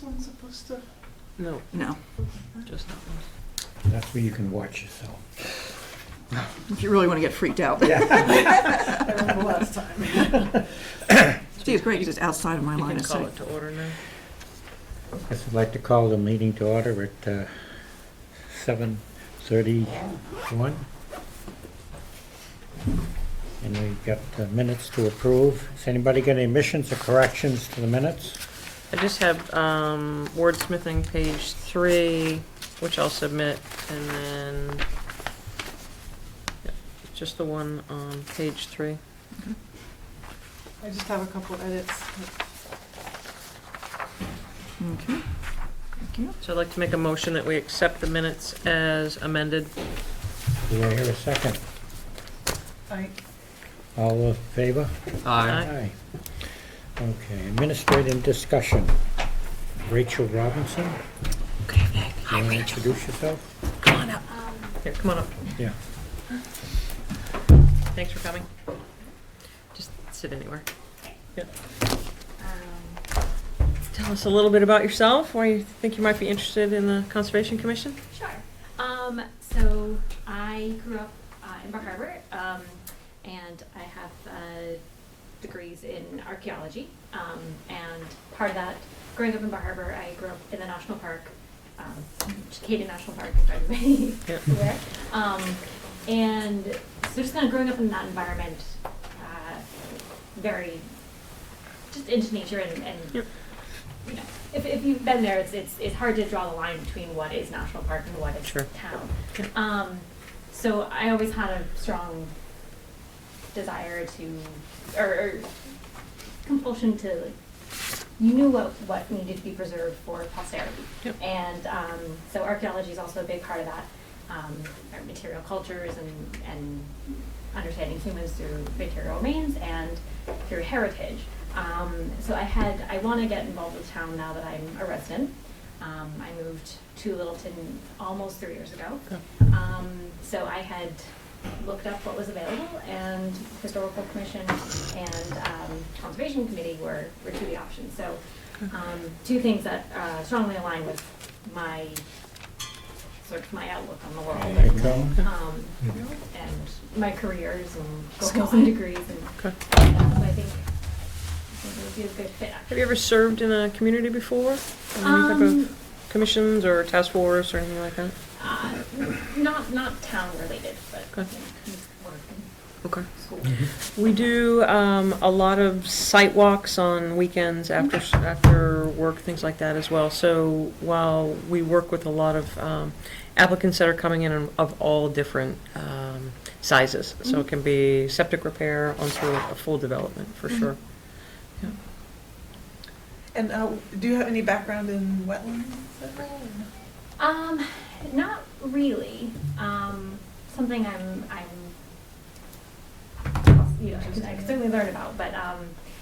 this one supposed to? No, No, just that one. That's where you can watch yourself. if you really want to get freaked out. I remember last time. Steve, it's great because it's outside of my You line can of call sight. it to order now. Guess I'd like to call the meeting to order at 7:31. And we've got minutes to approve. Has anybody got any omissions or corrections to the minutes? I just have wordsmithing page 3, which I'll submit, and then just the one on page 3. I just have a couple edits. Okay. Thank you. So I'd like to make a motion that we accept the minutes as amended. Do I hear a second? All in favor? Aye. Okay, administrative discussion. Rachel Robinson, Okay, Nick. you want to introduce yourself? Come on up. Here, come on up. Yeah. Thanks for coming. Just sit anywhere. Yeah. Tell us a little bit about yourself, why you think you might be interested in the Conservation Commission. Sure. So I grew up in Bar Harbor, and I have degrees in archaeology. And part of that, growing up in Bar Harbor, I grew up in the national park, Cicadia National Park, if everybody Yep. aware. And so just kind of growing up in that environment, very just into nature and Yep. you know, if you've been there, it's hard to draw the line between what is national park and what is Sure. town. Yep. So I always had a strong desire to, or compulsion to, like, you knew what needed to be preserved for posterity. Yep. And so archaeology is also a big part of that, our material cultures and understanding humans through material remains and through heritage. So I want to get involved with town now that I'm a resident. I moved to Littleton almost 3 years ago. So I had looked up what was available, and Historical Commission and Conservation Committee were two of the options. So two things that strongly align with my sort of my outlook on the world There you go. and my careers and goals and degrees, and Okay. so I think it would be a good fit. Have you ever served in a community before? Any type of commissions or task force or anything like that? Not town related, but Okay. work and Okay. school. We do a lot of site walks on weekends after work, things like that as well. So while we work with a lot of applicants that are coming in of all different sizes, so it can be septic repair onto a full development for sure. Yeah. And do you have any background in wetlands at all? Not really. Something I'm you know, I can certainly learn about, but I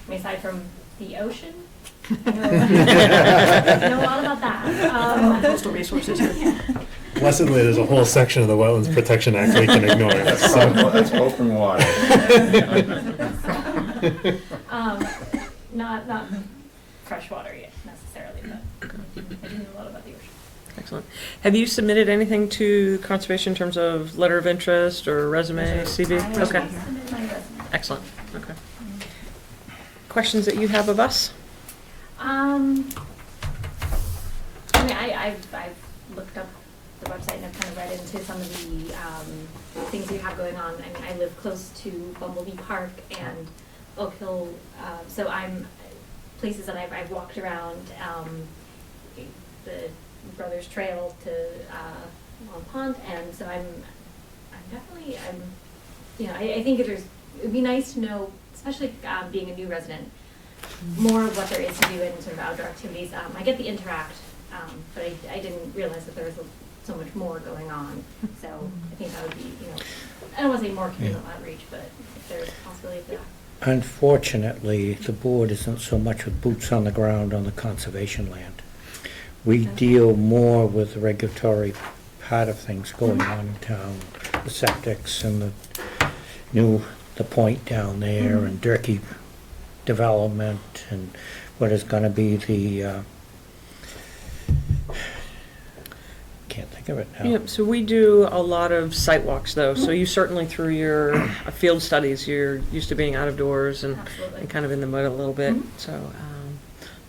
mean, aside from the ocean, I know a lot about that. Coastal resources. Blessedly, there's a whole section of the Wetlands Protection Act we can ignore. So. That's open water. Not freshwater yet necessarily, but I do know a lot about the ocean. Excellent. Have you submitted anything to conservation in terms of letter of interest or resume, CV? I Okay. submitted my resume. Excellent. Okay. Questions that you have of us? I mean, I've looked up the website and I've kind of read into some of the things you have going on. I mean, I live close to Bumblebee Park and Oak Hill, so I'm places that I've walked around, the Brothers Trail to Long Pond, and so I'm definitely, you know, I think it'd be nice to know, especially being a new resident, more of what there is to do in sort of outdoor activities. I get the Interact, but I didn't realize that there was so much more going on. So I think that would be, you know, I don't want to say more communal outreach, but if there's a possibility for that. Unfortunately, the board isn't so much with boots on the ground on the conservation land. We deal more with the regulatory part of things going on in town, the septics and the point down there and Durkee development and what is going to be the can't think of it now. Yep, so we do a lot of site walks though, so you certainly through your field studies, you're used to being out of doors and Absolutely. kind of in the mud a little bit, so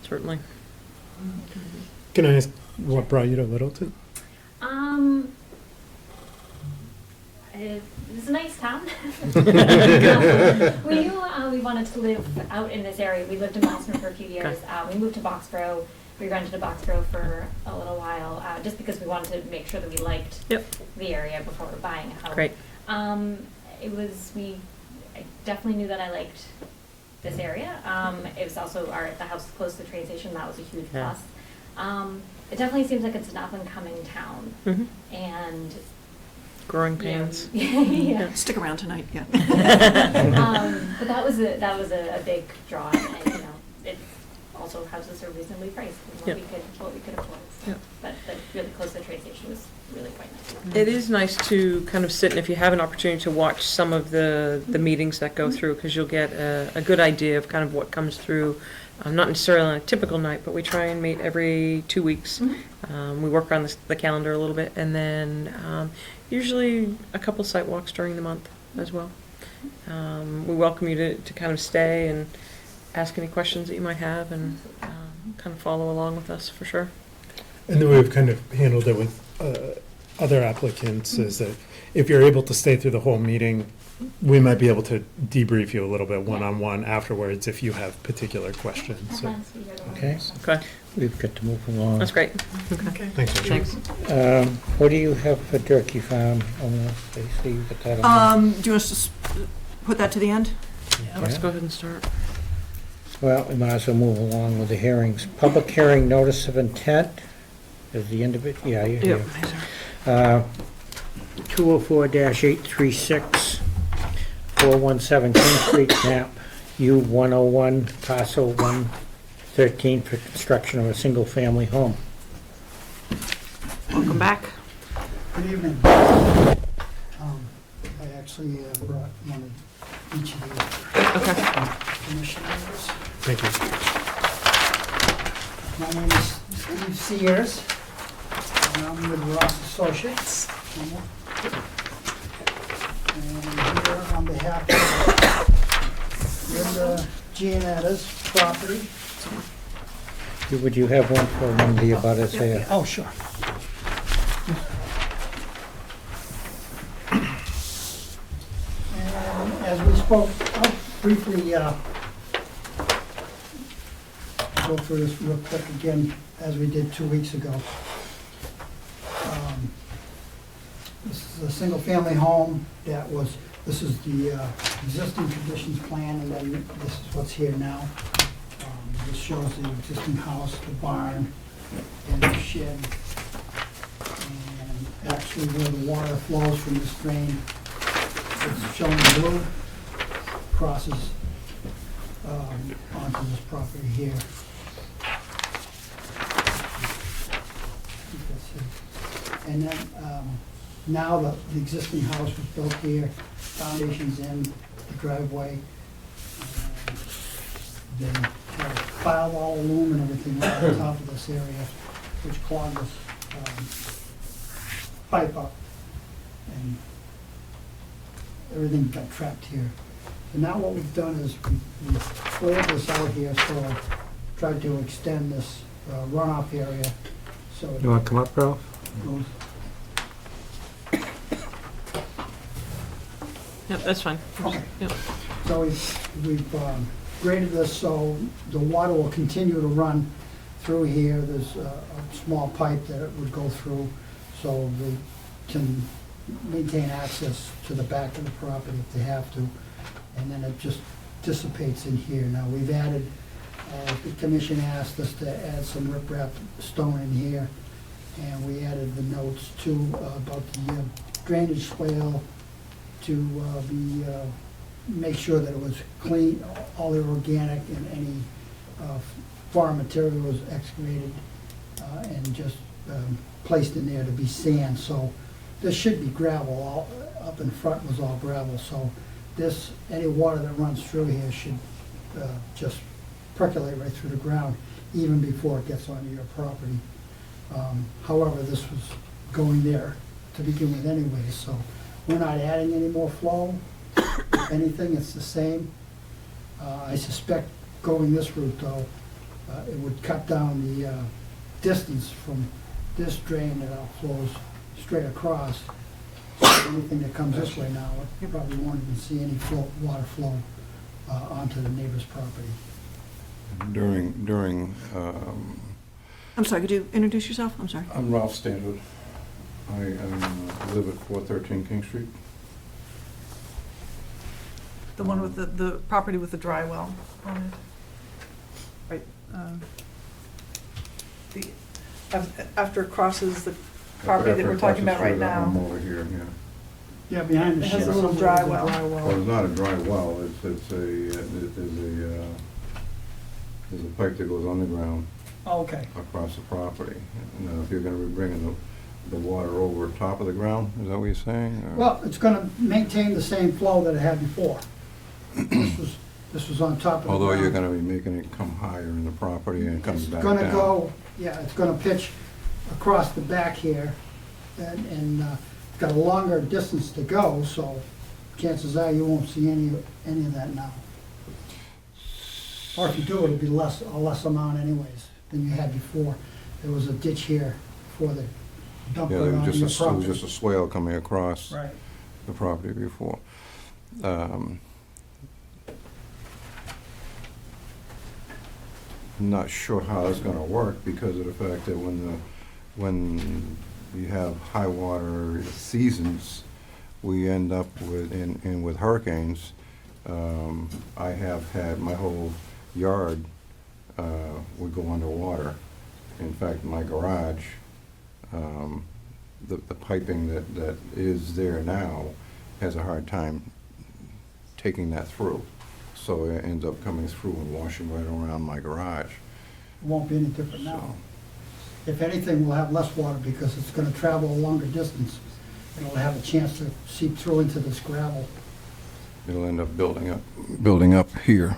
certainly. Can I ask what brought you to Littleton? It's a nice town. We knew we wanted to live out in this area. We lived in Boston for a few years. We moved to Boxborough. We rented a Boxborough for a little while, just because we wanted to make sure that we liked the area before buying a house. Great. I definitely knew that I liked this area. It was also the house is close to the train station. That was a huge Yeah. plus. It definitely seems like it's an up and coming town, Mhm. and Growing you know, pains. yeah. Stick around tonight, yeah. But that was a big draw, and it also houses are reasonably priced and Yep. what we could afford. Yep. But really close to the train station was really quite nice. It is nice to kind of sit, and if you have an opportunity to watch some of the meetings that go through, because you'll get a good idea of kind of what comes through, not necessarily on a typical night, but we try and meet every 2 weeks. We work around the calendar a little bit, and then usually a couple site walks during the month as well. We welcome you to kind of stay and ask any questions that you might have, and kind of follow along with us for sure. And the way we've kind of handled it with other applicants is that if you're able to stay through the whole meeting, we might be able to debrief you a little bit one-on-one afterwards if you have particular questions. So, Sometimes we hear the Okay. ones. Okay, We've got to move along. that's great. thanks. Rachel. Thanks. What do you have for Turkey Farm on the, Stacy, you got that on? Do you want us to put that to the end? Let's go ahead and start. Well, we might as well move along with the hearings. Public hearing notice of intent is the end of it? Yeah, you're here. 204-836, 417 King Street, map U101, parcel 113 for construction of a single-family home. Welcome back. Good evening. I actually brought one of each of the commissioners. Thank you. My name is Steve Sears, and I'm with Ross Associates. And here on behalf of Linda Giannetta's property. Would you have one for one of the abutters there? Oh, sure. And as we spoke, I'll briefly go through this real quick again, as we did 2 weeks ago. This is a single-family home this is the existing conditions plan, and then this is what's here now. This shows the existing house, the barn, and the shed. And actually where the water flows from this drain, it's shown in blue, crosses onto this property here. And then, now the existing house was built here, foundation's in, the driveway. They have filed all the loom and everything right on top of this area, which clogged this pipe up. And everything got trapped here. So now what we've done is we've cleared this out here, so tried to extend this runoff area so it You want to come up, Ralph? goes. Yep, that's fine. Okay. Yep. So we've graded this so the water will continue to run through here. There's a small pipe that it would go through so we can maintain access to the back of the property if they have to. And then it just dissipates in here. Now we've added, the commission asked us to add some riprap stone in here. And we added the notes too about the drainage swale to make sure that it was clean, all the organic and any farm material was excavated and just placed in there to be sand. So this should be gravel. All up in front was all gravel. So this, any water that runs through here should just percolate right through the ground even before it gets onto your property. However, this was going there to begin with anyway, so we're not adding any more flow. If anything, it's the same. I suspect going this route, though, it would cut down the distance from this drain that flows straight across. So anything that comes this way now, you probably won't even see any water flow onto the neighbor's property. During, I'm sorry, could you introduce yourself? I'm sorry. I'm Ralph Stanford. I live at 413 King Street. The one with the property with the dry well on it? Right, the, after it crosses the property that we're talking about right I'm now. over here, yeah. Yeah, behind the It shed. has a little somewhere dry there's a well. Well, it's not a dry well, there's a pipe that goes underground Oh, okay. across the property. Now, if you're gonna be bringing the water over top of the ground, is that what you're saying? or- Well, it's gonna maintain the same flow that it had before. This was on top of the ground. Although you're gonna be making it come higher in the property and it comes back It's down. gonna go, yeah, it's gonna pitch across the back here, and it's got a longer distance to go, so chances are you won't see any of that now. Or if you do, it'll be a less amount anyways than you had before. There was a ditch here before the dump Yeah, went there onto was your just a, it was property. just a swale coming across Right. the property before. I'm not sure how that's gonna work because of the fact that when you have high water seasons, we end up with hurricanes. I have had my whole yard would go underwater. In fact, my garage, the piping that is there now has a hard time taking that through. So it ends up coming through and washing right around my garage. It won't be any different now. So, If anything, we'll have less water because it's gonna travel a longer distance. And it'll have a chance to seep through into this gravel. it'll end up building up here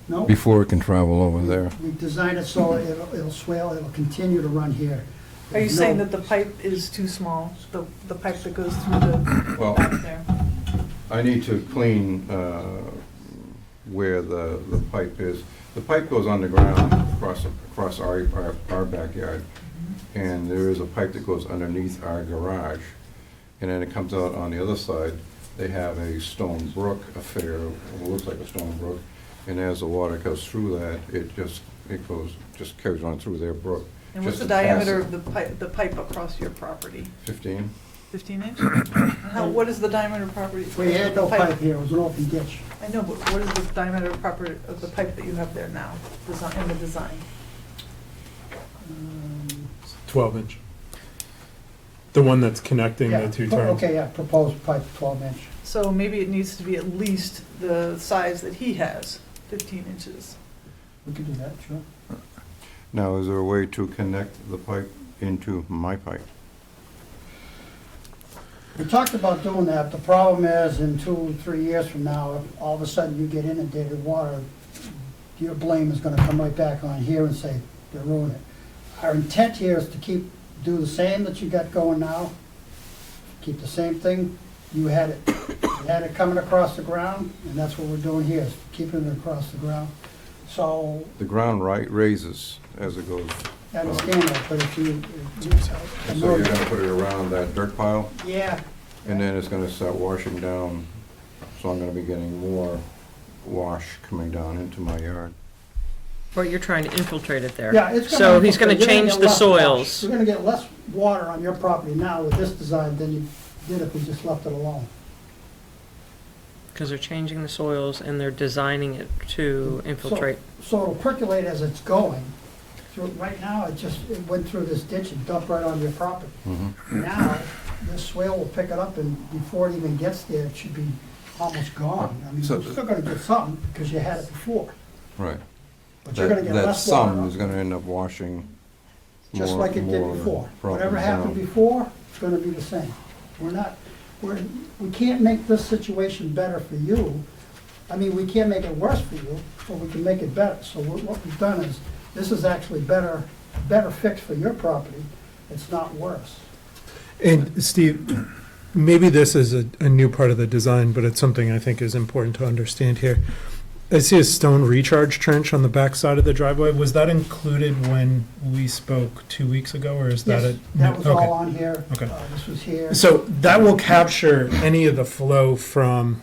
No, before it can travel over there. we designed it so it'll swale, it'll continue to run here. Are you There's saying no- that the pipe is too small, the pipe that goes through the Well, back there? I need to clean where the pipe is. The pipe goes underground across our backyard, and there is a pipe that goes underneath our garage, and then it comes out on the other side. They have a stone brook affair, it looks like a stone brook, and as the water goes through that, it just carries on through their brook. And what's just the to pass diameter it. of the pipe across your property? 15? 15 inch? What is the diameter of property? We had no of the pipe here, it was an open ditch. I know, but what is the diameter of the pipe that you have there now, in the design? 12-inch. The one that's connecting Yeah, the two turns. Okay, yeah, proposed pipe 12-inch. So maybe it needs to be at least the size that he has, 15 inches. We can do that, sure. Now, is there a way to connect the pipe into my pipe? We talked about doing that. The problem is, in 2, 3 years from now, if all of a sudden you get inundated with water, your blame is gonna come right back on here and say, they're ruining it. Our intent here is to do the same that you got going now, keep the same thing. You had it coming across the ground, and that's what we're doing here, is keeping it across the ground. So, The ground raises as it goes. I understand that, but if you. And so you're gonna put it around that dirt pile, Yeah, and then it's gonna start washing down, so I'm gonna be getting more wash coming down into my yard. Or you're trying to infiltrate it there. yeah, it's gonna. So he's gonna you're change get the less wash. soils. You're gonna get less water on your property now with this design than you did if we just left it alone. Because they're changing the soils and they're designing it to infiltrate. So it'll percolate as it's going. So right now, it went through this ditch and dumped right on your property. Now, this swale will pick it up, and before it even gets there, it should be almost gone. I mean, So- you're still gonna get something, because you had it before, Right. but you're gonna get That less water. sum is gonna end up washing Just more- like it did more before. problems Whatever happened down. before, it's gonna be the same. We can't make this situation better for you. I mean, we can't make it worse for you, but we can make it better. So what we've done is, this is actually better fix for your property. It's not worse. And Steve, maybe this is a new part of the design, but it's something I think is important to understand here. I see a stone recharge trench on the back side of the driveway. Was that included when we spoke 2 weeks ago, or is that Yes, a? that was okay. all on here. Okay. This was here. So that will capture any of the flow from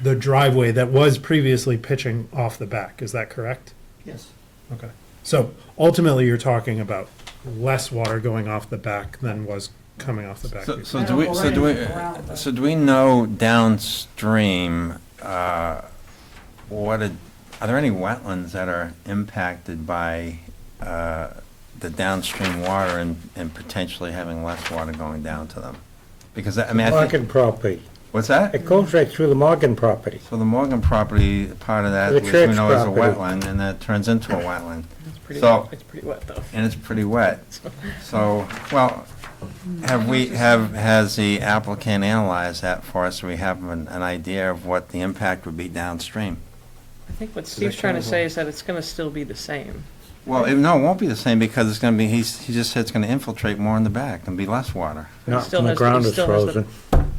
the driveway that was previously pitching off the back. Is that correct? Yes. Okay. So ultimately, you're talking about less water going off the back than was coming off the back. So do we know downstream, are there any wetlands that are impacted by the downstream water and potentially having less water going down to them? Because, I mean, I think, Morgan property. what's that? It goes right through the Morgan property. So the Morgan property, part of that, The which we church know is a property. wetland, and that turns into a wetland. It's pretty wet, though. And it's pretty wet. So, well, has the applicant analyzed that for us, so we have an idea of what the impact would be downstream? I think what Steve's trying to say is that it's gonna still be the same. Well, no, it won't be the same, because it's gonna be, he just said it's gonna infiltrate more in the back and be less water. Not still when the has the- ground is still has the- frozen.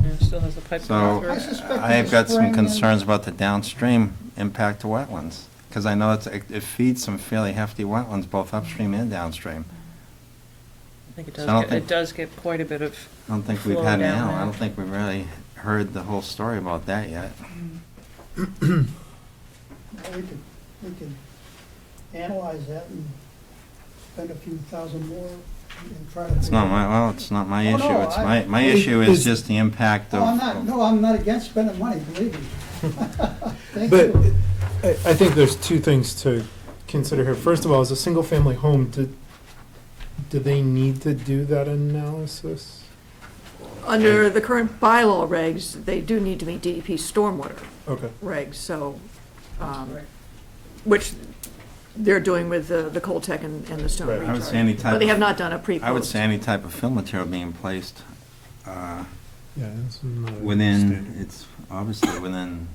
Yeah, it still has the pipe going So, through I it. suspect in I've the got some spring and- concerns about the downstream impact to wetlands, because I know it feeds some fairly hefty wetlands, both upstream and downstream. I think it So I don't does get, think- it does get quite a bit of, I don't think we've Flow had, down I there. don't think we've really heard the whole story about that yet. Well, we could analyze that and spend a few thousand more and try to. It's not it's not my Oh, issue, no, it's I- my issue is Is- just the impact No, of. I'm not against spending money, believe me. Thank But you. I think there's two things to consider here. First of all, as a single-family home, do they need to do that analysis? Under the current bylaw regs, they do need to meet DEP stormwater Okay. regs, so, which they're doing with the Coltech and the stone Right. I would recharge. say any type. But they of- have not done a pre-post. I would say any type of fill material being placed Yeah, that's not a within, standard. it's obviously within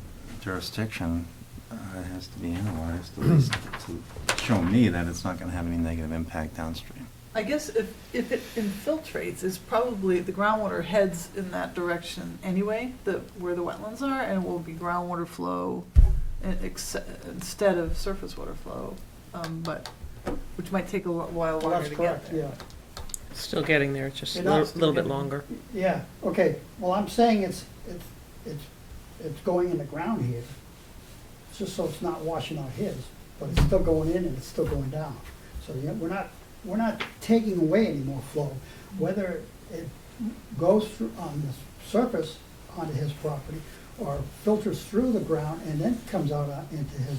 jurisdiction, it has to be analyzed, at least to show me that it's not gonna have any negative impact downstream. I guess if it infiltrates, it's probably, the groundwater heads in that direction anyway, where the wetlands are, and it will be groundwater flow instead of surface water flow, but, which might take a while Well, longer that's to correct, get there. yeah. still getting there, it's just a You're not little still bit getting- longer. Yeah, okay, well, I'm saying it's going in the ground here. It's just so it's not washing out his, but it's still going in and it's still going down. So, yeah, we're not taking away any more flow. Whether it goes through on the surface onto his property or filters through the ground and then comes out into his,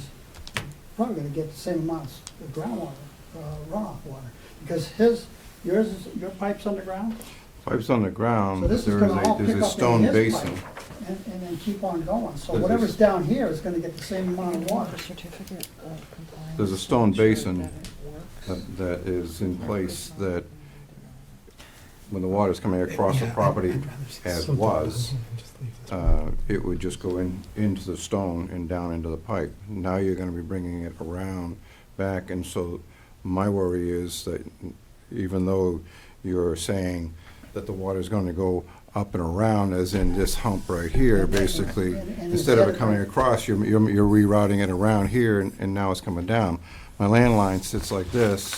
probably gonna get the same amounts of groundwater, runoff water. Because your pipe's underground? Pipes on the ground, So this is there's gonna all pick a up stone in his basin. pipe and then keep on going. So There's whatever's this- down here is gonna get the same amount of water. There's a stone basin that is in place that when the water's coming across the property as was, it would just go into the stone and down into the pipe. Now you're gonna be bringing it around back, and so my worry is that even though you're saying that the water's gonna go up and around, as in this hump right here, basically, And instead of it coming across, you're rerouting it around here, and now it's coming down. My landline sits like this,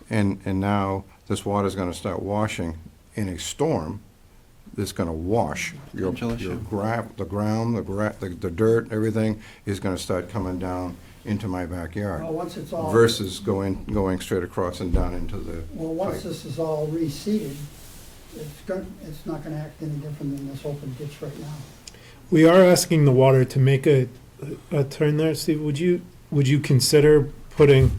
and now this water's gonna start washing in a storm. That's gonna wash your Potential issue. the ground, the dirt, everything is gonna start coming down into my backyard Well, once it's all. versus going straight across and down into the Well, once pipe. this is all reseeded, it's not gonna act any different than this open ditch right now. We are asking the water to make a turn there, Steve. Would you consider putting,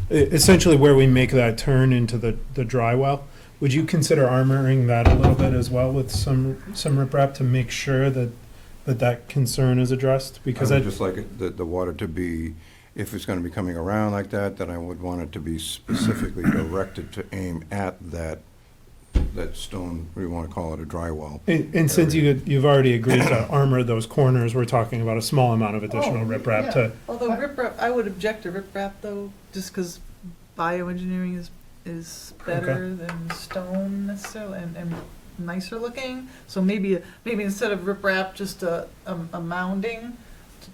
essentially where we make that turn into the dry well, would you consider armoring that a little bit as well with some riprap to make sure that concern is addressed? Because I would just like the water to be, if it's gonna be coming around like that, then I would want it to be specifically directed to aim at that stone, we wanna call it a dry well. And since you've already agreed to armor those corners, we're talking about a small amount of additional Oh, riprap yeah. to, Although riprap, I would object to riprap though, just because bioengineering is is better than stone necessarily, and nicer looking. So maybe instead of riprap, just a mounding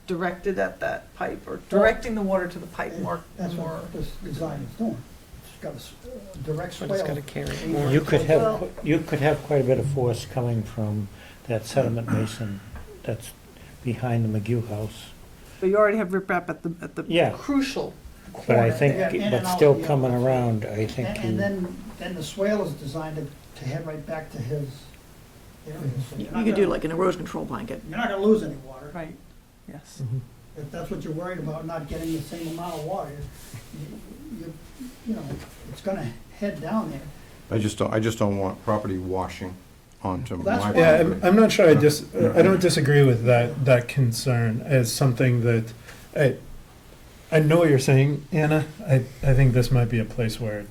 directed at that pipe, or directing the water to the pipe more. That's what this design is doing. It's got a direct But it's swale. gotta carry it more. You could have quite a bit of force coming from that sediment basin that's behind the McGee house. But you already have riprap at the Yeah. crucial But I corner. Yeah, in think, and but out, still yeah. coming around, I think And you, then the swale is designed to head right back to his area. So You you're not could do gonna- like an erosion control blanket. You're not gonna lose any water. Right, yes. If that's what you're worried about, not getting the same amount of water, you know, it's gonna head down there. I just don't want property washing onto Well, that's my why- Yeah, property. I'm not sure, I don't disagree with that concern as something that, I know what you're saying, Anna. I think this might be a place where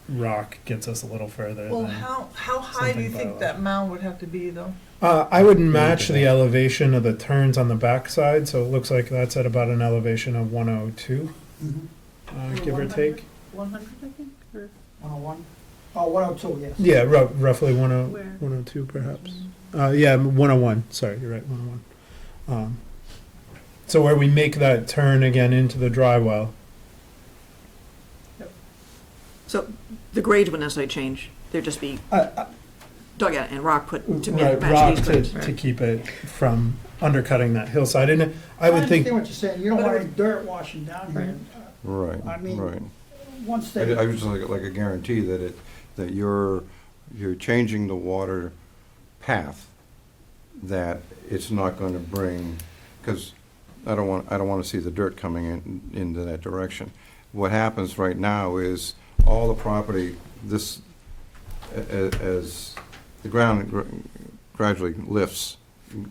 rock gets us a little further Well, than. how high do you something think bylaw. that mound would have to be, though? I would match the elevation of the turns on the backside, so it looks like that's at about an elevation of 102, give or take. 100, I think, or 101? Oh, 102, yes. Yeah, roughly 10 where? 102 perhaps. Yeah, 101, sorry, you're right, 101. So where we make that turn again into the dry well, So the grades wouldn't necessarily change. There'd just be dug out and rock put to right, match rock these to, grades. to keep it from undercutting that hillside. And I would think, understand what you're saying, you don't But it want any dirt washing down here. Right, I mean, right. Once I they, would just like a guarantee that you're changing the water path, that it's not gonna bring, because I don't want to see the dirt coming into that direction. What happens right now is all the property, as the ground gradually lifts,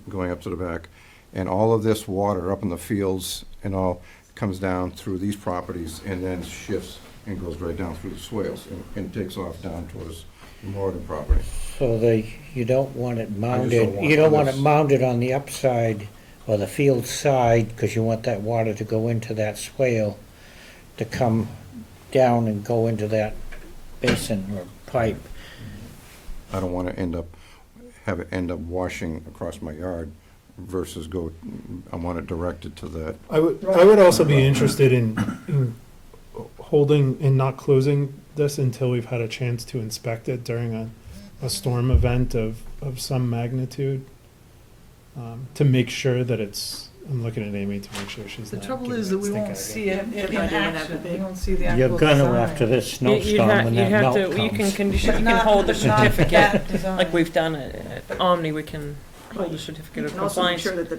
going up to the back, and all of this water up in the fields and all comes down through these properties and then shifts and goes right down through the swales and takes off down towards the Morgan property. so you don't want it mounded, want you don't want it this. mounded on the upside or the field side, because you want that water to go into that swale, to come down and go into that basin or pipe. I don't want to have it end up washing across my yard versus I want it directed to that. I would also be interested in holding and not closing this until we've had a chance to inspect it during a storm event of some magnitude, to make sure that I'm looking at Amy to make sure she's The not trouble giving is that that we stink won't eye see again. it in Yeah, doing that action, big. we won't see the actual You're gonna design. after this You'd snowstorm have, when you'd that have melt to, you comes. can condition, But you can not- hold the but not certificate, that design. like we've done at Omni, we can hold the certificate You of can also make compliance. sure that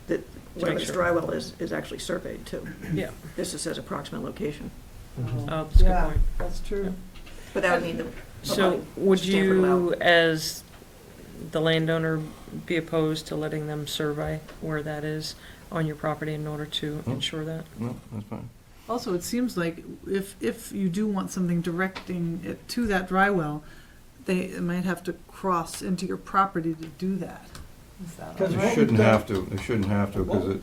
that where make this sure. dry well is actually surveyed too. Yeah, This just says approximate location. Mhm. oh, that's a good Yeah, point. that's true. But that would need the. So would Stanford allow. you, as the landowner, be opposed to letting them survey where that is on your property in order to Hmm. ensure that? No, that's fine. Also, it seems like if you do want something directing it to that dry well, they might have to cross into your property to do that. Is that Because all They right? shouldn't have to, because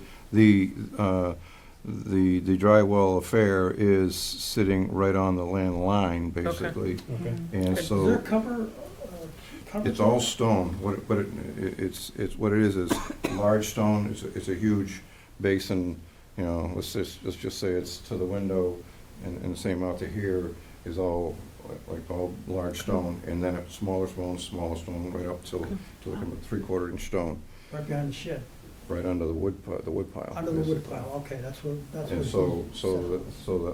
the dry well affair is sitting right on the land line, basically. Okay. And is so there cover? it's all stone. What it is large stone. It's a huge basin, you know, let's just say it's to the window, and the same out to here is all, like all large stone, and then it's smaller stone, right up till like a 3/4 inch stone, Right behind the shed, right under the wood pile. under the wood pile, okay, that's what. And so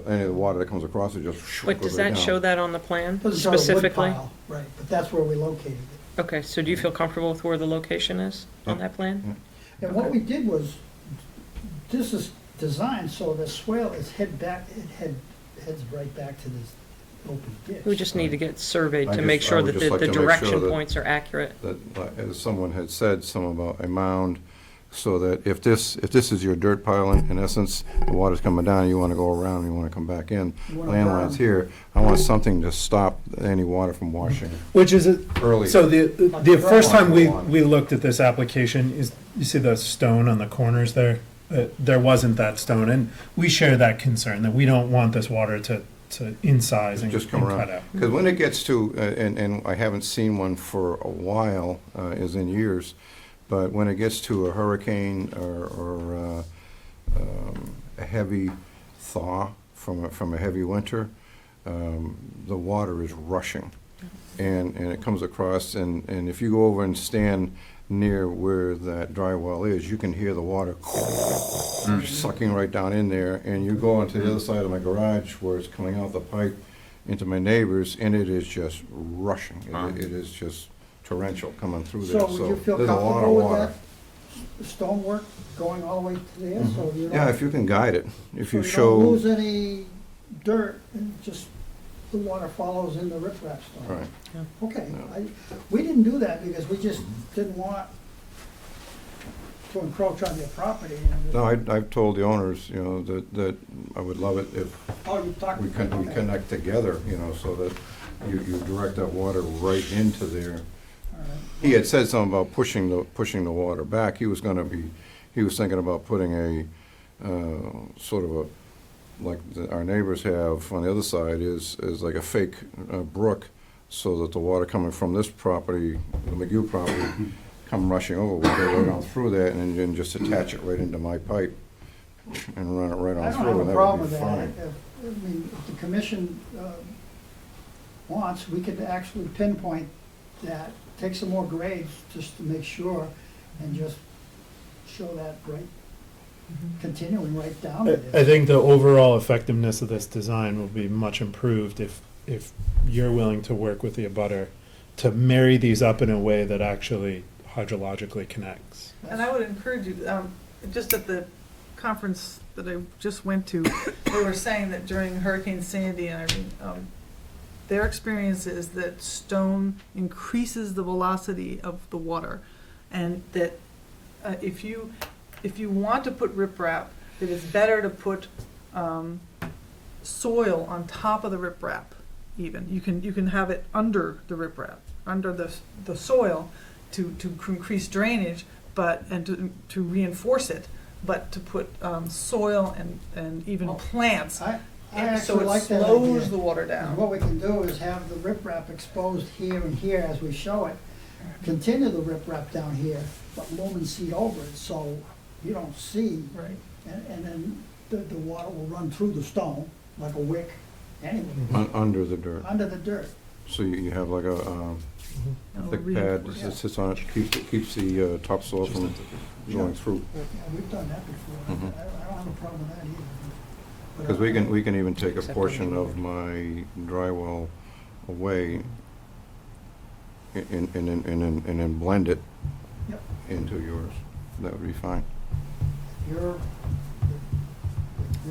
any of the water that comes across it just Wait, goes does right that down. show that on the plan Doesn't show the wood specifically? pile, right, but that's where we located it. Okay, so do you feel comfortable with where the location is on that plan? And what we did was, this is designed so the swale is heads right back to this open ditch. We just need to get surveyed I to make just- sure I would that just like the to make sure direction that- points are accurate. That, as someone had said, something about a mound, so that if this is your dirt pile, in essence, the water's coming down, you wanna go around, you wanna come back in, You want a landline's berm. here, I want something to stop any water from washing Which is, early. so the first time Lawn. we looked at this application is, you see the stone on the corners there? There wasn't that stone, and we share that concern, that we don't want this water to incise and Just come cut around. out. Because when it gets to, and I haven't seen one for a while, as in years, but when it gets to a hurricane or a heavy thaw from a heavy winter, the water is rushing. And it comes across, and if you go over and stand near where that dry well is, you can hear the water sucking right down in there, and you go onto the other side of my garage where it's coming out the pipe into my neighbor's, and it is just rushing. It is just torrential coming through there, So would you feel there's a lot of comfortable with water. that stonework going all the way to there, so you don't? Yeah, if you can guide it, if you So show. don't lose any dirt, and just the water follows in the riprap stone? Right. Okay, Yeah. we didn't do that because we just didn't want to encroach on their property. And No, I've told the owners, you know, that I would love it if Oh, you talked. we connect together, you know, so that you direct that water right into there. All right. He had said something about pushing the water back. He was thinking about putting a, sort of a, like our neighbors have on the other side is like a fake brook, so that the water coming from this property, the McGill property, come rushing over, we'll go right on through that and then just attach it right into my pipe and run it right I on don't through, have and a that problem would with be that. fine. I mean, if the commission wants, we could actually pinpoint that, take some more grades just to make sure, and just show that right, continuing right down to I this. think the overall effectiveness of this design will be much improved if you're willing to work with the abutter to marry these up in a way that actually hydrologically connects. And I would encourage you, just at the conference that I just went to, they were saying that during Hurricane Sandy and everything, their experience is that stone increases the velocity of the water. And that if you want to put riprap, that it's better to put soil on top of the riprap even. You can have it under the riprap, under the soil to increase drainage, and to reinforce it, but to put soil and even Well, plants, I so actually it like that slows idea. the water And down. what we can do is have the riprap exposed here and here as we show it. Continue the riprap down here, but lumen seed over it, so you don't see. Right. And then the water will run through the stone like a wick anyway, Under the dirt. under the dirt. So you have like a It'll thick pad reinforce that it. sits on it, keeps the topsoil from going through. Yeah, we've done that before. Mhm. I don't have a problem with that either. But, Because we can even take a Except portion when you- of my dry well away and then blend it Yep. into yours. That would be fine. You're.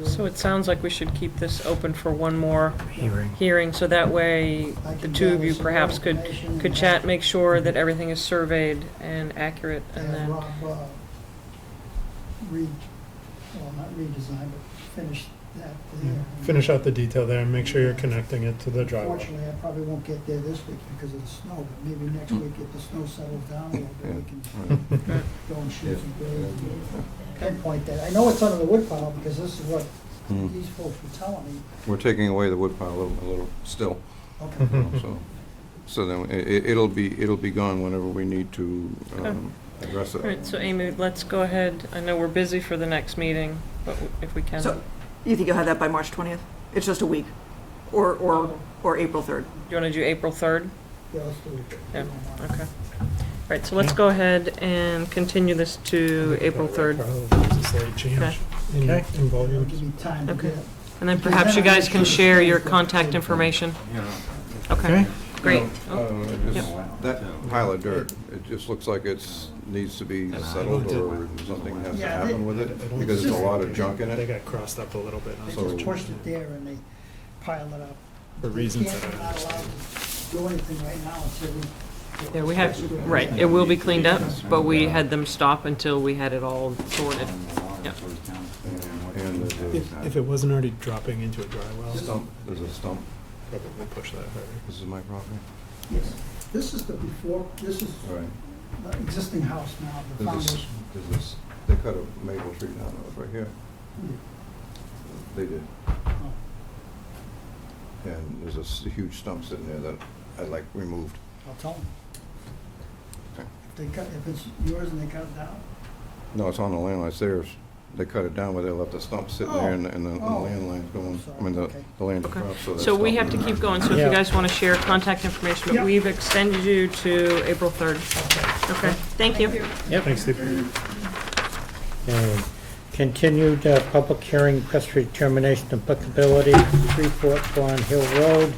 So it sounds like we should keep this open for one more Hearing. hearing, so that way I the can two of gather you some perhaps could information could and chat, have- make sure that everything is surveyed and accurate, and Have then, Rob, not redesign, but finish that there. Finish out the detail there and make sure you're connecting it to the drywall. Unfortunately, I probably won't get there this week because of the snow, but maybe next week if the snow settles down a little bit, we can Right. go and shoot some grades and pinpoint that. I know it's under the wood pile because this is what Mm. these folks were telling me. We're taking away the wood pile a little still, Okay. you know, so then it'll be gone whenever we need to address it. all right, so Amy, let's go ahead. I know we're busy for the next meeting, but if we can. So, you think you'll have that by March 20th? It's just a week, or April 3rd? Do you want to do April 3rd? Yeah, let's do it. Yeah, okay. All right, so let's go ahead and continue this to April 3rd. Probably is a slight change Okay. in Okay. in It'll volume. give me time to Okay. get. And then perhaps you guys can share your contact information. Okay, great. That pile of dirt, it just looks like needs to be settled or something has to Yeah, happen with it, I don't- because there's a lot of junk in They it. got crossed up a little bit. They So- just pushed it there and they piled it up. For reasons Can't- that we're I not allowed to do anything right now until we. Yeah, we have, right, it will be cleaned up, but we had them stop until we had it all sorted. Yep. And If it wasn't already dropping into a dry well, there's a stump. probably push that harder. This is my property? Yes, this is the before, this is Right. the existing house now, the There's foundation. this, they cut a maple tree down right here. They did. Oh. and there's a huge stump sitting there that I'd like removed. I'll tell them. Okay. If it's yours and they cut it down. No, it's on the landline, it's theirs. They cut it down, but they left the stump sitting there and the Oh. landline's going, Sorry, I mean, okay. the land Okay. across, so that's. So we stopping have to it. keep going, so if you Yeah. guys want to share contact information, but Yeah. we've extended you to April 3rd. Okay, thank you. Yep. Thanks, Steve. Okay. Continued public hearing, request for determination of applicability, Freeport Pond Hill Road,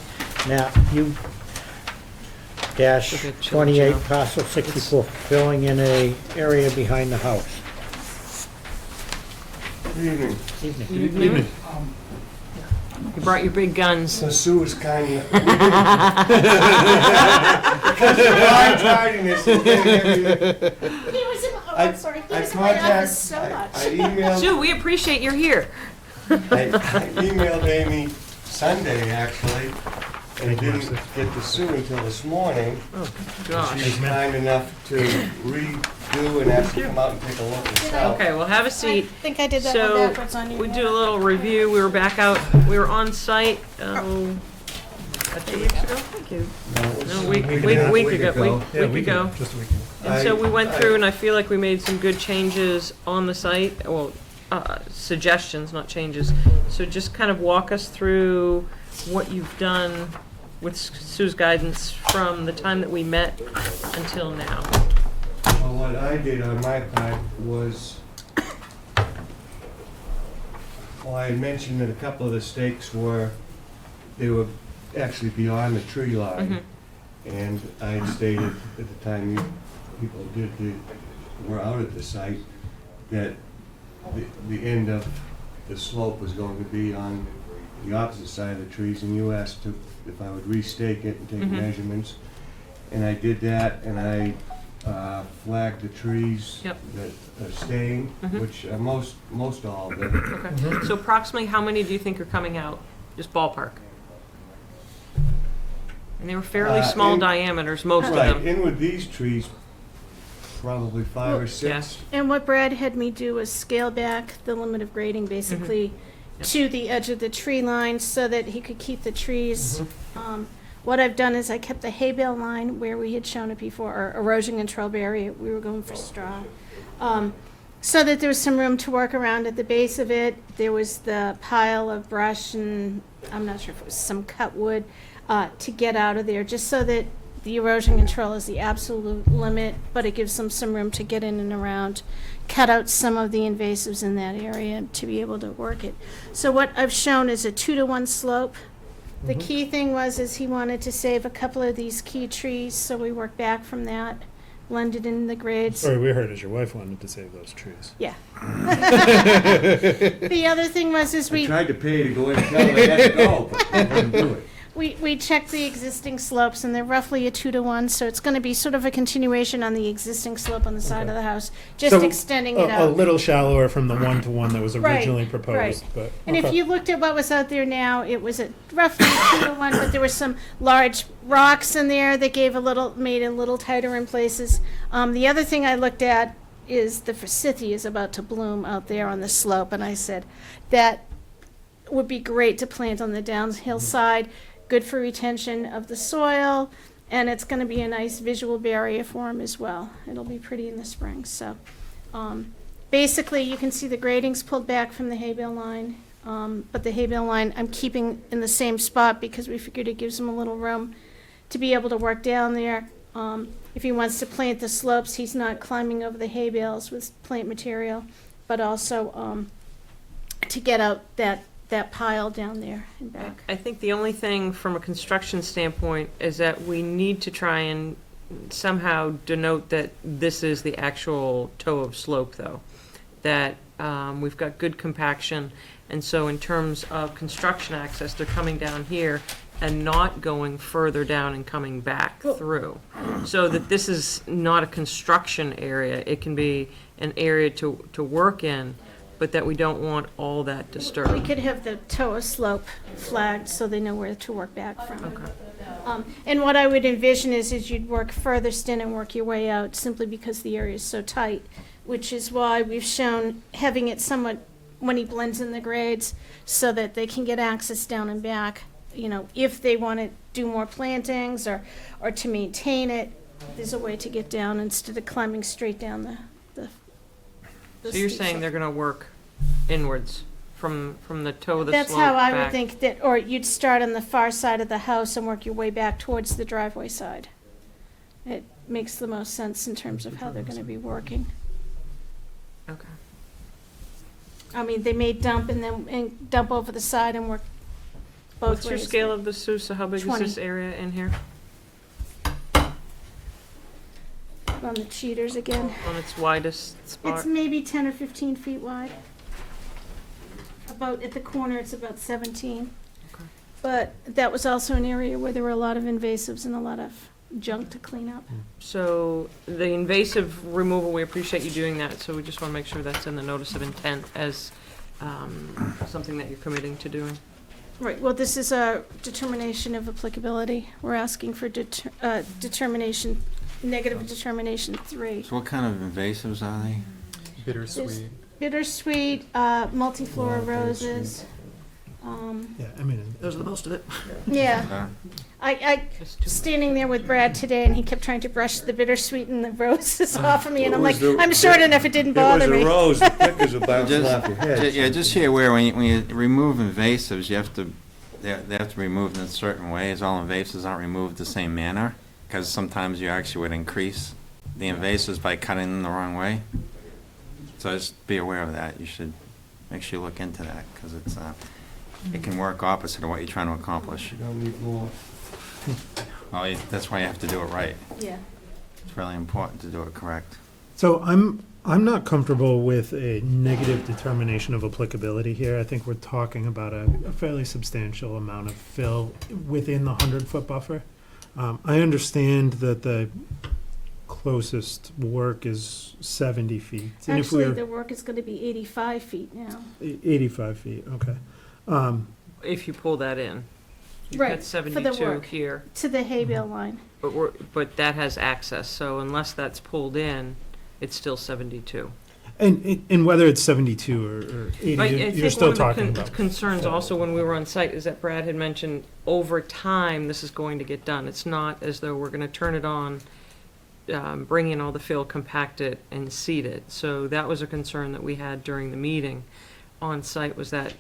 map U dash Okay, chill, 28, chill. parcel 64, filling in a area behind the house. Good evening. Evening. You brought your big guns. So Sue was kind of. Because of my tardiness in getting everything. He was in, oh, I- I'm sorry, he I was in my office so I much. emailed, Sue, we appreciate you're here. I emailed Amy Sunday, actually, and didn't get to Sue until this morning. Gosh. She's kind enough to redo and actually come out and take a look herself. Okay, well, have a I seat. think I did that So, one backwards on you. we do a little review. We were back out, we were on site, 2 weeks ago? Thank you. No, week Week ago. week ago. Just a weekend. And so we went through, and I feel like we made some good changes on the site, well, suggestions, not changes. So just kind of walk us through what you've done with Sue's guidance from the time that we met until now. Well, what I did on my part was, well, I had mentioned that a couple of the stakes they were actually beyond the tree line. And I had stated at the time people were out at the site, that the end of the slope was going to be on the opposite side of the trees, and you asked if I would restake it and take measurements. And I did that, and I flagged the trees Yep. that are staying, which are most all of them. Okay. So approximately how many do you think are coming out? Just ballpark. And they were fairly small diameters, most of Right, them. in with these trees, probably 5 or 6. Yeah. And what Brad had me do was scale back the limit of grading basically to the edge of the tree line so that he could keep the trees. What I've done is I kept the hay bale line where we had shown it before, or erosion control barrier, we were going for straw. So that there was some room to work around at the base of it. There was the pile of brush and I'm not sure if it was some cut wood to get out of there, just so that the erosion control is the absolute limit, but it gives them some room to get in and around, cut out some of the invasives in that area to be able to work it. So what I've shown is a 2-to-1 slope. The key thing is he wanted to save a couple of these key trees, so we worked back from that, blended in the grades. Sorry, we heard as your wife wanted to save those trees. Yeah. The other thing is I we tried to pay to go in and tell them they had to go, but they wouldn't do it. We checked the existing slopes, and they're roughly a 2-to-1, so it's going to be sort of a continuation on the existing slope on the side of the house, just So, extending it A out. little shallower from the 1-to-1 that was Right, originally right. proposed, but. And if okay. you looked at what was out there now, it was at roughly 2-to-1, but there were some large rocks in there that made it a little tighter in places. The other thing I looked at is the forsythia is about to bloom out there on the slope, and I said that would be great to plant on the downhill side, good for retention of the soil, and it's going to be a nice visual barrier for them as well. It'll be pretty in the spring. So basically, you can see the gradings pulled back from the hay bale line, but the hay bale line I'm keeping in the same spot because we figured it gives him a little room to be able to work down there. If he wants to plant the slopes, he's not climbing over the hay bales with plant material, but also to get out that pile down there and back. I think the only thing from a construction standpoint is that we need to try and somehow denote that this is the actual toe of slope, though. That we've got good compaction, and so in terms of construction access, they're coming down here and not going further down and coming back through. So that this is not a construction area. It can be an area to work in, but that we don't want all that We disturbed. could have the toe of slope flagged so they know where to work back from. Okay. And what I would envision is you'd work furthest in and work your way out simply because the area is so tight, which is why we've shown having it somewhat when he blends in the grades so that they can get access down and back you know, if they want to do more plantings or to maintain it, there's a way to get down instead of climbing straight down the So you're steep saying slope. they're gonna work inwards from the toe of the slope That's how I would back? think that, or you'd start on the far side of the house and work your way back towards the driveway side. It makes the most sense in terms of how they're gonna be working. Okay. I mean, they may dump and dump over the side and work both ways. What's your scale of the Sousa? How big is 20. this area in here? On the cheaters again. On its widest It's spot? maybe 10 or 15 feet wide. About, at the corner, it's about 17. Okay. But that was also an area where there were a lot of invasives and a lot of junk to clean up. So the invasive removal, we appreciate you doing that, so we just want to make sure that's in the notice of intent as something that you're committing to doing. Right, well, this is a determination of applicability. We're asking for determination, negative determination 3. So what kind of invasives are they? Bittersweet. Bittersweet, multiflora roses. Yeah, I mean. Those are the most of it. Yeah, I Just two. standing there with Brad today, and he kept trying to brush the bittersweet and the roses off of me, and It I'm was like, the- I'm short enough, it didn't bother It was me. a rose, the pickers are bouncing Just- off your head. Yeah, just so you're aware, when you remove invasives, you have to, they have to be removed in certain ways. All invasives aren't removed the same manner, because sometimes you actually would increase the invasives by cutting them the wrong way. So just be aware of that. You should make sure you look into that, because it's, it can work opposite of what you're trying to accomplish. You don't need more. Well, that's why you have to do it right. Yeah. It's really important to do it correct. So I'm not comfortable with a negative determination of applicability here. I think we're talking about a fairly substantial amount of fill within the 100-foot buffer. I understand that the closest work is 70 feet. And if Actually, we're the work is gonna be 85 feet now. 85 feet, okay. If you pull that in. You've Right, got for the 72 work. here, To the hay bale line. but that has access, so unless that's pulled in, it's still 72. And whether it's 72 or 80, But I you're think still one talking of the about. concerns also when we were on site is that Brad had mentioned over time, this is going to get done. It's not as though we're gonna turn it on, bring in all the fill, compact it, and seed it. So that was a concern that we had during the meeting on site, was that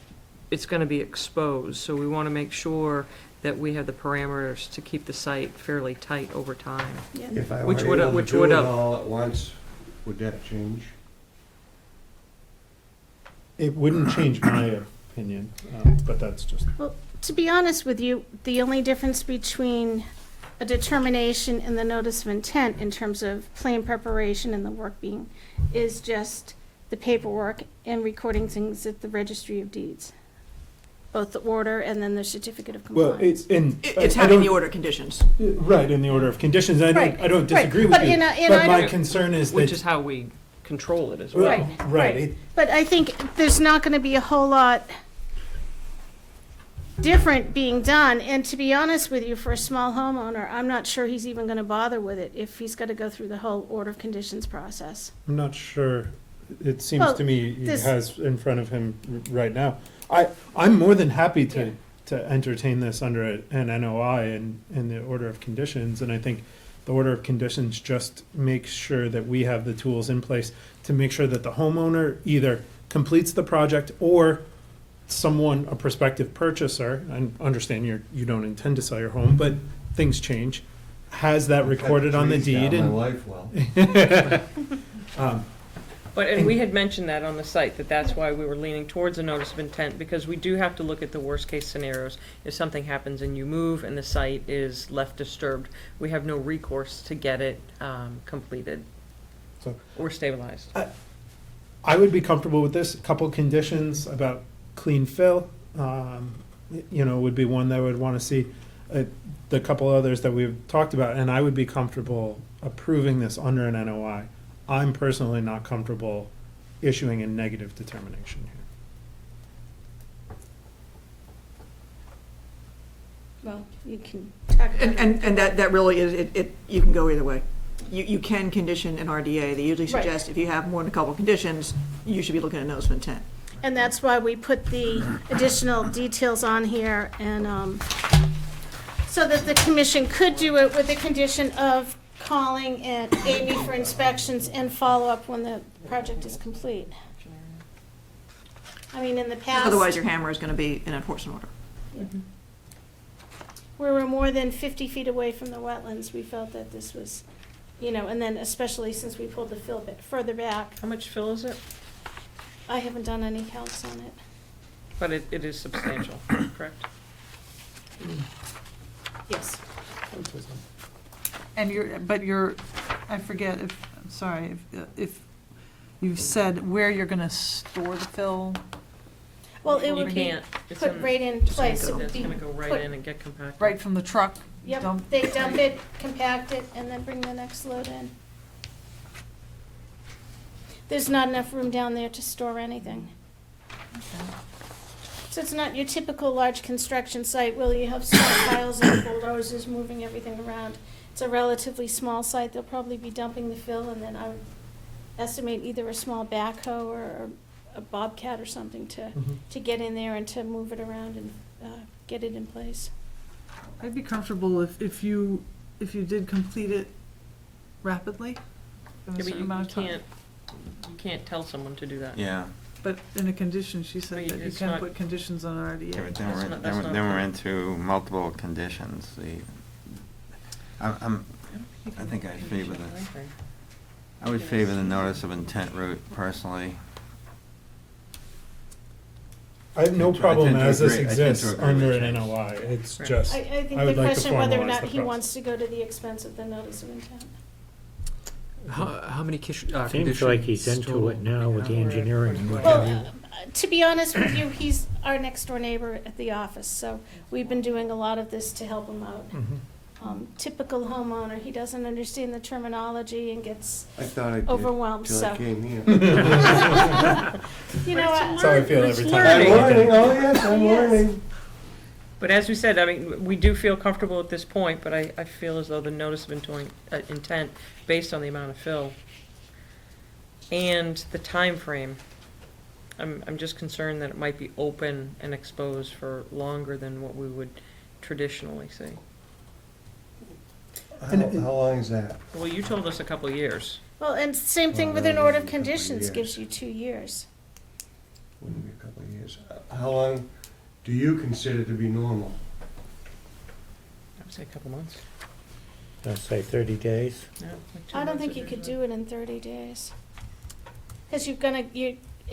it's gonna be exposed. So we wanna make sure that we have the parameters to keep the site fairly tight over time. Yeah. If I were Which would- able to which do would, it all at once, would that change? It wouldn't change my opinion, but that's just. Well, to be honest with you, the only difference between a determination and the notice of intent in terms of plan preparation and the work being is just the paperwork and recording things at the registry of deeds. Both the order and then the certificate of Well, compliance. It's I having don't- the order of conditions. Right, in the order of conditions. I Right, don't right. disagree with But you. in a- in But I my don't- concern is Which that. is how we control it as Well, well. Right, right. It- But I think there's not gonna be a whole lot different being done, and to be honest with you, for a small homeowner, I'm not sure he's even gonna bother with it if he's gotta go through the whole order of conditions process. I'm not sure. It seems Well, to me he this- has in front of him right now. I'm more than happy Yeah. to entertain this under an NOI and the order of conditions. And I think the order of conditions just makes sure that we have the tools in place to make sure that the homeowner either completes the project or someone, a prospective purchaser, I understand you don't intend to sell your home, but things change, has that recorded on the Trees down deed. my And life well. And we had mentioned that on the site, that's why we were leaning towards a notice of intent, because we do have to look at the worst-case scenarios. If something happens and you move and the site is left disturbed, we have no recourse to get it completed So- or stabilized. I would be comfortable with this. A couple conditions about clean fill, would be one that I would want to see. The couple others that we've talked about, and I would be comfortable approving this under an NOI. I'm personally not comfortable issuing a negative determination here. Well, you can talk about it. And that really is, you can go either way. You can condition an RDA. They usually Right. suggest if you have more than a couple conditions, you should be looking at notice of intent. And that's why we put the additional details on here, and, so that the commission could do it with the condition of calling at Amy for inspections and follow-up when the project is complete. I mean, in the past. Otherwise, your hammer is gonna be an enforcement order. Where we're more than 50 feet away from the wetlands, we felt that this was, and then especially since we pulled the fill bit further back. How much fill is it? I haven't done any counts on it. But it is substantial, correct? Yes. And I forget I'm sorry, if you've said where you're gonna store the fill. Well, it You would be can't. It's put right in place. It would It's be gonna go right put- in and get compacted. Right from the truck? Yep, dump- they dump it, compact it, and then bring the next load in. There's not enough room down there to store anything. So it's not your typical large construction site where you have small piles of bulldozers moving everything around. It's a relatively small site. They'll probably be dumping the fill, and then I would estimate either a small backhoe or a bobcat or something to get in there and to move it around and get it in place. I'd be comfortable if you did complete it rapidly, in Yeah, a but certain you amount of time. can't tell someone to do that. Yeah. But in a condition, she But said that you it's can not- put conditions on an Yeah, RDA. but That's not- that's not then we're fair. into multiple conditions. I think I favor I would favor the notice of intent route personally. I have no I tend problem to as this agree. I tend to exists agree under with an you. NOI. It's Right. just, I think I the would like to question whether or formalize not the he process. wants to go to the expense of the notice of intent. How many conditions? Seems like he's into total it now with the we have? engineering and what Well, have you. to be honest with you, he's our next door neighbor at the office, so we've been doing a lot of this to help him out. Typical homeowner, he doesn't understand the terminology and gets I thought I did overwhelmed, till so. I came here. That's how I feel It's every time. learning. I'm learning, oh yes, I'm Yes. learning. But as we said, I mean, we do feel comfortable at this point, but I feel as though the notice of intent, based on the amount of fill and the time frame, I'm just concerned that it might be open and exposed for longer than what we would traditionally see. How long is that? Well, you told us a couple of years. Well, and same thing Well, with that an order would of be a couple of conditions years. gives you 2 years. Wouldn't be a couple of years. How long do you consider to be normal? I would say a couple months. I'd say 30 days. Yeah, like 2 I don't months think is you could usually- do it in 30 days. Because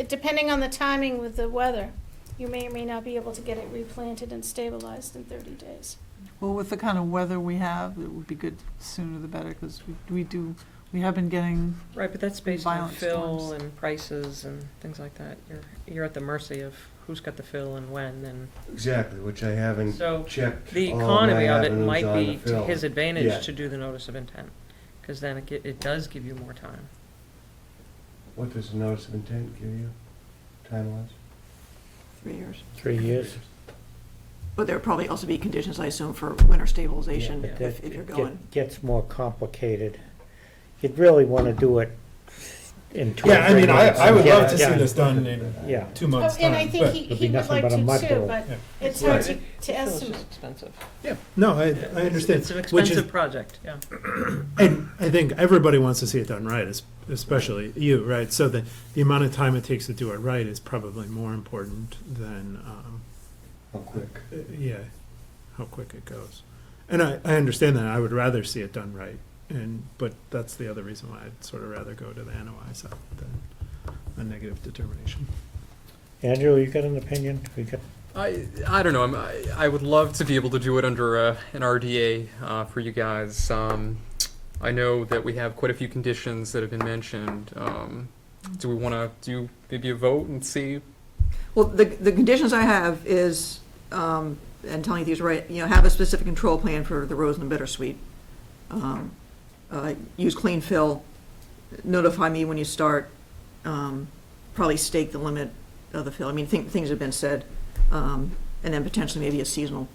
depending on the timing with the weather, you may or may not be able to get it replanted and stabilized in 30 days. Well, with the kind of weather we have, it would be good sooner the better, because we have been getting, Right, but that's based on Violent fill storms. and prices and things like that. You're at the mercy of who's got the fill and when, and Exactly, which I haven't so checked. the all my economy of it avenues might on be the to fill. his Yeah. advantage to do the notice of intent, because then it does give you more time. What does the notice of intent give you, time-wise? 3 years. 3 years. But there would probably also be conditions, I assume, for winter stabilization But if that you're get- going. Gets more complicated. You'd really want to do it in 2 Yeah, I mean, I would love to see Yeah. this done in Yeah. 2 months' And I time, think but, he It'll be would nothing like but a to mud too, hole. but Yeah. it's hard Right. to Fill is estimate. just expensive. yeah, no, I understand. It's an Which is, expensive project, yeah. and I think everybody wants to see it done right, especially you, right? So the amount of time it takes to do it right is probably more important than, How quick? yeah, how quick it goes. And I understand that. I would rather see it done right. But that's the other reason why I'd sort of rather go to the NOI side than a negative determination. Andrew, you got an opinion? I don't know. I would love to be able to do it under an RDA for you guys. I know that we have quite a few conditions that have been mentioned. Do we want to do maybe a vote and see? Well, the conditions I have is, and telling you these right, have a specific control plan for the Rose and the Bittersweet. Use clean fill, notify me when you start, probably stake the limit of the fill. I mean, things have been said, and then potentially maybe a seasonal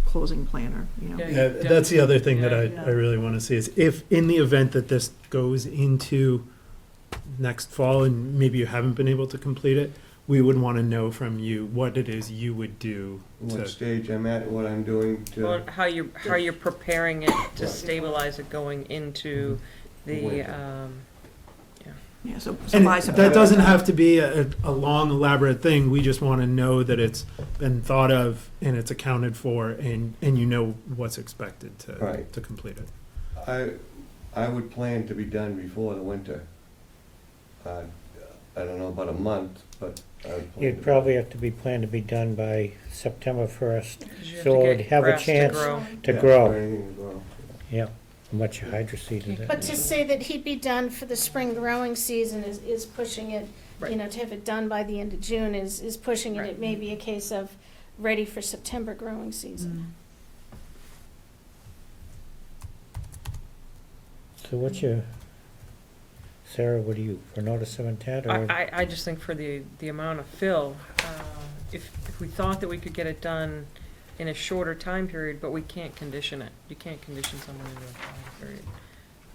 closing plan or. Yeah. Yeah, that's the other thing that Yeah. I really want to see is if, in the event that this goes into next fall and maybe you haven't been able to complete it, we would want to know from you what it is you would do What to, stage I'm at, what I'm doing Well, to, how you're preparing it to stabilize it going into the, Winter. Yeah, so and by that September. doesn't have to be a long elaborate thing. We just want to know that it's been thought of and it's accounted for and you know what's expected Right. to complete it. I would plan to be done before the winter. I don't know about a month, but I would plan You'd to- probably have to be planned to be done by September 1st, 'cause you have so to it'd get have a grass to chance grow. to Yeah, grow. for anything to grow. Yeah, much hydroseeded But it. to say that he'd be done for the spring growing season is pushing it, Right. you know, to have it done by the end of June is pushing it. Right. It may be a case of ready for September growing season. So what's your, Sarah, what do you, for notice of intent, or? I just think for the amount of fill, if we thought that we could get it done in a shorter time period, but we can't condition it. You can't condition someone into a time period.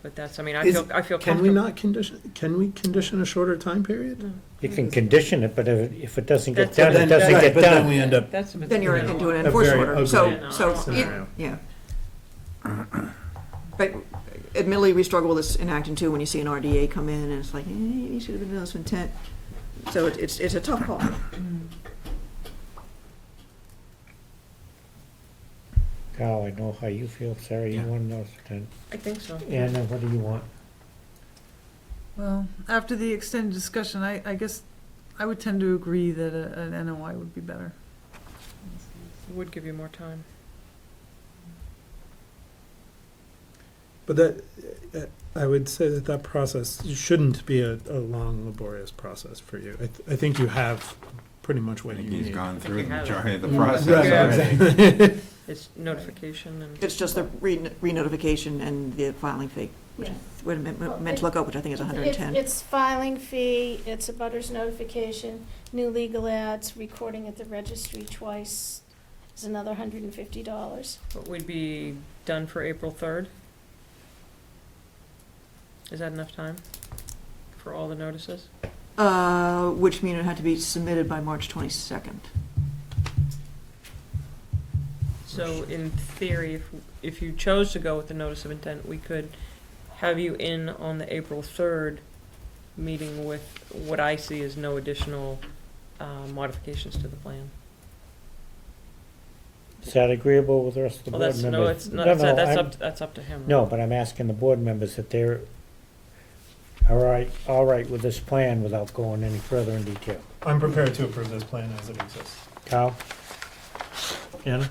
But that's, I mean, I feel comfortable. Can we not condition a shorter time period? No. You can condition it, but if it doesn't get That's done, it. it doesn't get But then done. we end up, That's a bit. Then you're into an A enforcement very order, so, ugly so, scenario. yeah. But admittedly, we struggle with this in Acton too, when you see an RDA come in and it's like, you should have been notice of intent. So it's a tough call. Carl, I know how you feel, Sarah, you Yeah. want notice of intent. I think so. Anna, what do you want? Well, after the extended discussion, I guess I would tend to agree that an NOI would be better. It would give you more time. but that, I would say that process shouldn't be a long laborious process for you. I think you have pretty much I what you think he's need. gone through the you have it. majority of the Yeah. process Right, already. exactly. It's notification and. It's just the re-notification and the filing fee, which Yeah. is, what I meant to look up, which I think is $110. It's filing fee, it's a butters notification, new legal ads, recording at the registry twice is another $150. But we'd be done for April 3rd? Is that enough time for all the notices? Which mean it had to be submitted by March 22nd. So in theory, if you chose to go with the notice of intent, we could have you in on the April 3rd meeting with what I see as no additional modifications to the plan. Is that agreeable with the rest of the Well, board that's, members? no, it's not, No, that's up to him. No, but I'm asking the board members that they're all right with this plan without going any further in detail. I'm prepared to approve this plan as it exists. Carl? Anna?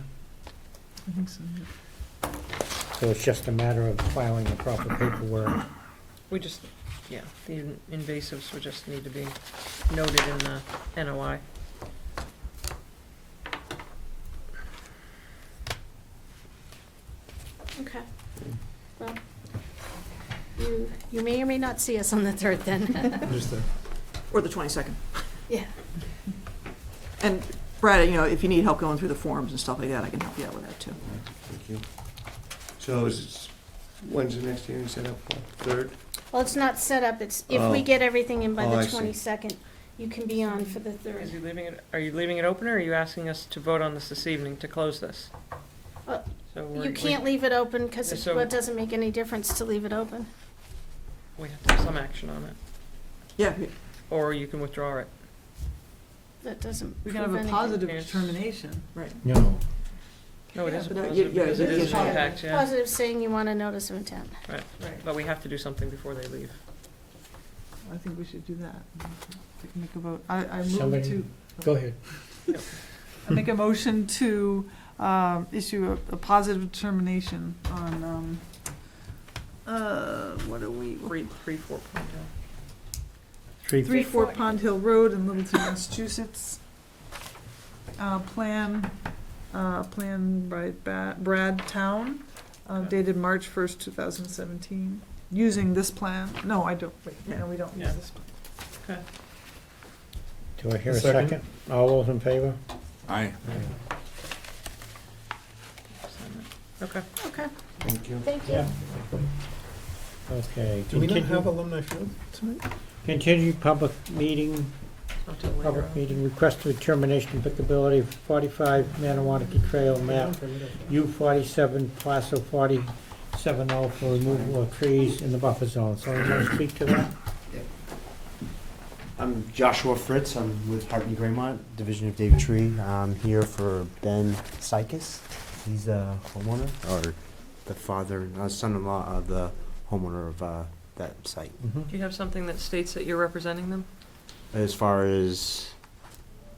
I think so, yeah. So it's just a matter of filing the proper paperwork. We just, yeah, the invasives would just need to be noted in the NOI. Okay. Well, you may or may not see us on the 3rd then. Just Or the 22nd. Yeah. And Brad, you know, if you need help going through the forms and stuff like that, I can help you out with that too. Thank you. So when's the next hearing set up for? 3rd? Well, it's not set up, it's if we Oh. get everything in by Oh, the I see. 22nd, you can be on for the Is 3rd. you leaving it, are you leaving it open, or are you asking us to vote on this evening to close this? Well, So You can't leave it open because So- it doesn't make any difference to leave it open. We have to have some action on it, Yeah, or you can withdraw it. That doesn't We prove can have a anything. positive Yes. determination. right. No. No, it Yeah, is a but no, positive, yeah, because it it is is an positive. impact, yeah. Positive saying you want a notice of intent. Right, but we have to do something before they leave. I think we should do that. We can make a vote. I move Somebody- to, Go ahead. I make a motion to issue a positive determination on, what are we? 3-4 Pond Hill. 3-4 Pond Hill Road in Littleton, Massachusetts. Plan by Brad Town, dated March 1st, 2017, using this plan. No, I don't, wait, no, we don't use Yeah. this plan. Okay. Do I hear a Second. second? All those in favor? Aye. Okay. Okay, Thank you. thank you. Yeah. Okay. Do we not continue- have alumni field tonight? Continue public meeting Not till later Public on. meeting, request for determination of applicability of 45 Manawanaki Trail map, U47, Placer 47 for removal of trees in the buffer zone. Someone want to speak to that? I'm Joshua Fritz. I'm with Hartney Graymont, Division of David Tree. I'm here for Ben Sykes. He's a homeowner, or the father, son-in-law of the homeowner of that site. Do you have something that states that you're representing them? As far as,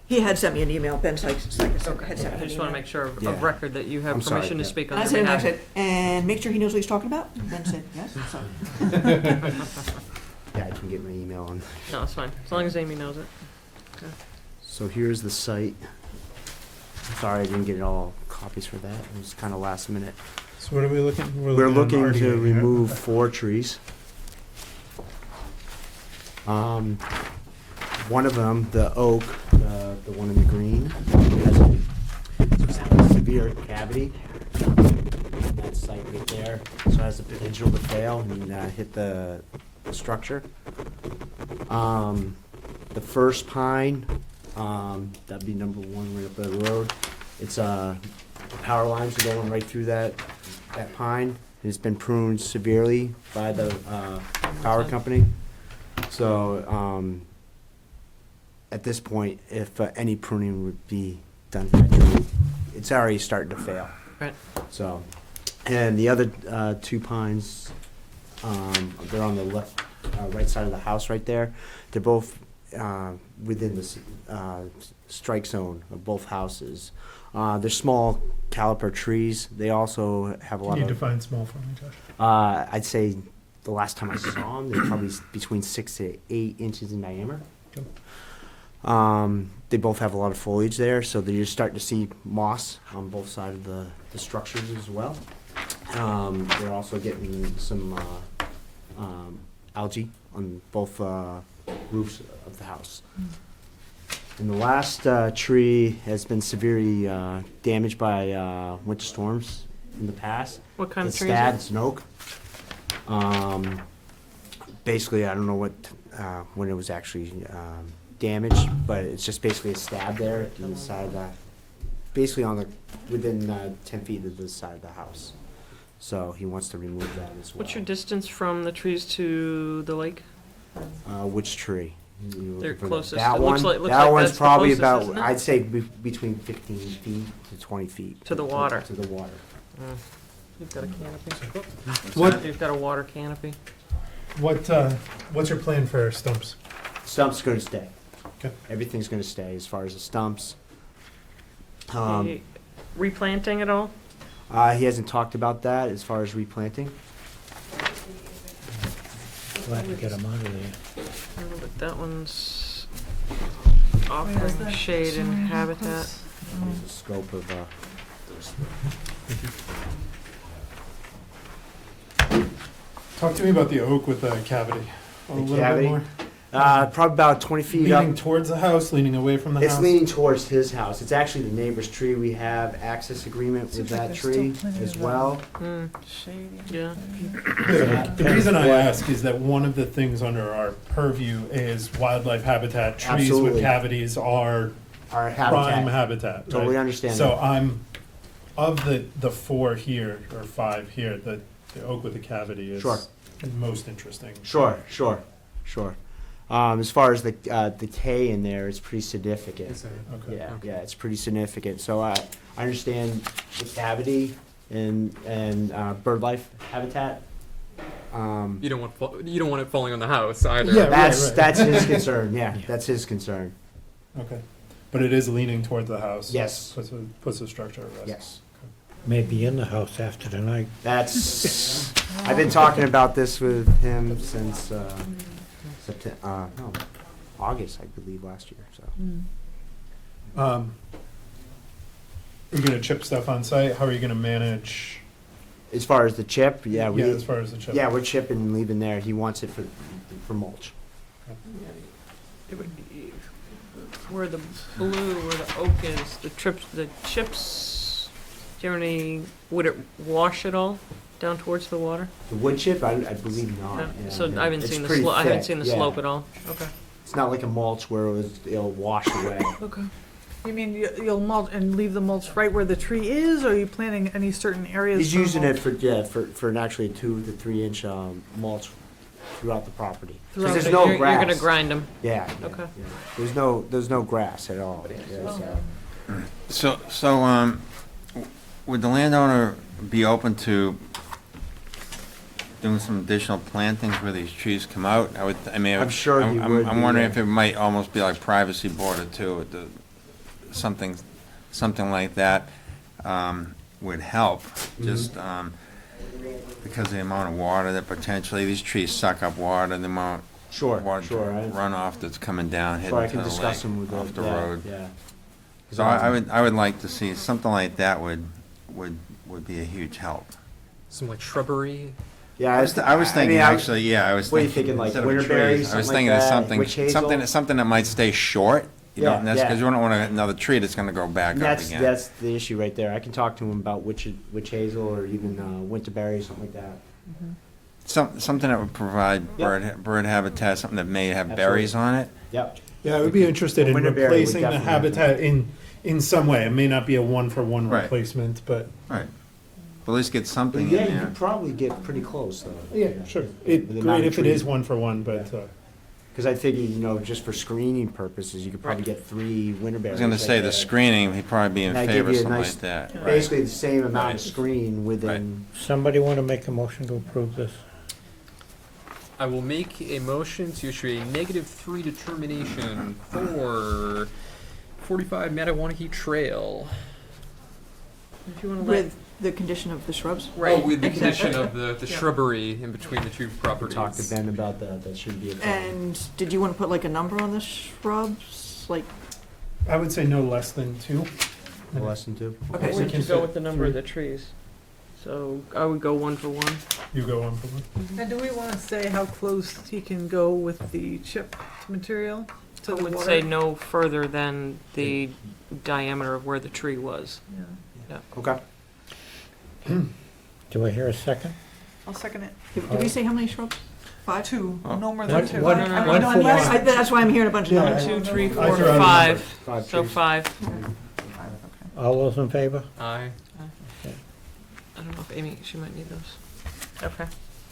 He had sent me an email, Ben Sykes had sent me I an just want to email. make sure Yeah. of record that you have I'm sorry, permission to yeah. speak on I their said, and I behalf. said, and make sure he knows what he's talking about. Ben said, yes. So, yeah, I can get my email on. No, it's fine, as long as Amy knows it. So here's the site. Sorry I didn't get all copies for that. It was kind of last minute. So what are we looking? We're at looking RDA to here. remove Okay. 4 trees. One of them, the oak, the one in the green, has a severe cavity. That site right there, so it has the potential to fail and hit the structure. The first pine, that'd be number 1 right up the road. It's the power lines are going right through that pine. It's been pruned severely by the power company. So at this point, if any pruning would be done to that tree, it's already starting to fail. Right. So, and the other 2 pines, they're on the left, right side of the house right there. They're both within the strike zone of both houses. They're small caliper trees. They also have a lot Can you of. define small for me, Josh? I'd say the last time I saw them, they're probably between 6 to 8 inches in diameter. They both have a lot of foliage there, so you're starting to see moss on both sides of the structures as well. They're also getting some algae on both roofs of the house. And the last tree has been severely damaged by winter storms in the past. What kind of The tree is stad, it? it's an oak. Basically, I don't know what when it was actually damaged, but it's just basically a stab there to the side of the, basically on the within 10 feet of the side of the house. So he wants to remove that as well. What's your distance from the trees to the lake? Which tree? You looking They're for the- closest. That It one. looks like That one's that's the probably closest, about. isn't it? I'd say between 15 feet to 20 feet. To the water. To the water. You've got a canopy. What- You've got a water canopy. What's your plan for stumps? Stump's going to stay. Okay. Everything's going to stay as far as the stumps. Any replanting at all? He hasn't talked about that as far as replanting. Glad to get them out of there. No, but that one's Where's offering that shade and showing? habitat. There's the scope of. Talk to me about the oak with the cavity. A little cavity? bit more. Probably about 20 feet up. Leaning towards the house, leaning away from the It's house. leaning towards his house. It's actually the neighbor's tree. We have access agreement with Seems like that there's still tree plenty as of, well. Shady. Yeah. The reason I ask is that one of the things under our purview is wildlife habitat. Trees Absolutely. with cavities are Our prime habitat. habitat. Totally right? understand So that. I'm, of the 4 here, or 5 here, the oak with the cavity is Sure. most interesting. Sure. As far as the decay in there, it's pretty significant. Okay. Yeah, it's pretty significant. So I understand the cavity and bird life habitat. You don't want it falling on the house either. Yeah. That's right. that's his concern. Yeah, that's his concern. Okay. But it is leaning toward the house. Yes. Puts the structure at rest. Yes. Maybe in the house after tonight. That's. I've been talking about this with him since August, I believe, last year. So Are you gonna chip stuff on site? How are you gonna manage? as far as the chip, yeah, As far as the chip. we're chipping and leaving there. He wants it for mulch. It would be where the blue, where the oak is, the chips, do you have any, would it wash at all down towards the water? The wood chip, I believe not. No? Yeah, So yeah. I haven't It's seen the pretty slope, I haven't thick, seen the yeah. slope at all. Okay. It's not like a mulch where it'll wash away. Okay. You mean you'll mulch and leave the mulch right where the tree is, or are you planting any certain areas? He's for using it mulch? for an actually 2 to 3 inch mulch throughout the property. 'Cause Throughout there's the- no You're grass. gonna grind them. Yeah. Okay. Yeah. There's no grass at all. Yeah, so- So, would the landowner be open to doing some additional plantings where these trees come out? I'm sure he would I'm be, wondering yeah. if it might almost be like privacy border too, something like that, would help, just, because of the amount of water that potentially, these trees suck up water, the amount Sure, of water sure. runoff that's coming down, So I hitting can to the discuss lake, them with off the yeah, road. Yeah. So I would like to see, something like that would be a huge help. Some like shrubbery. Yeah, I was thinking, actually, yeah, I was What are you thinking. thinking, like instead of winterberry, trees, I was something thinking like of that, witch hazel? something that might stay short. You Yeah, don't, because yeah. you don't want another tree that's gonna go back up That's again. the issue right there. I can talk to him about witch hazel or even winterberry, something like that. Something that would provide Yep. bird habitat, something that may have Absolutely. berries on it. Yep. Yeah, I would be interested in Winterberry would replacing the definitely habitat in some way. It may not be a one-for-one Right. replacement, but Right. But at least get something Yeah, in you there. could probably get pretty close though. yeah, sure. With the amount Great of if it is trees. one-for-one, but Because I figured, just for screening purposes, you could probably get 3 I winterberries. was gonna say, the right there. screening, he'd probably be in That'd favor give of you a something nice- like that. Right. Basically the same amount Right. of screen within. Somebody want to make a motion to approve this? I will make a motion to issue a -3 determination for 45 Mattawanakee Trail. If you wanna let, With the condition of the shrubs? right. Oh, with the condition exactly. of the Yeah. shrubbery in between the two properties. Talk to Ben about that. That shouldn't be a problem. And did you want to put like a number on the shrubs? Like, I would say no less than 2. No less than 2. okay, Why so would you can go fit with the number of 3. the trees? So I would go 1 for 1. You go one-for-one. And do we want to say how close he can go with the chip material to I the would water? say no further than the diameter of where the tree was. Yeah. Okay. Do I hear a second? I'll second it. did we say how many shrubs? 5? 2, Oh. no more than One- 2. one- I- I- one no, for I'm yes, one. That's why I'm hearing a bunch of Yeah. numbers. 2, 3, I 4, threw out a 5. 5 So trees. 5. All those in favor? Aye. I don't know if Amy, she might need those. Okay,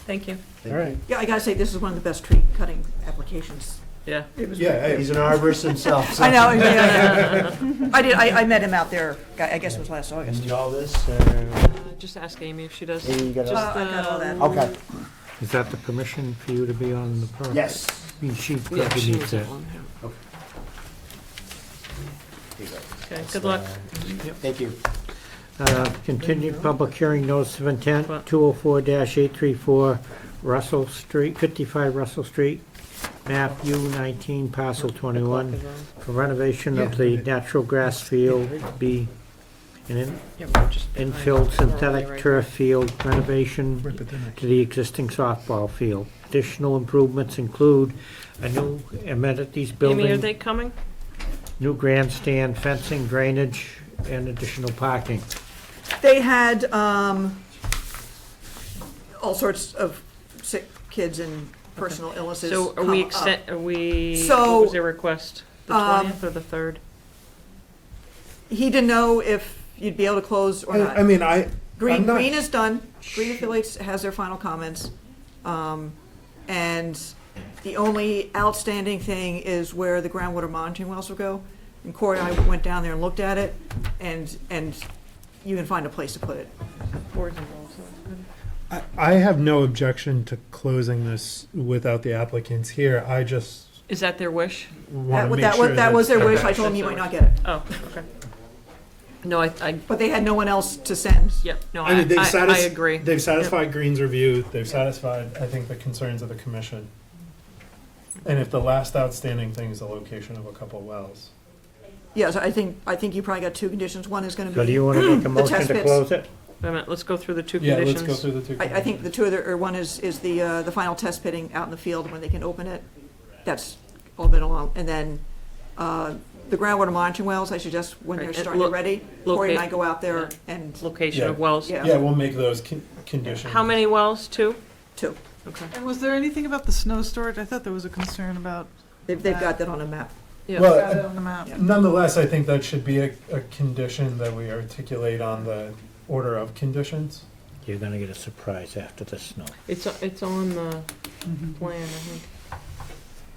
thank you. All right. Yeah, I gotta say, this is one of the best tree cutting applications. Yeah. It was Yeah, He's an arborist himself. So. I know, yeah. I met him out there, I guess it was last August. And all this. Just ask Amy if she does. Amy, you got Just I got all that. Okay. Is that the permission for you to be on the permit? Yes. She Yeah, probably she needs needs that. that one, yeah. Okay, That's, good luck. Thank you. Continued public hearing notice of intent, What? 204-834 Russell Street, 55 Russell Street, map U19, parcel 21, for renovation of the natural grass field, be an Yeah, we're just behind infield the doorway synthetic right turf field renovation Rip it, didn't I? to the existing softball field. Additional improvements include a new amenities here. building. Amy, are they coming? New grandstand, fencing, drainage, and additional parking. They had, all sorts of sick kids and personal illnesses. So are we So, what was their request? The um, 20th or the 3rd? He didn't know if you'd be able to close or not. I mean, I'm Green not is done. Green Affiliates has their final comments. And the only outstanding thing is where the groundwater monitoring wells will go. And Corey and I went down there and looked at it, and you can find a place to put it. Board's involved, so that's good. I have no objection to closing this without the applicants here. I just Is that their wish? want to make sure That was their wish. I Okay. told him he might not get it. Oh, okay. No, I But they had no one else to send. yep, no, I mean, I agree. They've satisfied Green's review. They've satisfied, I think, the concerns of the commission. And if the last outstanding thing is the location of a couple wells. Yes, I think you probably got 2 conditions. One is gonna be. So do you want to make a motion test to pits. close it? Wait a minute, let's go through the 2 Yeah, conditions. let's go through the 2. I think the 2 other, or one is the final test pitting out in the field when they can open it. That's all been along. And then, the groundwater monitoring wells, I suggest when Right, they're and starting ready, Corey and I locate- go out there yeah. and Location Yeah. of wells. Yeah. Yeah, we'll make those conditions. How many wells? 2? 2. Okay. And was there anything about the snow storage? I thought there was a concern about They've got that on a map. Yeah. Well, Got it on the map. nonetheless, I think that should be a condition that we articulate on the order of conditions. You're gonna get a surprise after the snow. It's on the Mhm. plan, I think.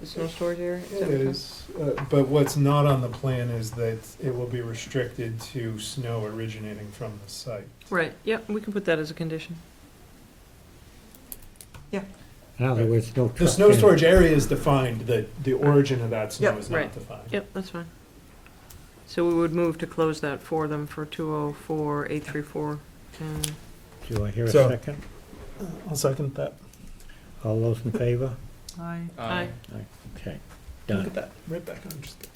The snow storage area? It is, but what's not on the plan is that it will be restricted to snow originating from the site. Right, yep, we can put that as a condition. In other words, no The truck snow in. storage area is defined, the origin of that snow Yep. is Right. not defined. Yep, that's fine. So we would move to close that for them for 204-834, and Do I hear a So- second? I'll second that. All those in favor? Aye. aye. Okay, Look done. at that, right back on. Just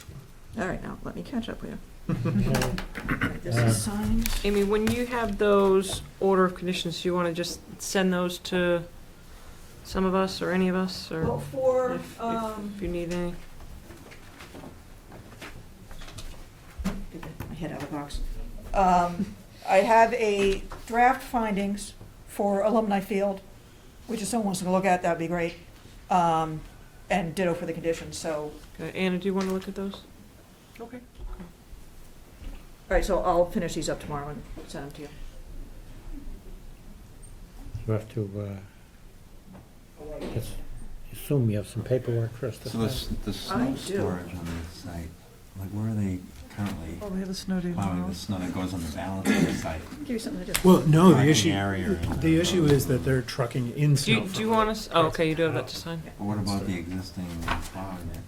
All right, now, let me catch up with you. Okay. This is signed. Amy, when you have those order of conditions, do you want to just send those to some of us or any of us, or Well, for, if you need any? get my head out of the box. I have a draft findings for Alumni Field, which if someone wants to look at, that'd be great. And ditto for the conditions, so, Okay, Anna, do you want to look at those? Okay. all right, so I'll finish these up tomorrow and send them to you. You have to, just assume you have some paperwork for us to So sign. the I snow do. storage on the site, like where are they currently Oh, we have a snow day plowing tomorrow. the snow that goes on the balance of the site? Give you something to do. Well, no, the Parking issue, area and- the issue is that they're trucking in Do you, snow. do you want us, oh, okay, you do have that to sign? But what about the existing plowing there?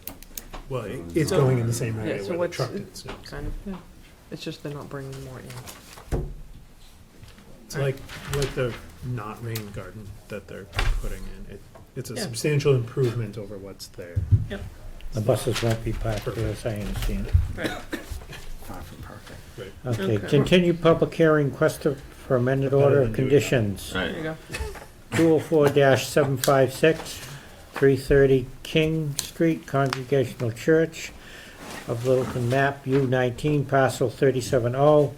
Well, it's So- going in the same yeah, area so where the what's- truck did snow. Kind of, yeah. It's just they're not bringing more in. It's like the not rain garden that they're putting in. It's a Yeah. substantial improvement over what's there. The buses won't be parked there, as I understand it. Far from perfect. Okay, Okay. continue public hearing, request for amended Better order than of do it. conditions. There you go. 204-756, 330 King Street, Congregational Church of Littleton, map U19, parcel 37O,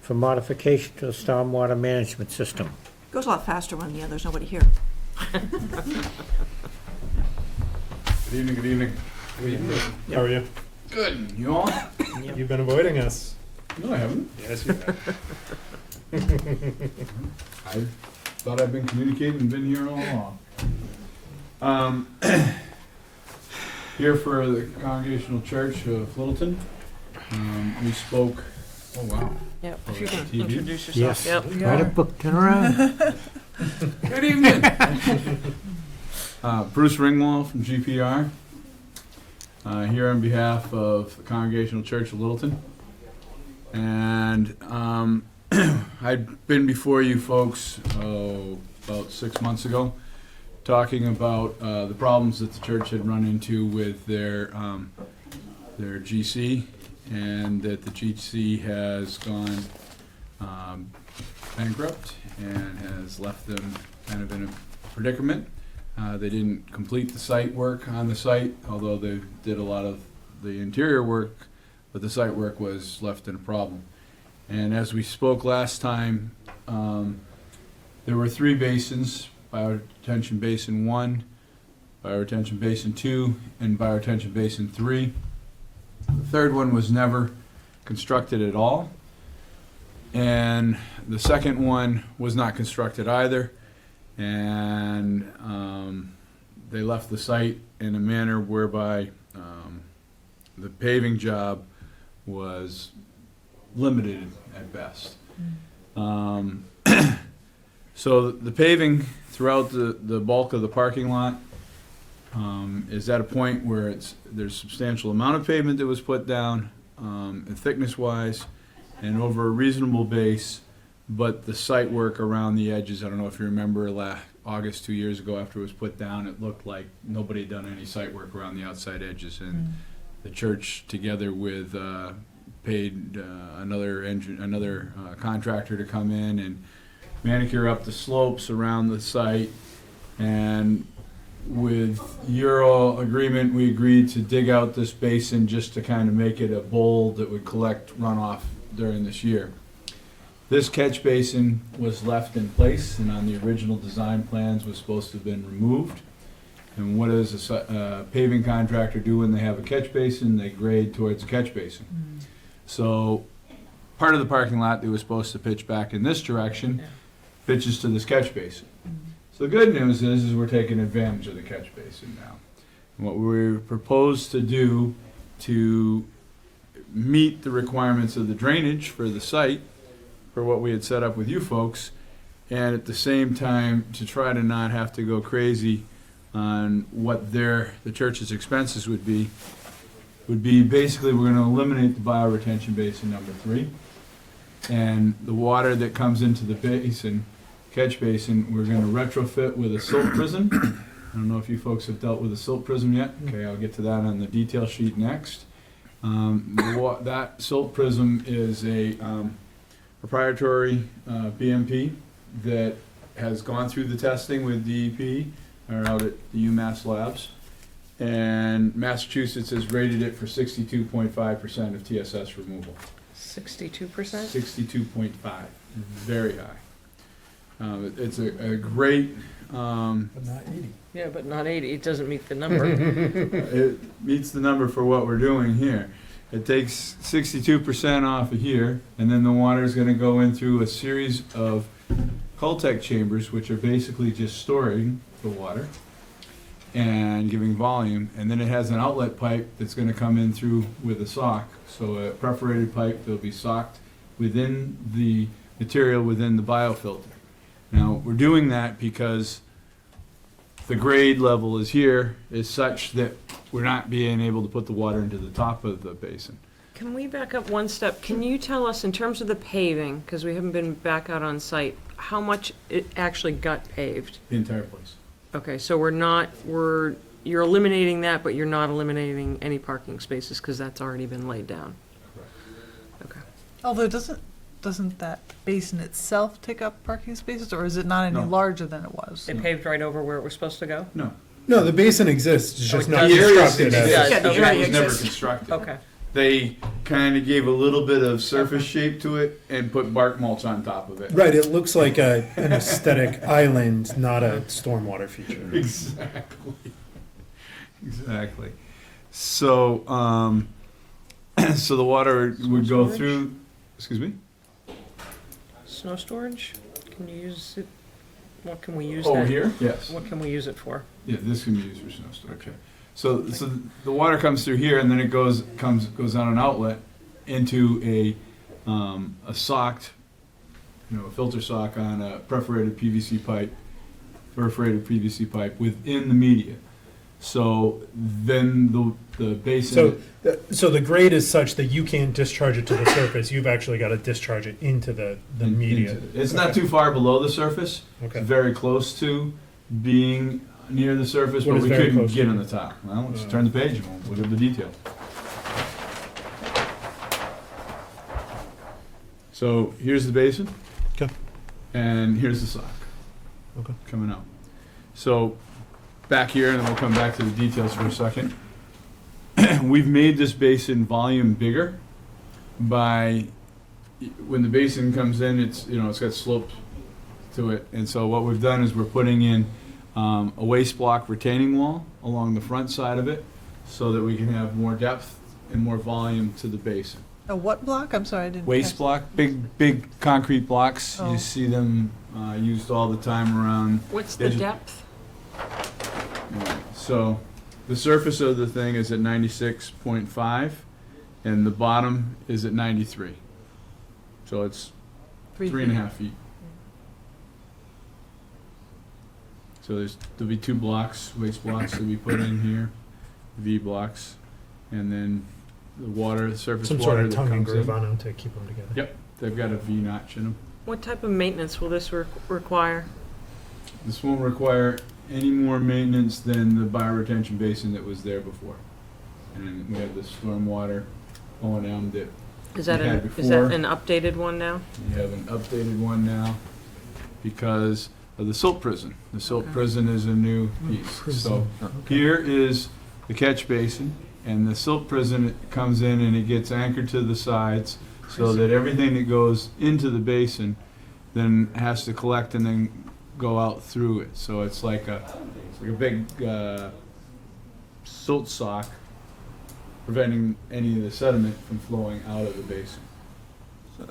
for modification to the stormwater management system. Goes a lot faster when, there's nobody here. Good evening, good evening. How are you? Good, you all? You've been avoiding us. No, I haven't. Yes, you have. I thought I'd been communicating and been here all along. Here for the Congregational Church of Littleton. We spoke, oh wow. Yep, if you can TV? introduce Yes, yourself. Yep. write a book, turn around. Good evening. Bruce Ringwald from GPR. Here on behalf of the Congregational Church of Littleton. And I'd been before you folks about 6 months ago, talking about the problems that the church had run into with their GC, and that the GC has gone bankrupt and has left them kind of in a predicament. They didn't complete the site work on the site, although they did a lot of the interior work, but the site work was left in a problem. And as we spoke last time, there were 3 basins: bioretention basin 1, bioretention basin 2, and bioretention basin 3. The third one was never constructed at all, and the second one was not constructed either. And they left the site in a manner whereby the paving job was limited at best. So the paving throughout the bulk of the parking lot is at a point where there's substantial amount of pavement that was put down, thickness-wise, and over a reasonable base. But the site work around the edges, I don't know if you remember August 2 years ago after it was put down, it looked like nobody had done any site work around the outside edges. And the church, together with, paid another contractor to come in and manicure up the slopes around the site. And with your agreement, we agreed to dig out this basin just to kind of make it a bowl that would collect runoff during this year. This catch basin was left in place, and on the original design plans was supposed to have been removed. And what does a paving contractor do when they have a catch basin? They grade towards the catch basin. So part of the parking lot that was supposed to pitch back in this direction pitches to this catch basin. So the good news is we're taking advantage of the catch basin now. And what we propose to do to meet the requirements of the drainage for the site, for what we had set up with you folks, and at the same time to try to not have to go crazy on what the church's expenses would be basically we're going to eliminate the bioretention basin number 3, and the water that comes into the basin, catch basin, we're going to retrofit with a silt prism. I don't know if you folks have dealt with a silt prism yet. Okay, I'll get to that on the detail sheet next. That silt prism is a proprietary BMP that has gone through the testing with DEP, or out at the UMass labs, and Massachusetts has rated it for 62.5% of TSS removal. 62%? 62.5, very high. It's a great. But not 80. Yeah, but not 80. It doesn't meet the number. It meets the number for what we're doing here. It takes 62% off of here, and then the water is going to go in through a series of Coltec chambers, which are basically just storing the water and giving volume, and then it has an outlet pipe that's going to come in through with a sock. So a perforated pipe that'll be socked within the material within the biofilter. Now, we're doing that because the grade level is such that we're not being able to put the water into the top of the basin. Can we back up one step? Can you tell us, in terms of the paving, because we haven't been back out on site, how much it actually got paved? The entire place. Okay, so you're eliminating that, but you're not eliminating any parking spaces because that's already been laid down. Okay. Although doesn't that basin itself take up parking spaces, or is it not any No. larger than it was? They paved right over where it was supposed to go? No. No, the basin exists, it's just it not does. The area constructed as. does. the Okay. area was never Exists. constructed. Okay. They kind of gave a little bit of surface shape to it and put bark mulch on top of it. Right, it looks like an aesthetic island, not a stormwater feature. Exactly. Exactly. So, so the water would go storage? through, excuse me? Snow storage? Can you use it? What can we use Over that? here? Yes. What can we use it for? Yeah, this can be used for snow storage. Okay. So the water comes through here, and then it goes on an outlet into a socked, a filter sock on a perforated PVC pipe within the media. So then the basin. So the grade is such that you can't discharge it to the surface, you've actually got to discharge it into the media. It's not too far below the surface. Okay. It's very close to being near the surface, What but is we very couldn't close get to? on the top. Well, let's turn the page and we'll look at the detail. So here's the basin. Okay. And here's the sock. Okay. Coming out. So back here, and then we'll come back to the details for a second. We've made this basin volume bigger by, when the basin comes in, it's got slope to it. And so what we've done is we're putting in a waste block retaining wall along the front side of it so that we can have more depth and more volume to the basin. A what block? I'm sorry, I didn't. Waste catch- block, big concrete blocks. Oh. You see them used all the time around. What's the Digi- depth? So the surface of the thing is at 96.5 and the bottom is at 93. So it's 3.5 feet. So there'll be 2 blocks, waste blocks that we put in here, V blocks, and then the surface Some water sort of that tongue and comes groove in. on them to keep them together. Yep, they've got a V notch in them. What type of maintenance will this require? This won't require any more maintenance than the bioretention basin that was there before. And we have the stormwater O&M that Is that we had is that before. an updated one now? We have an updated one now because of the silt prison. The silt Okay. prison is a new piece. So here is the catch basin, and the silt prison comes in and it gets anchored to the sides so that everything that goes into the basin then has to collect and then go out through it. So it's like a It's like a big silt sock preventing any of the sediment from flowing out of the basin.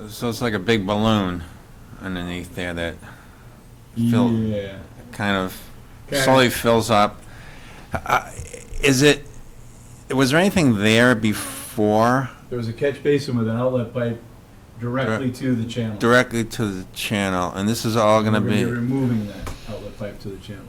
So it's like a big balloon underneath there that fill, Yeah. kind of Kinda. slowly fills up. Was there anything there before? There was a catch basin with an outlet pipe directly to the channel. Directly to the channel, and this is all going to We're gonna be. removing that outlet pipe to the channel.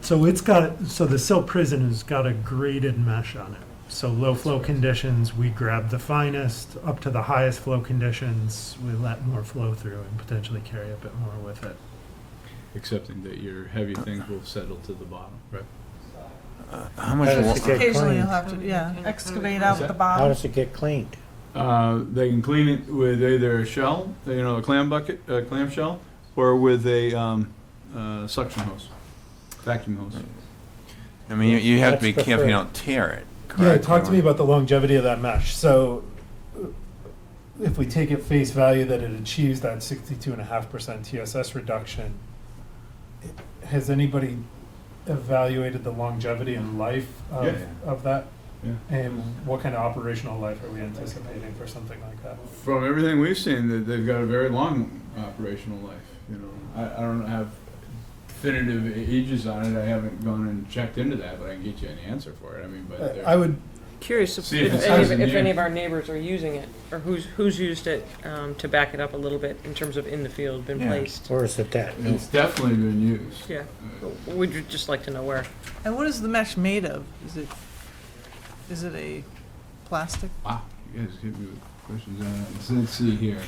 So the silt prison has got a graded mesh on it. So low flow conditions, we grab the finest, up to the highest flow conditions, we let more flow through and potentially carry a bit more with it. Accepting that your heavy things will settle to the bottom. Right. How much? How does it get Occasionally you'll cleaned? have to, excavate out What's the that? How bottom. does it get cleaned? They can clean it with either a shell, a clam bucket, a clam shell, or with a suction hose, vacuum hose. I mean, you have to be That's careful you preferred. don't tear it. Yeah, Correct? talk to me about the longevity of that mesh. So if we take at face value that it achieves that 62.5% TSS reduction, has anybody evaluated the longevity and life of, Yeah. of that? Yeah. And what kind of operational life are we anticipating for something like that? From everything we've seen, that they've got a very long operational life. I don't have definitive ages on it. I haven't gone and checked into that, but I can get you an answer for it. I mean, but I would, Curious if, See if if, it any, says of, in if here. any of our neighbors are using it, or who's used it to back it up a little bit in terms of in the field, been Yeah. placed. Or is it that? it's definitely been used. Yeah, we'd just like to know where. And what is the mesh made of? Is it a plastic? Wow, you guys hit me with questions on that. Let's see here.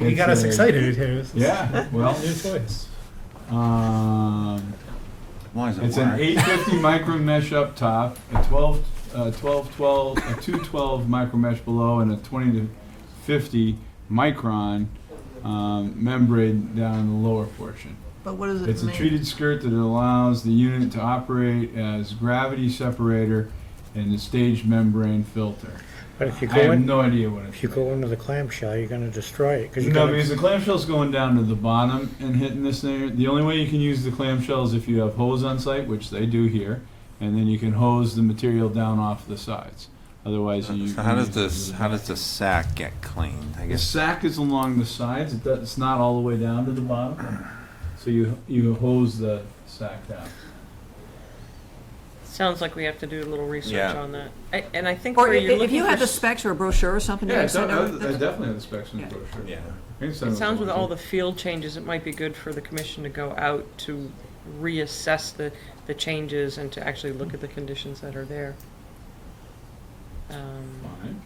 you got us It's a- excited here. Yeah, well, New choice. As long as it it's an works. 850 micro mesh up top, a 212 micro mesh below, and a 20 to 50 micron membrane down the lower portion. But what is it It's a made? treated skirt that allows the unit to operate as gravity separator and a staged membrane filter. But if you I go have in, no idea what it's. if you go into the clamshell, you're gonna destroy it, because you're No, gonna. because the clamshell's going down to the bottom and hitting this thing. The only way you can use the clamshell is if you have hose on site, which they do here, and then you can hose the material down off the sides. Otherwise, you. So how does the sack get cleaned? I The guess. sack is along the sides. It's not all the way down to the bottom. So you hose the sack down. Sounds like we have to do a little research Yeah. on that. And I think Or where you're if looking you for have the s- specs or a brochure or something, you Yeah, can send I over. definitely have the specs in the Yeah. brochure. Yeah. I can send It those sounds with over. all the field changes, it might be good for the commission to go out to reassess the changes and to actually look at the conditions that are there. Fine.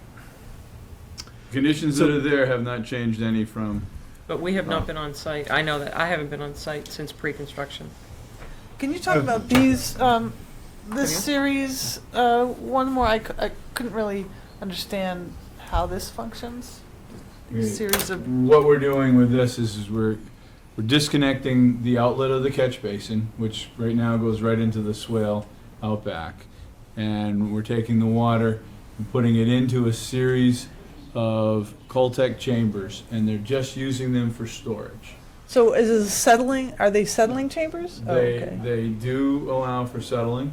Conditions that are there have not changed any from. But we have not been on site. I know that. I haven't been on site since pre-construction. Can you talk about these, this series, one more, I couldn't really understand how this functions? Series of, What we're doing with this is we're disconnecting the outlet of the catch basin, which right now goes right into the swale out back. And we're taking the water and putting it into a series of Coltech chambers, and they're just using them for storage. so is it settling, are they settling chambers? Oh, okay. They do allow for settling,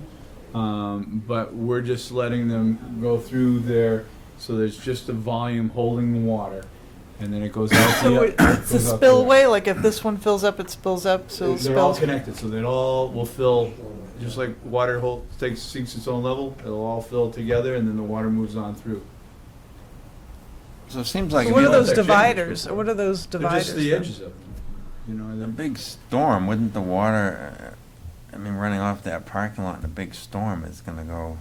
but we're just letting them go through there, so there's just a volume holding the water, and then it goes out So the. it's a goes out the- spillway, like if this one fills up, it spills up, so it They're all spills. connected, so they all will fill, just like water seeks its own level, it'll all fill together, and then the water moves on through. So it seems like So what are if those Coltech chambers. dividers, or what are those They're dividers? just the then? edges of them, you know, and a then big storm, wouldn't the water, running off that parking lot in a big storm is going to go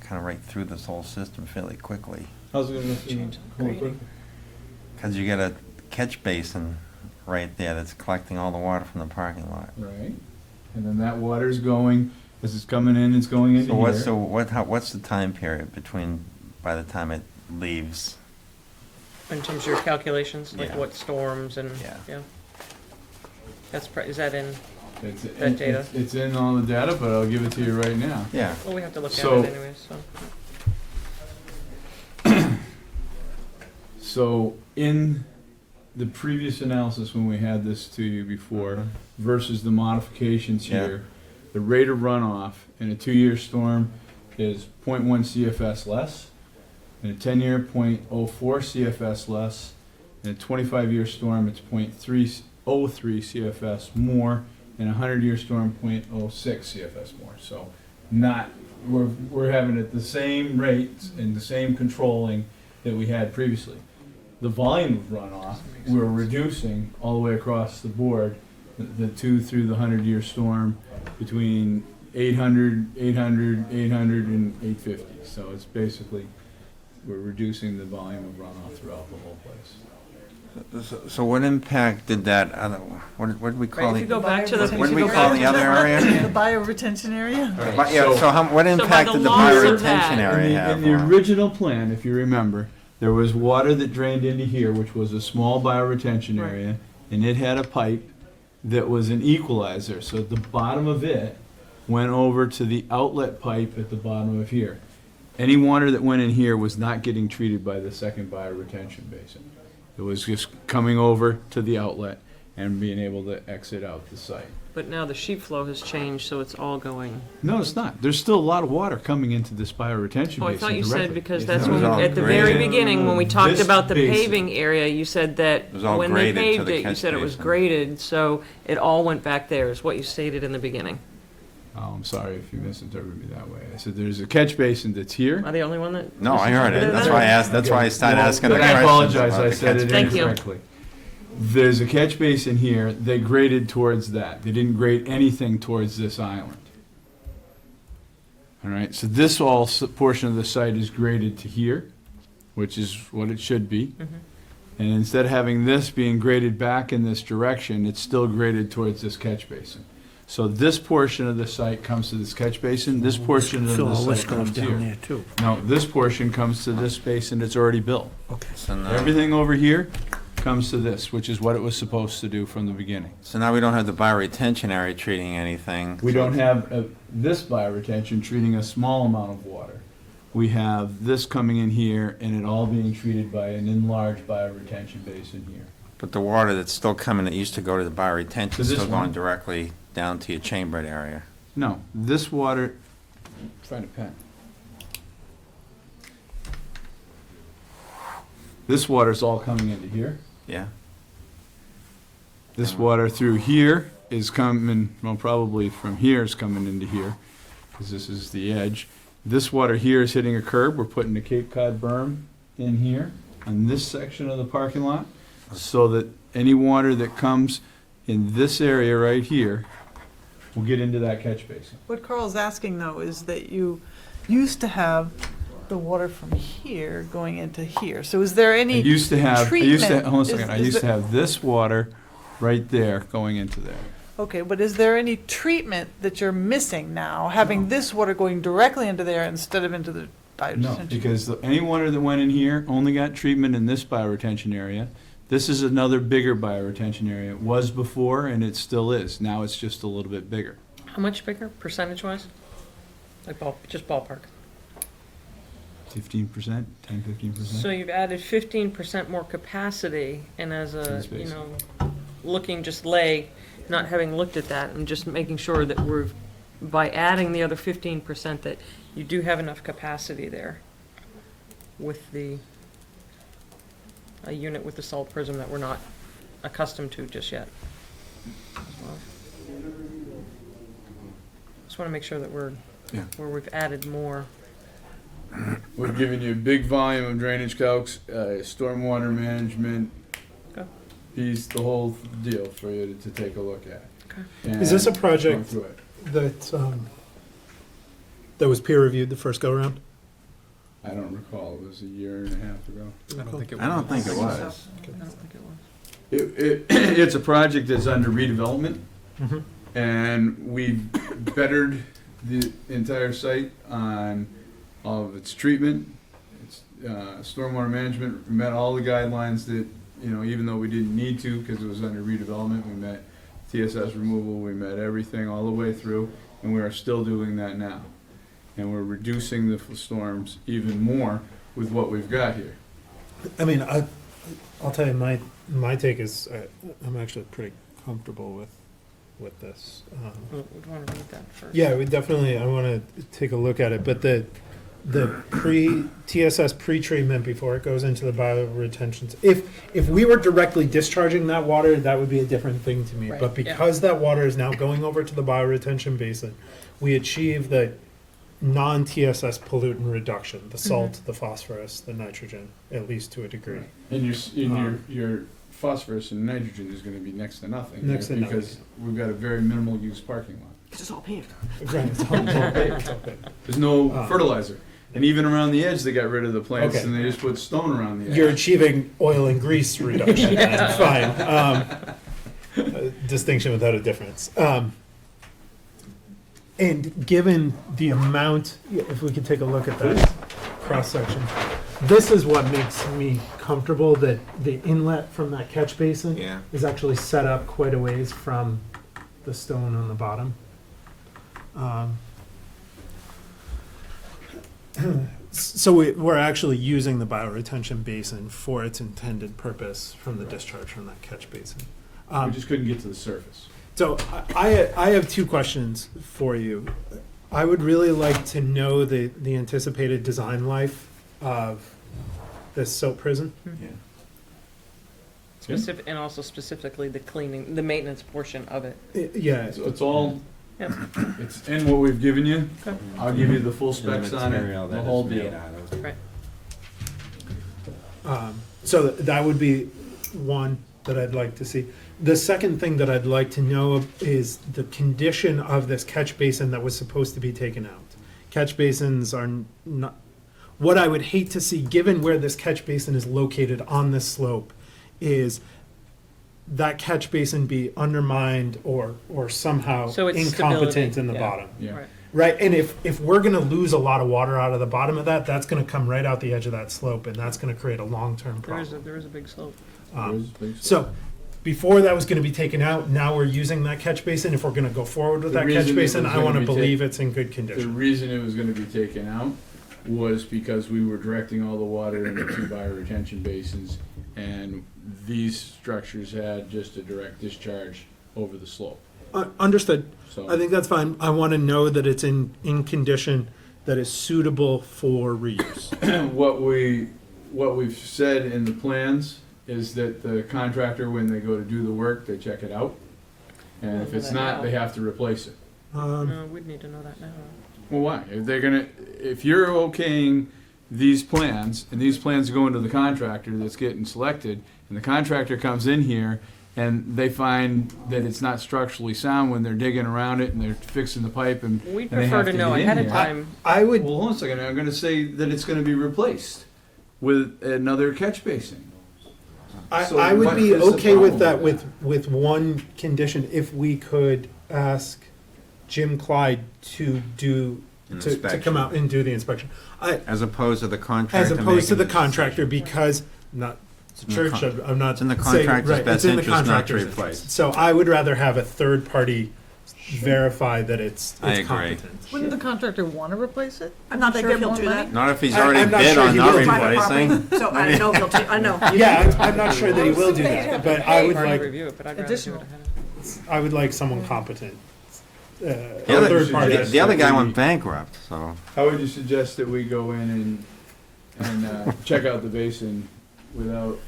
kind of right through this whole system fairly quickly. how's it gonna Change the hold grading. Because you get a catch basin right there that's collecting all the water from the parking lot. Right, and then that water's going, as it's coming in, it's going into So here. what's the time period between, by the time it leaves? In terms of your calculations, like Yeah. what storms and, Yeah. yeah. Is that in, It's, that data. it's in all the data, but I'll give it to you right now. Yeah. well, we have to look at So- it anyway, so. So in the previous analysis, when we had this to you before, versus the modifications Yeah. here, the rate of runoff in a 2-year storm is 0.1 CFS less, in a 10-year 0.04 CFS less, in a 25-year storm it's 0.303 CFS more, in a 100-year storm 0.06 CFS more. So we're having it the same rates and the same controlling that we had previously. The volume of runoff we're reducing all the way across the board, the 2 through the 100-year storm between 800, 800, 800, and 850. So it's basically, we're reducing the volume of runoff throughout the whole place. So what impact did that other, what did we call Right, if you it? go back to the. What did we call the other area? The bioretention area? But yeah, so what impact did the loss of bioretention that- area have? In the on it? original plan, if you remember, there was water that drained into here, which was a small bioretention Right. area, and it had a pipe that was an equalizer. So the bottom of it went over to the outlet pipe at the bottom of here. Any water that went in here was not getting treated by the second bioretention basin. It was just coming over to the outlet and being able to exit out the site. But now the sheet flow has changed, so it's all going. No, it's not. There's still a lot of water coming into this bioretention basin Oh, I thought you said directly. because It's that's It was when, all at the very graded. beginning, when we talked This about the basin. paving area, you said that It was all when they graded to paved the it, you catch said it was basin. graded, so it all went back there, is what you stated in the beginning. Oh, I'm sorry if you misinterpreted me that way. I said there's a catch basin that's here. Am I the only one that? No, I heard it. misinterpreted That's that? why I asked, that's why I started asking the I questions apologize, about I the said catch it Thank you. incorrectly. There's a catch basin here. They graded towards that. They didn't grade anything towards this island. All right, so this portion of the site is graded to here, which is what it should be. Mhm. And instead of having this being graded back in this direction, it's still graded towards this catch basin. So this portion of the site comes to this catch basin, this portion of So the all this site goes comes down here. there too. No, this portion comes to this basin that's already built. So now, Everything over here comes to this, which is what it was supposed to do from the beginning. so now we don't have the bioretention area treating anything. We don't have this bioretention treating a small amount of water. We have this coming in here and it all being treated by an enlarged bioretention basin here. But the water that's still coming that used to go to the bioretention To is this still one? going directly down to your chambered area. No, this water, find a pen. This water's all coming into here. Yeah? This water through here is coming, well, probably from here is coming into here, because this is the edge. This water here is hitting a curb. We're putting the Cape Cod berm in here, on this section of the parking lot, so that any water that comes in this area right here will get into that catch basin. What Carl's asking, though, is that you used to have the water from here going into here. So is there I any used to have, treatment? hold on a second, I Is used to there- have this water right there going into there. Okay, but is there any treatment that you're missing now, having this water going directly into there instead of into the bioretention? No, because any water that went in here only got treatment in this bioretention area. This is another bigger bioretention area. It was before, and it still is. Now it's just a little bit bigger. How much bigger, percentage-wise? Like just ballpark. 15%, 10, 15%. So you've added 15% more capacity, and as a, That's you basic. know, looking just not having looked at that, and just making sure that we're, by adding the other 15%, that you do have enough capacity there with a unit with the salt prism that we're not accustomed to just yet. Just want to make sure that Yeah. where we've added more. We're giving you a big volume of drainage calcs, stormwater management, Okay. piece, the whole deal for you to take a look at. Okay. Is this a And project go through it. that was peer reviewed the first go around? I don't recall. It was a year and a half ago. I don't think it was. I don't think it was. I don't think it was. It's a project that's under redevelopment. Mhm. And we bettered the entire site on all of its treatment, its stormwater management, met all the guidelines that, you know, even though we didn't need to because it was under redevelopment, we met TSS removal, we met everything all the way through, and we are still doing that now. And we're reducing the storms even more with what we've got here. I mean, I'll tell you, my take is, I'm actually pretty comfortable with with this. We'd want to read that first. Yeah, we definitely, I want to take a look at it, but the TSS pre-treatment before it goes into the bioretention, if we were directly discharging that water, that would be a different thing to me. Right, But because that water is now going over to the bioretention basin, we achieve the non-TSS pollutant reduction, the salt, the phosphorus, the nitrogen, at least to a degree. And your phosphorus and nitrogen is gonna be next to nothing. Next to nothing. Because we've got a very minimal use parking lot. Because it's all paved. Right, it's all paved, it's all paved. There's no Ah. fertilizer. And even around the edge, they got rid of the plants Okay. and they just put stone around the edge. You're achieving oil and grease reduction, that's fine. Distinction without a difference. And given the amount, if we could take a look at that cross-section, this is what makes me comfortable that the inlet from that catch basin Yeah. is actually set up quite a ways from the stone on the bottom. So we're actually using the bioretention basin for its intended purpose from the discharge from that catch basin. We just couldn't get to the surface. So I have two questions for you. I would really like to know the anticipated design life of this soap prison. And also specifically the cleaning, the maintenance portion of it. Yeah, It's all, Yep. it's in what we've given you. Okay. I'll give you the full The specs on it, material the that whole it's made deal. out of. Right. so that would be one that I'd like to see. The second thing that I'd like to know is the condition of this catch basin that was supposed to be taken out. Catch basins are not, what I would hate to see, given where this catch basin is located on this slope, is that catch basin be undermined or somehow So it's incompetent stability, in the yeah. bottom. Yeah. Right. Right, and if we're gonna lose a lot of water out of the bottom of that, that's gonna come right out the edge of that slope, and that's gonna create a long-term problem. There is a big slope. So, before that was gonna be taken out, now we're using that catch basin. If we're gonna go forward with The that catch reason it basin, was I gonna wanna be believe it's in good The condition. reason it was gonna be taken out was because we were directing all the water into two bioretention basins, and these structures had just a direct discharge over the slope. Understood. So I think that's fine. I wanna know that it's in condition that is suitable for reuse. what we've said in the plans is that the contractor, when they go to do the work, they check it out. And if it's not, they have to replace it. No, we'd need to know that now. Well, why? If you're okaying these plans, and these plans go into the contractor that's getting selected, and the contractor comes in here, and they find that it's not structurally sound when they're digging around it and they're fixing the pipe and We'd and they prefer have to to know get in ahead of here. time. I would, Well, hold on a second, I'm gonna say that it's gonna be replaced with another catch basin. So I would what be is the okay with problem that with with one condition, if we could ask Jim Clyde to do, An to come inspection. out and do the inspection. As opposed to the contractor. As opposed to making the the contractor, because, not the in the church, con- I'm not it's in the saying, contractor's right, best it's in the interest not to contractor's replace. interest. So I would rather have a third party verify that it's I agree. competent. Wouldn't the contractor want to replace it? I'm not They sure get if he'll more do money? that. Not if he's I'm already not bid sure on he not will. Private replacing. property, so I don't know if he'll, I know. Yeah, I'm not sure that he will do that, but I would Hard to like, review it, but I'd rather do it Additional. ahead of I would like someone competent. The A other, third party. the other guy went bankrupt, so. How would you suggest that we go in and check out the basin without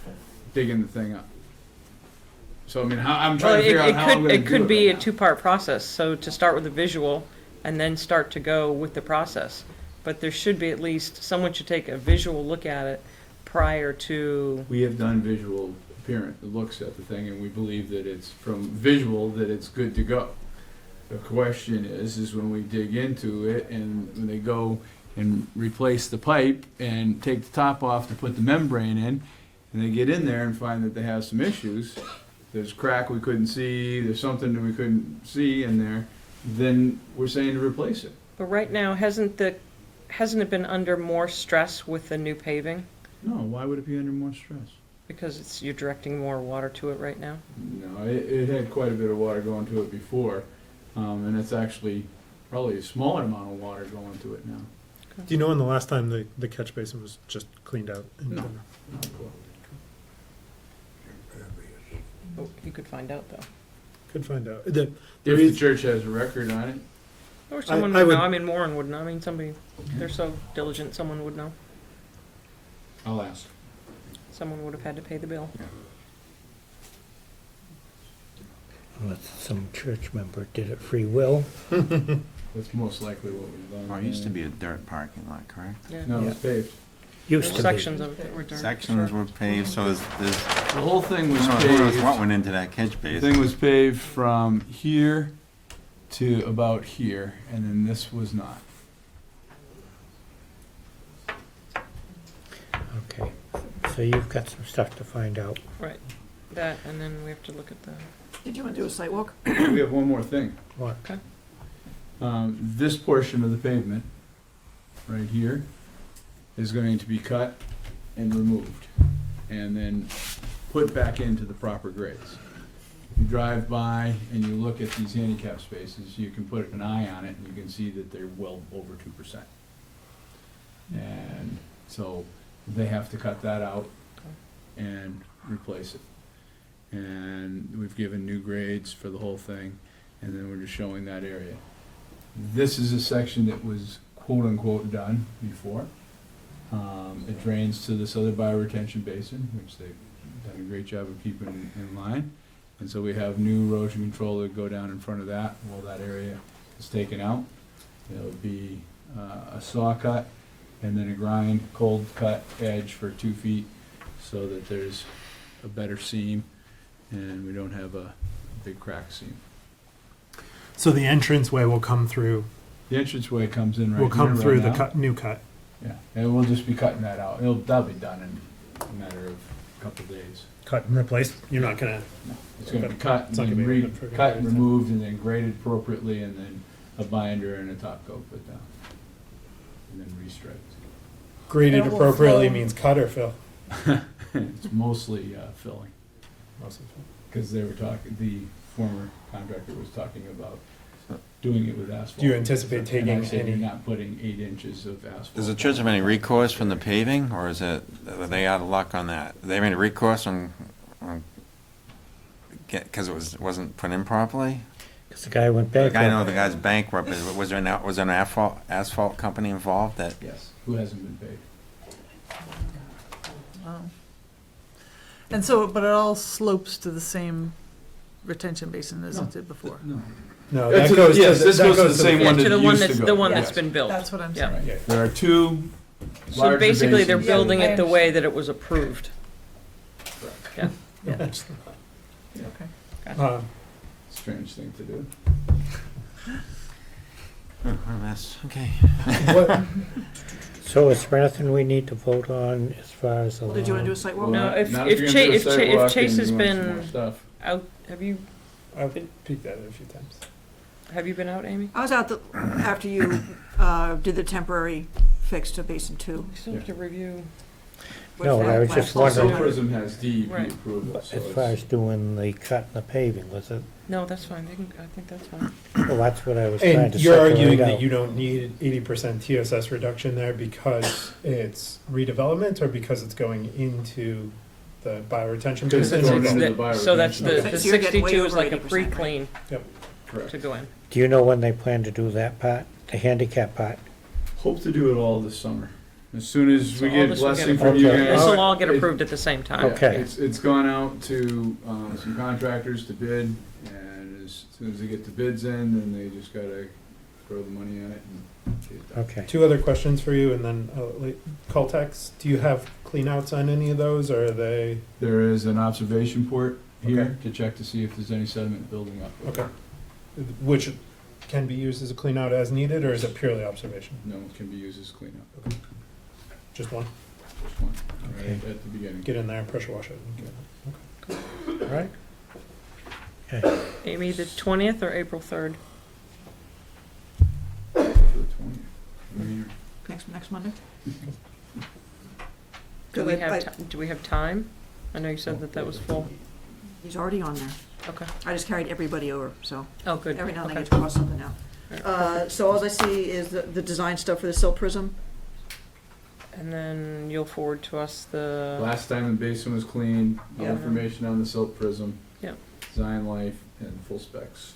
digging the thing up? So, I mean, I'm Well, trying to figure out how I'm gonna do it could be right a now. two-part process, so to start with the visual and then start to go with the process. But there should be at least, someone should take a visual look at it prior to, We have done visual looks at the thing, and we believe that it's, from visual, that it's good to go. The question is when we dig into it, and when they go and replace the pipe and take the top off to put the membrane in, and they get in there and find that they have some issues, there's crack we couldn't see, there's something that we couldn't see in there, then we're saying to replace it. but right now, hasn't it been under more stress with the new paving? No, why would it be under more stress? Because you're directing more water to it right now? No, it had quite a bit of water going to it before, and it's actually probably a smaller amount of water going to it now. Do you know when the last time the catch basin was just cleaned out? No. Oh, you could find out, though. Could find out. If the church has a record on it. Or someone I would know, would- I mean, Warren would know, I mean, somebody, they're so diligent, someone would know. I'll ask. Someone would have had to pay the bill. Unless some church member did it free will. That's most likely what we've done. Oh, it used to be a dirt parking lot, correct? Yeah. No, it's paved. Used to be. Sections of it that were dirt. Sections were paved, so there's, The whole thing was who knows what paved. went into that catch The basin. thing was paved from here to about here, and then this was not. Okay, so you've got some stuff to find out. Right, that, and then we have to look at the, Did you want to do a site walk? We have one more thing. What? This portion of the pavement, right here, is going to be cut and removed, and then put back into the proper grades. If you drive by and you look at these handicap spaces, you can put an eye on it, and you can see that they're well over 2%. And so they have to cut that out and replace it. And we've given new grades for the whole thing, and then we're just showing that area. This is a section that was quote-unquote done before. It drains to this other bioretention basin, which they've done a great job of keeping in line. And so we have new erosion control that go down in front of that. Well, that area is taken out. It'll be a saw cut and then a grind, cold cut edge for 2 feet so that there's a better seam and we don't have a big crack seam. So the entranceway will come through. The entranceway comes in right Will come here through right the now. cut, new cut. Yeah, and we'll just be cutting that out. That'll be done in a matter of a couple of days. Cut and replace. You're not gonna. It's gonna be cut, and It's not then gonna be open for cut and good. removed, and then graded appropriately, and then a binder and a top coat put down. And then restriped. Graded And it will appropriately flow. means cut or fill. It's mostly filling, Most of the time. because they were talking, the former contractor was talking about doing it with asphalt. Do you anticipate And taking I said, any- you're not putting 8 inches of asphalt. Does the church have any recourse from the paving, or is it, are they out of luck on that? Do they have any recourse on because it wasn't put in properly? Because the guy went The bankrupt. guy, I know the guy's bankrupt. Was there an asphalt company involved that? Yes, who hasn't been paid. Wow. And so, but it all slopes to the same retention basin as it did before? No. No, That's that a- goes to yes, the- this that goes to the same yeah, one to that the it one used to that's, go. the one Yeah. that's been built. That's what I'm Yeah. saying. Yeah. There are 2 So larger basically, they're basins. building Yeah, it the I way that it was approved. Yeah. Okay. Strange thing to do. Oh, what a mess. Okay. What, So is there anything we need to vote on as far as the law? Did you want to do a site walk? No, if- Not if you're Cha- gonna do a if Cha- if sidewalk Chase and has you want some been- more stuff. Out, have you I've peeked at it a few times. been out, Amy? I was out after you did the temporary fix to Basin 2. We still have to review. No, I was just wondering- Silk Prism has DEP Right. approval, But so as far as it's, doing the cut and the paving, was it? No, that's fine. I think that's fine. Well, that's what I was trying And to you're separate arguing that out. you don't need 80% TSS reduction there because it's redevelopment or because it's going into the bioretention Because basin? it's or going both? into the That- So that's bioretention. the So you're getting way 62 is over like a 80%, right? pre-clean correct. to go in. Do you know when they plan to do that part, the handicap part? Hope to do it all this summer. As soon as So we all get this will blessing get from you approved. guys. This will all get It- approved at the same time. Yeah, Okay. It's gone out to some contractors to bid, and as soon as they get the bids in, then they just gotta throw the money at it and get it done. Okay. 2 other questions for you, and then Caltex. Do you have cleanouts on any of those, or are they? There is an observation port Okay. here to check to see if there's any sediment building up. Okay. Which can be used as a cleanout as needed, or is it purely observation? No, it can be used as cleanup. Just one. Just one, Okay. right at the beginning. Get in there, pressure wash it. And get it. Okay. All right. Okay. Amy, the 20th or April 3rd? For the 20th. I mean, Next Monday? Do we I- have, do we have time? I know you said that was full. He's already on there. Okay. I just carried everybody over, so Oh, good. every now and then I Okay. get to cross something out. Alright. So all I see is the design stuff for the silt prism. And then you'll forward to us the, Last time the basin was clean, no Yeah. information on the silt prism. Yep. Design life, and full specs.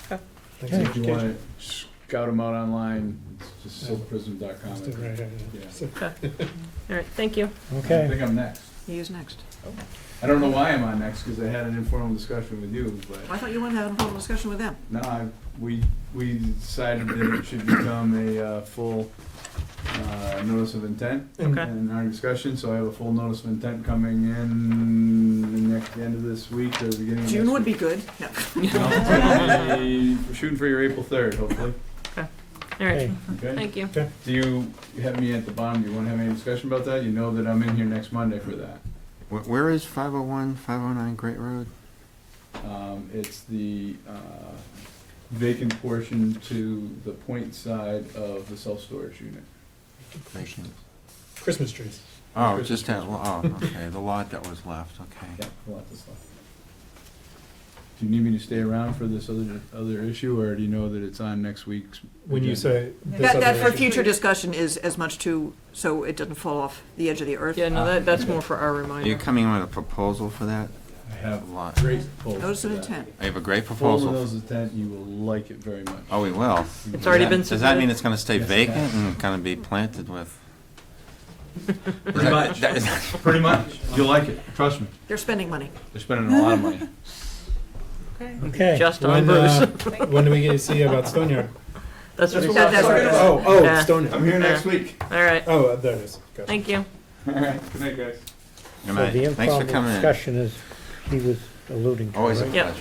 Thanks So for if you the want to scout them out online, it's just silkprism.com. Just right, yeah. Yeah. So- All right, thank you. I Okay. think I'm next. He is next. I don't know why I'm on next, because I had an informal discussion with you, but I thought you wanted to have a whole discussion with them. no, we decided that it should become a full notice of intent Okay. in our discussion, so I have a full notice of intent coming in the end of this week or the beginning of next week. June would be good. Yeah. We're shooting for your April 3rd, hopefully. All right, Okay? thank you. Do you have me at the bottom? Do you want to have any discussion about that? You know that I'm in here next Monday for that. Where is 501, 509 Great Road? It's the vacant portion to the point side of the self-storage unit. Vacant. Christmas trees. Oh, just that, okay, the lot that was left, okay. Yeah, a lot of stuff. Do you need me to stay around for this other issue, or do you know that it's on next week's? When you agenda? say. this That other for issue- future discussion is as much to, so it doesn't fall off the edge of the earth. Yeah, no, that's more for our Are you reminder. coming with a proposal for that? I have Lot. great proposal. Notice of for that. intent. I have a great Full proposal. notice of intent, you will like it very much. Oh, we will. It's already been Does that submitted? mean it's gonna stay Yes, it vacant has. and gonna be planted with? Pretty much. Pretty much. You'll like it, trust me. They're spending money. They're spending a lot of money. Okay. Just on When, Bruce. when do we get to see you about Stoneyard? That's what he That's said. what it is. Oh, Yeah. Stoneyard. I'm here next week. All right, Oh, there it is. Gotcha. thank you. All right, good night, guys. Good So night. the Thanks for informal coming in. discussion is, he was alluding to, Always a right? Yep.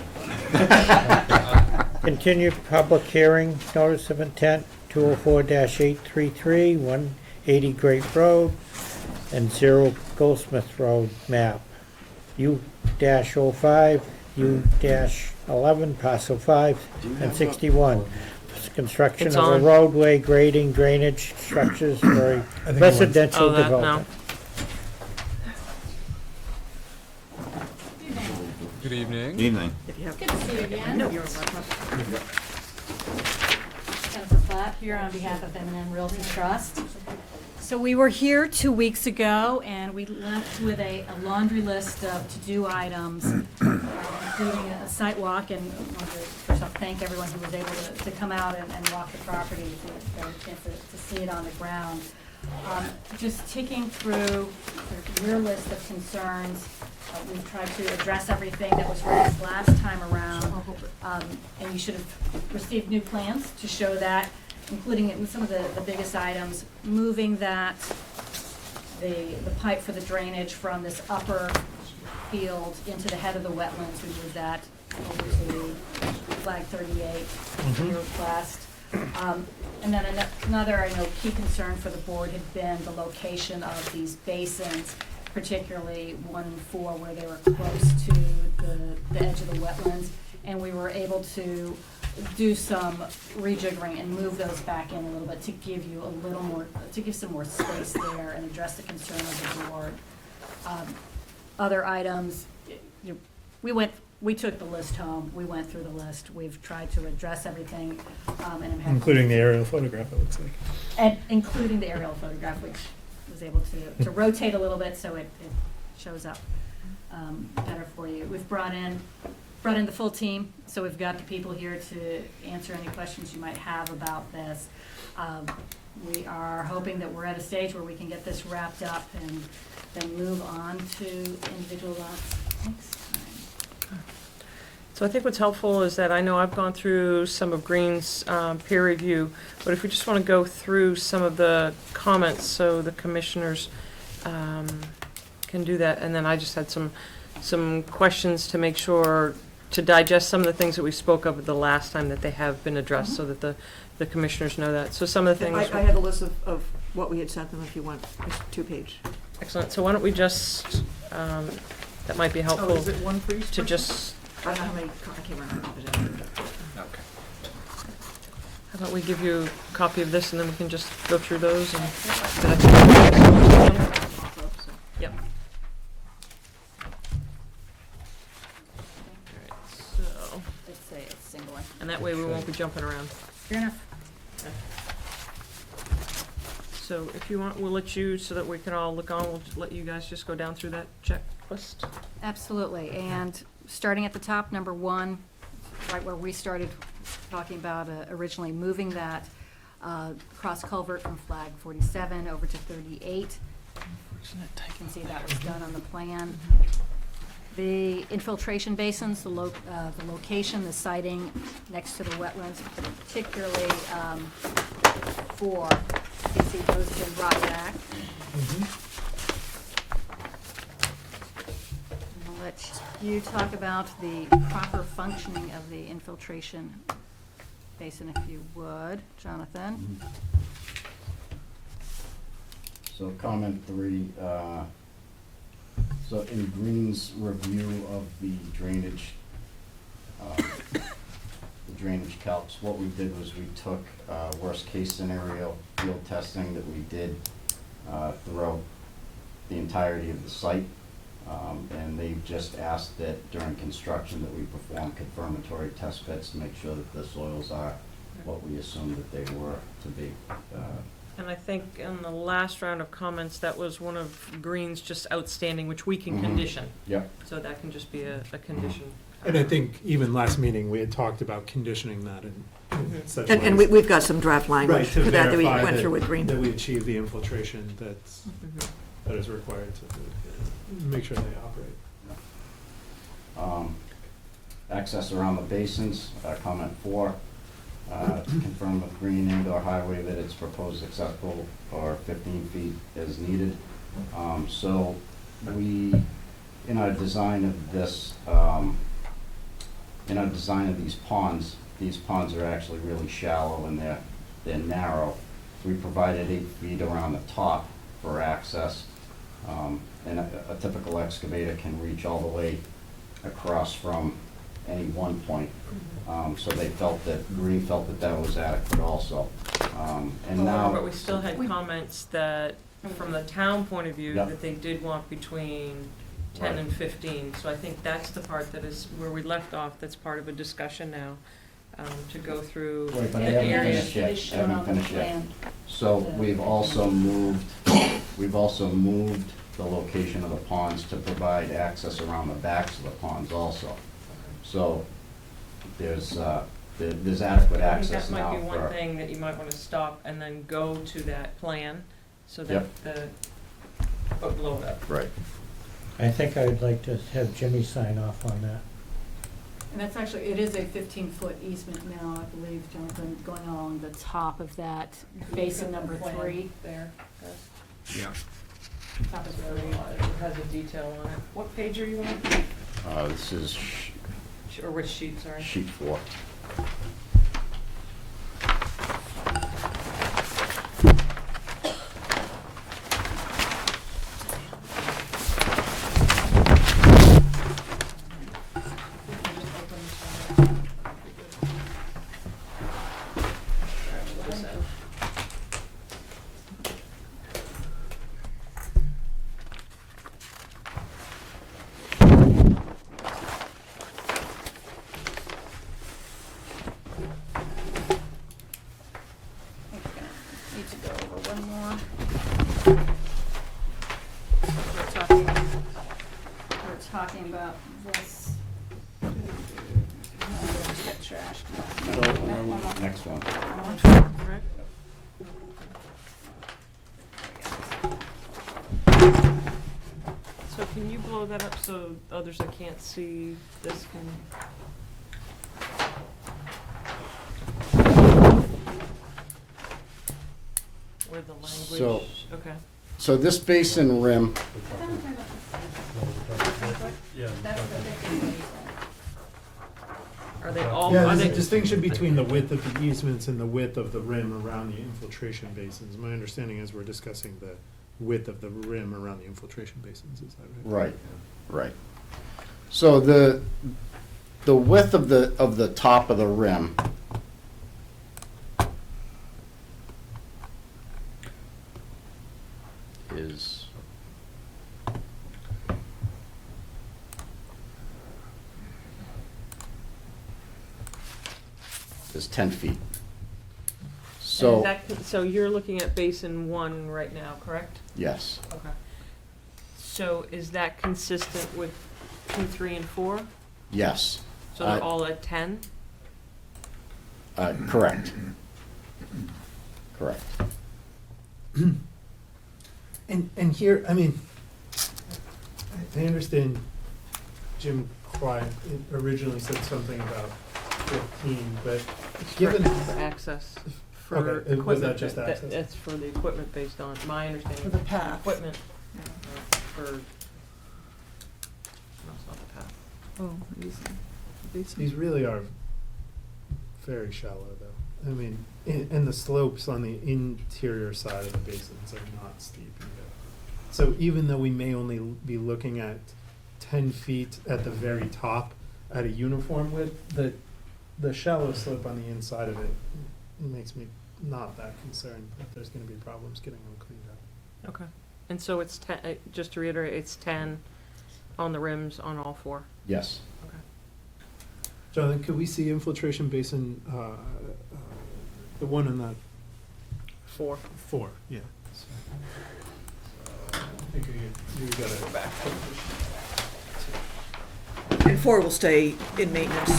pleasure. Continued public hearing, notice of intent, 204-833, 180 Great Road, and 0 Goldsmith Road map. U-05, U-11, parcel 5 and 61. Construction It's of a on. roadway, grading, drainage, structures for a I think it residential Oh, that, development. Good evening. Good evening. If you have. Good to see you again. No, you're welcome. Jennifer Platt here on behalf of M&M Realty Trust. So we were here 2 weeks ago, and we left with a laundry list of to-do items, including a site walk, and I wanted to first off thank everyone who was able to come out and walk the property, to get a chance to see it on the ground. Just ticking through sort of your list of concerns, we've tried to address everything that was raised last time around. And you should have received new plans to show that, including in some of the biggest items, moving the pipe for the drainage from this upper field into the head of the wetlands. We moved that over to flag 38, your request. And then another, I know, key concern for the board had been the location of these basins, particularly 1 and 4, where they were close to the edge of the wetlands. And we were able to do some rejiggering and move those back in a little bit to give you a little more, to give some more space there and address the concern of the board. Other items, we took the list home, we went through the list, we've tried to address everything, and I'm happy. Including the aerial photograph, it looks like. And including the aerial photograph, which was able to rotate a little bit so it shows up better for you. We've brought in the full team, so we've got the people here to answer any questions you might have about this. We are hoping that we're at a stage where we can get this wrapped up and then move on to individual lots next time. So I think what's helpful is that I know I've gone through some of Green's peer review, but if we just want to go through some of the comments so the commissioners can do that, and then I just had some questions to make sure, to digest some of the things that we spoke of the last time, that they have been addressed, so that the commissioners know that. So some of the things. I have a list of what we had sent them if you want. It's 2-page. Excellent. So why don't we just, that might be helpful. Oh, is it one for each To person? just, I don't know how many, I can't remember how many copies I have. Okay. how about we give you a copy of this and then we can just go through those and. Did I- Yep. Alright, so, Let's say it's single one. and that way we won't be jumping around. Fair enough. So if you want, we'll let you, so that we can all look on, we'll let you guys just go down through that checklist. Absolutely, and starting at the top, number 1, right where we started talking about originally moving that cross culvert from flag 47 over to 38. You can see that was done on the plan. The infiltration basins, the location, the siting next to the wetlands, particularly 4, you can see those have been brought back. I'll let you talk about the proper functioning of the infiltration basin, if you would, Jonathan. So comment 3, so in Green's review of the drainage calcs, what we did was we took worst case scenario field testing that we did throughout the entirety of the site. And they just asked that during construction that we perform confirmatory test pits to make sure that the soils are what we assumed that they were to be. And I think in the last round of comments, that was one of Green's just outstanding, which we can condition. Yep. So that can just be a condition. And I think even last meeting, we had talked about conditioning that in such ways. And we've got some draft language Right, to for that we verify went through with Green. that we achieve the infiltration that is required to make sure they operate. Access around the basins, comment 4, to confirm with Green and/or Highway that it's proposed acceptable or 15 feet as needed. So we, in our design of this, in our design of these ponds are actually really shallow and they're narrow. So we provided 8 feet around the top for access. And a typical excavator can reach all the way across from any one point. So they felt that, Green felt that that was adequate also. And now. But we still had comments that, from the town point of view, Yep. that they did want between 10 and 15. So I think that's the part that is where we left off, that's part of a discussion now, to go through Right, but the I haven't areas. finished yet. It is shown on the plan. So we've also moved the location of the ponds to provide access around the backs of the ponds also. So there's adequate I think access that now might be one for, thing that you might want to stop and then go to that plan, so that blow it up. right. I think I'd like to have Jimmy sign off on that. And that's actually, it is a 15-foot easement now, I believe, Jonathan, going along the top of that basin number 3. There. Yeah. Top of So 3. it has a detail on it. What page are you on? This is Or which sheet, sorry? sheet 4. Need to go over one more. We're talking about this. Get trashed. Next one. Correct? So can you blow that up so others that can't see this can? Where the language, So- okay. So this basin rim, Are they all, Yeah, are there's they? a distinction between the width of the easements and the width of the rim around the infiltration basins. My understanding is we're discussing the width of the rim around the infiltration basins, is that right? right. So the width of the top of the rim is is 10 feet. And So, so you're looking at basin 1 right now, correct? yes, Okay. So is that consistent with 2, 3, and 4? Yes. So they're all at 10? Correct. Correct. And here, I mean, I understand Jim Quiet originally said something about 15, but given. For access, for Okay, equipment. was that just access? That's for the equipment based on, my understanding. For the path. Equipment, for, no, it's not the path. Oh, These really are very shallow, though. I mean, and the slopes on the interior side of the basins are not steep either. So even though we may only be looking at 10 feet at the very top at a uniform width, the shallow slope on the inside of it makes me not that concerned that there's going to be problems getting them cleaned up. Okay. And so it's 10, just to reiterate, it's 10 on the rims on all four? Yes. Okay. Jonathan, could we see infiltration basin, the one in that? 4. 4, yeah. So, I think you gotta go back. And 4 will stay in maintenance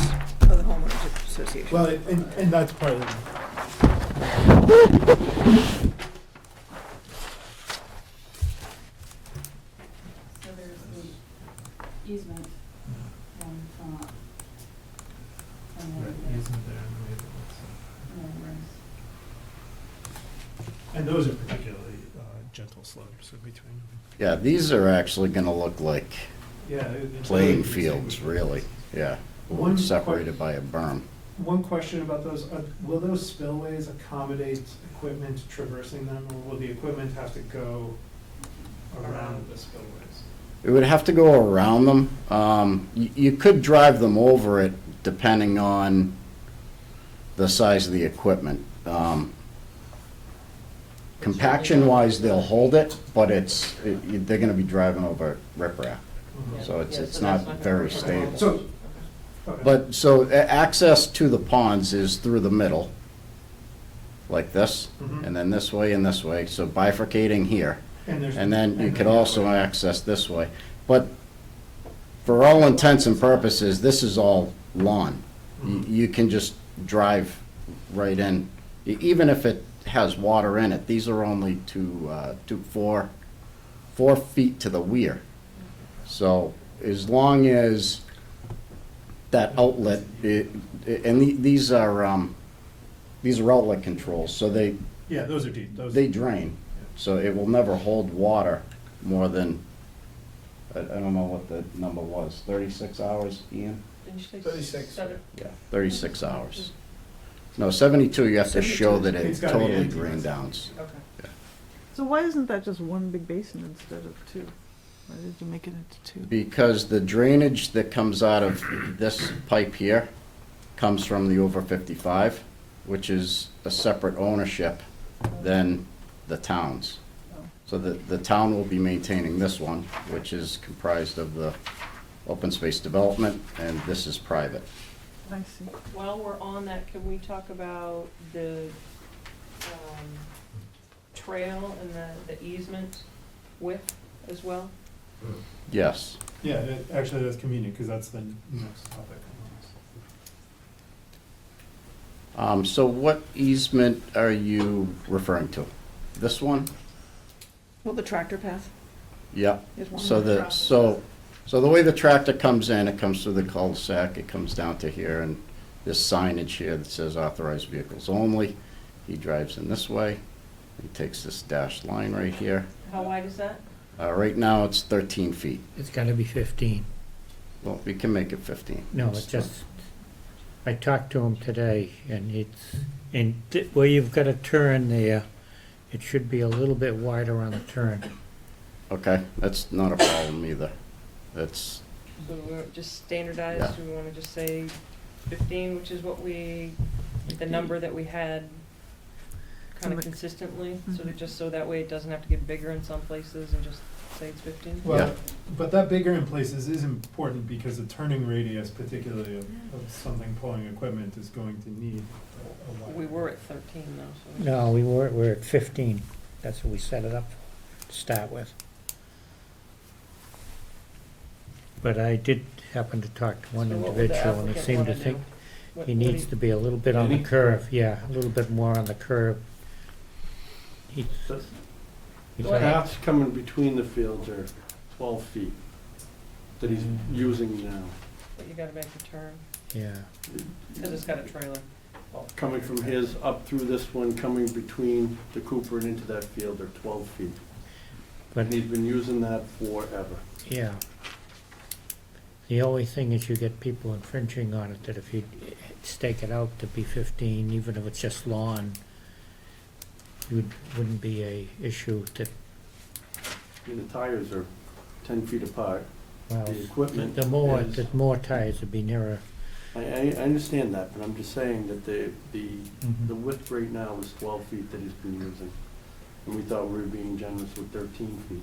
of the homeowners association. Well, and that's part of the. So there's the easement on top. And And those are particularly gentle slopes in between. Yeah, these are actually gonna look like Yeah. it's playing really fields, really, yeah. One Separated by a berm. One question about those, will those spillways accommodate equipment traversing them, or will the equipment have to go around the spillways? It would have to go around them. You could drive them over it depending on the size of the equipment. Compaction-wise, they'll hold it, but they're gonna be driving over riprap. So it's not very stable. So, okay. But, access to the ponds is through the middle, like this, Mhm. and then this way and this way, so bifurcating here. there's- And then you and could that also way. access this way. But for all intents and purposes, this is all lawn. You can just drive right in, even if it has water in it. These are only 4 feet to the weir. So as long as that outlet, and these are outlet controls, so Yeah, those are deep, those. they drain. So it will never hold water more than, I don't know what the number was, 36 hours, Ian? Didn't you say 36. 7? Yeah, 36 hours. No, 72, you have to show that it It's gotta be totally empty. drained down. Okay. So why isn't that just one big basin instead of 2? Why did you make it into 2? Because the drainage that comes out of this pipe here comes from the over 55, which is a separate ownership than the town's. So the town will be maintaining this one, which is comprised of the open space development, and this is private. I see. While we're on that, can we talk about the trail and the easement width as well? Yes. Yeah, actually, that's convenient, because that's the next topic. So what easement are you referring to? This one? Well, the tractor path Yep. is one. So the way the tractor comes in, it comes through the cul-de-sac, it comes down to here, and there's signage here that says authorized vehicles only. He drives in this way, he takes this dashed line right here. How wide is that? Right now, it's 13 feet. It's gotta be 15. Well, we can make it 15. No, it's just, I talked to him today, and where you've got a turn there, it should be a little bit wider on the turn. Okay, that's not a problem either. That's, So we're just standardized, Yeah. do we want to just say 15, which is what the number that we had kind of consistently? So that just so that way it doesn't have to get bigger in some places and just say it's 15? Well, but that bigger in places is important, because the turning radius, particularly of something pulling equipment, is going to need a wide. We were at 13 though, so. No, we're at 15. That's what we set it up to start with. But I did happen to talk to one So what would the individual, and he applicant seemed to wanna think do? What- he what do needs you- to be a little bit on the Any? curve, yeah, a little bit more on the curve. He- The he's Go ahead. paths coming between the fields are 12 feet that he's using now. But you gotta make the turn, Yeah, because it's got a trailer. Coming from his up through this one, coming between the Cooper and into that field are 12 feet. but, And he's been using that forever. yeah. The only thing is you get people infringing on it, that if you stake it out to be 15, even if it's just lawn, wouldn't be a issue that, I mean, the tires are 10 feet apart. well, The equipment the more, is- the more tires would be nearer. I understand that, but I'm just saying that the Mhm. width right now is 12 feet that he's been using. And we thought we were being generous with 13 feet.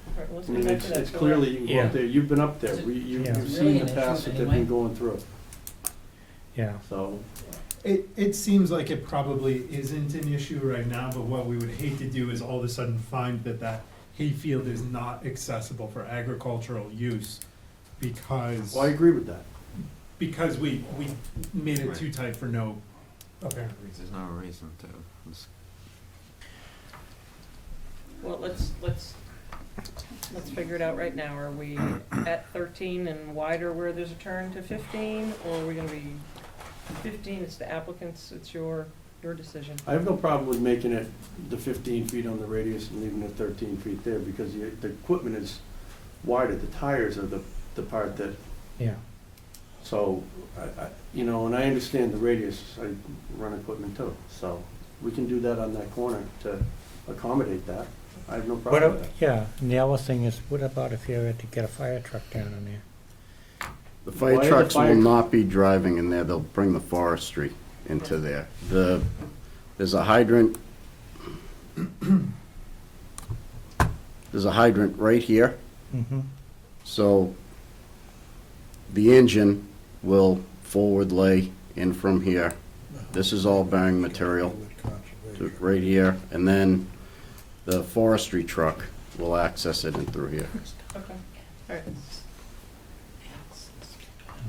All right, well, let's I get mean, back it's to that. it's So clearly, you can go Yeah. up there, you've been up there, Yeah. you've Really seen an the paths issue that they've anyway? been going through, Yeah, so. It seems like it probably isn't an issue right now, but what we would hate to do is all of a sudden find that hayfield is not accessible for agricultural use because, Well, I agree with that. because we made it Right. too tight for no apparent reason. There's no reason to. It's- Well, let's figure it out right now. Are we at 13 and wider where there's a turn to 15, or are we gonna be 15, it's the applicant's, it's your decision? I have no problem with making it the 15 feet on the radius and leaving it 13 feet there, because the equipment is wider, the tires are the part that, yeah. so, you know, and I understand the radius, I run equipment too, so we can do that on that corner to accommodate that. I have no What, problem with that. yeah, and the other thing is, what about if you had to get a fire truck down in there? The Why fire are the trucks fire- will not be driving in there, they'll bring the forestry into there. There's a hydrant, there's a hydrant right here, Mm-hmm. so the engine will forward lay in from here. This is all bearing material to right here, and then the forestry truck will access it in through here. Okay, all right.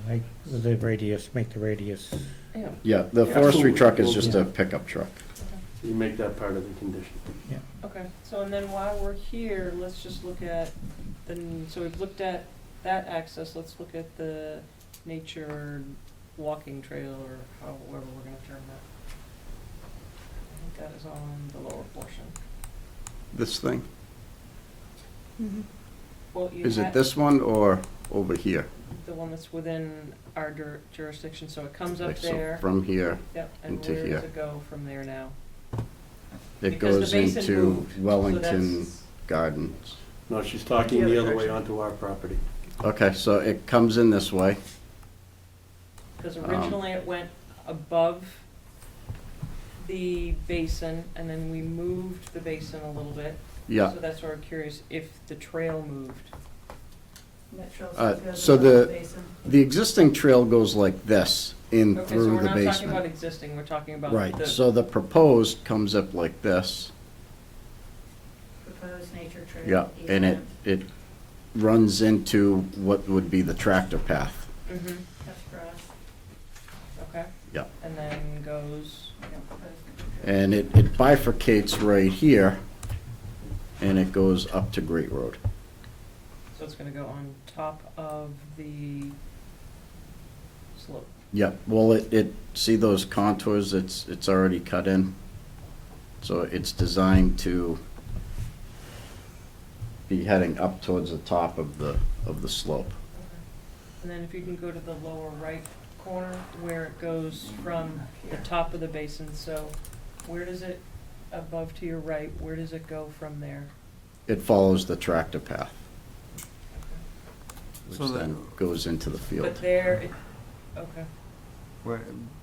Like, with the radius, make the radius, Yeah, Yeah, the forestry Absolutely. truck is just Yeah. a pickup truck. You make that part of the condition. okay. So, and then while we're here, let's just look at so we've looked at that access, let's look at the nature walking trail, or however we're gonna term that. I think that is on the lower portion. This thing, Well, you is it had this one or over here? the one that's within our jurisdiction, so it comes up Like, so there. from here, Yep, and into where here. does it go from there now? it Because the goes basin into moved, so Wellington that's- Gardens. No, she's talking The the other other way direction. onto our property. Okay, so it comes in this way. Because originally it went above the basin, and then we moved the basin a little bit. Yeah, So that's why we're curious if the trail moved. so the existing trail goes like this in Okay, so through we're the not talking about basement. existing, we're talking about Right, the. so the proposed comes up like this. Proposed nature trail. Yeah, and it runs into what would be the tractor path. Mm-hmm, That's grass. okay. Yeah. And then goes, And it bifurcates right here, and it goes up to Great Road. so it's gonna go on top of the slope. Yeah, well, see those contours, it's already cut in. So it's designed to be heading up towards the top of the slope. And then if you can go to the lower right corner, where it goes from the top of the basin, so where does it, above to your right, where does it go from there? It follows the tractor path, which So then goes into the But field. there, okay, Where,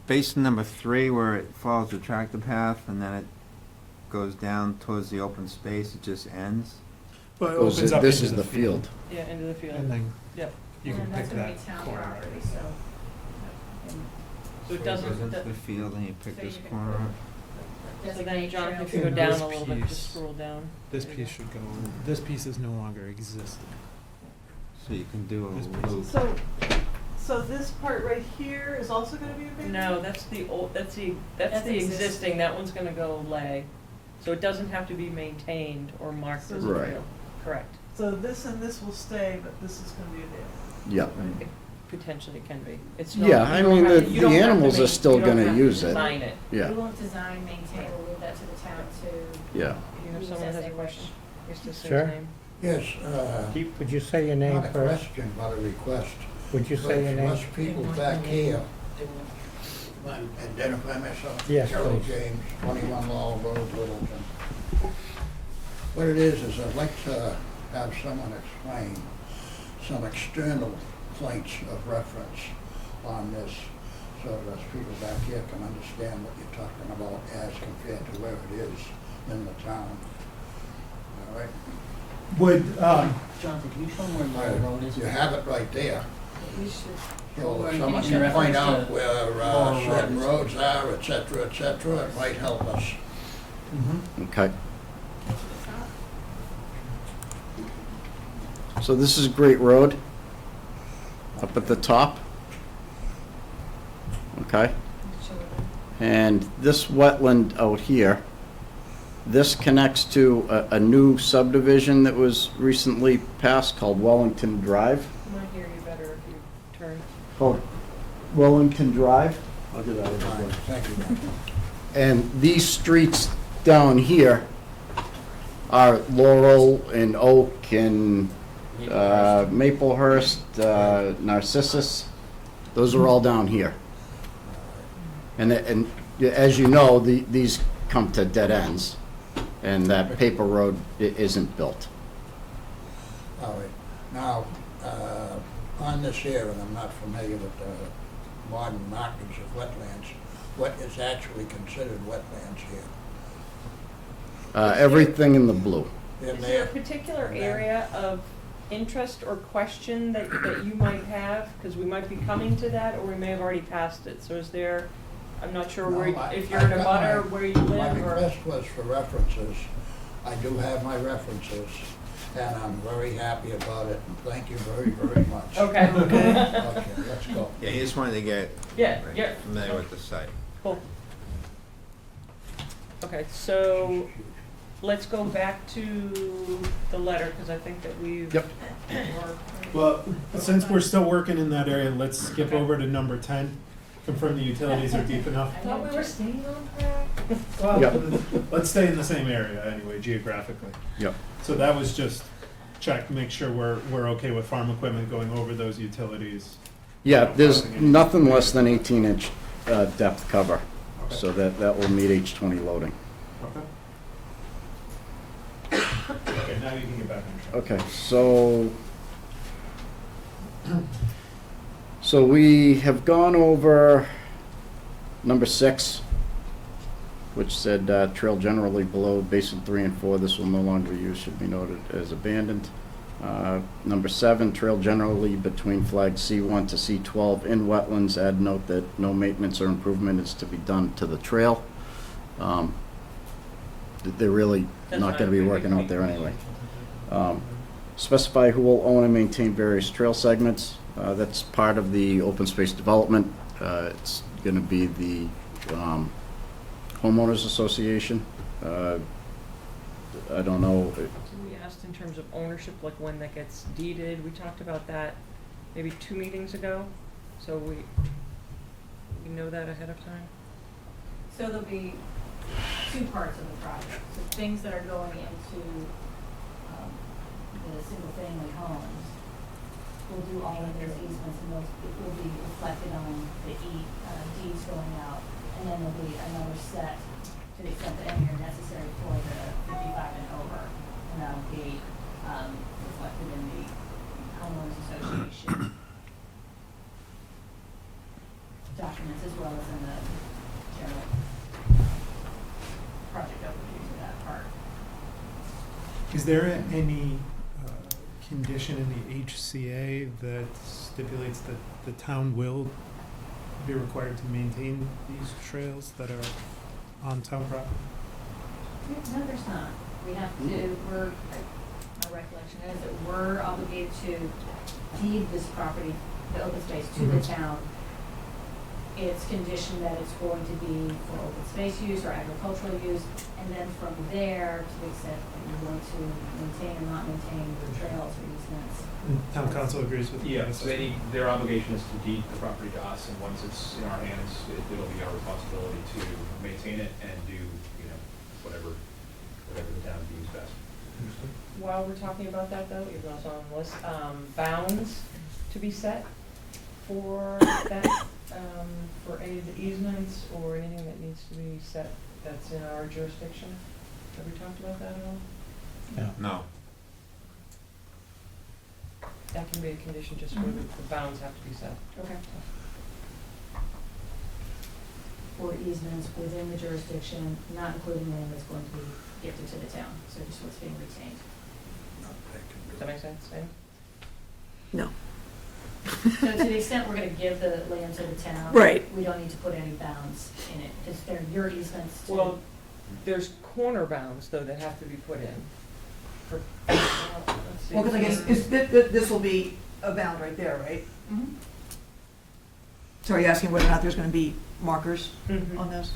basin number 3, where it follows the tractor path and then it goes down towards the open space, it just ends. But it Goes opens in- up This into is the field. yeah, into the field. And then Yep. you can And pick that's gonna be that town corner. property, so. So it Goes doesn't, into that- the field and you pick So this you can corner up. so then, John, if you In go down this a little bit, just piece- scroll down. This piece should go, this piece is no longer existing. So you can do a loop. So this part right here is also gonna be abandoned? No, that's the old, that's the That's existing, that one's gonna go lay. So it doesn't have to be maintained or marked as a Right. trail. Correct. So this and this will stay, but this is gonna be abandoned. Yeah. It potentially can be. It's not. Yeah, I you don't mean, have the to- you don't have to animals are main- still you don't gonna have to use it. Design it. Yeah, We won't design, maintain, we'll leave that to the town to. yeah. You have use someone as that has they a question? wish. Just to say Sure. his name. Yes, Would you say your name not a first? question, but a request. Would you say your But name? us people back here, identify myself. Yes, Gerald please. James, 21 Laurel Road, Littleton. What it is I'd like to have someone explain some external points of reference on this, so that us people back here can understand what you're talking about as compared to where it is in the town. All right? Would, Jonathan, can you show them where my road is? You have it right there. So if someone can point out where certain roads are, et cetera, it might help us. Okay. So this is Great Road, up at the top. Okay. And this wetland out here, this connects to a new subdivision that was recently passed called Wellington Drive. I might hear you better if you turn. Called Wellington Drive. I'll do that. Thank you. And these streets down here are Laurel and Oak and Maplehurst, Narcissus. Those are all down here. And as you know, these come to dead ends, and that paper road isn't built. All right. Now, on this here, and I'm not familiar with the modern markings of wetlands, what is actually considered wetlands here? Everything in the blue. In Is there a there? particular And then- area of interest or question that you might have? Because we might be coming to that, or we may have already passed it. So is there, I'm not sure where, No, if you're in a I've got butter, my- where you My live, or. request was for references. I do have my references, and I'm very happy about it, and thank you very, very much. Okay. Okay, let's go. Yeah, he just wanted to get Yeah, yeah. familiar with the site. Cool. Okay, so let's go back to the letter, because I think that we've. Yep. Well, since we're still working in that area, let's skip Okay. over to number 10. Confirm the utilities are deep enough. I thought we were staying on track. Well, Yep. let's stay in the same area anyway, geographically. Yep. So that was just check, make sure we're okay with farm equipment going over those utilities. Yeah, there's nothing less than 18-inch depth cover, so that will meet H20 loading. Okay. Okay, now you can get back on track. Okay, so we have gone over number 6, which said trail generally below basin 3 and 4, this will no longer use, should be noted as abandoned. Number 7, trail generally between flag C1 to C12 in wetlands, add note that no maintenance or improvement is to be done to the trail. They're really not gonna be working out there anyway. Specify who will own and maintain various trail segments. That's part of the open space development. It's going to be the homeowners association. I don't know. So we asked in terms of ownership, like when that gets deeded. We talked about that maybe 2 meetings ago. So we know that ahead of time. So there'll be 2 parts of the project. So things that are going into the single-family homes, we'll do all of those easements, and those will be reflected on the deeds going out. And then there'll be another set to the extent that any are necessary for the 55 and over, and that'll be reflected in the homeowners association documents, as well as in the general project overview for that part. Is there any condition in the HCA that stipulates that the town will be required to maintain these trails that are on town property? No, there's not. We have to, we're, recollection is that we're obligated to deed this property, the open space, to the town. It's conditioned that it's going to be for open space use or agricultural use, and then from there, to the extent that you want to maintain or not maintain the trails or easements. Town council agrees with you? Yeah, so their obligation is to deed the property to us, and once it's in our hands, it'll be our responsibility to maintain it and do, whatever the town deems best. While we're talking about that though, even though it's on the list, bounds to be set for that, for any of the easements or anything that needs to be set that's in our jurisdiction? Have we talked about that at all? No. That can be a condition just where the bounds have to be set. Okay. For easements within the jurisdiction, not including land that's going to be gifted to the town, so just what's being retained. Does that make sense, Sam? No. So to the extent we're gonna give the land to the town. Right. We don't need to put any bounds in it, because they're your easements to. Well, there's corner bounds though that have to be put in. For, let's see. Well, because I guess this will be a bound right there, right? Mhm. So are you asking whether or not there's going to be markers Mhm. on this?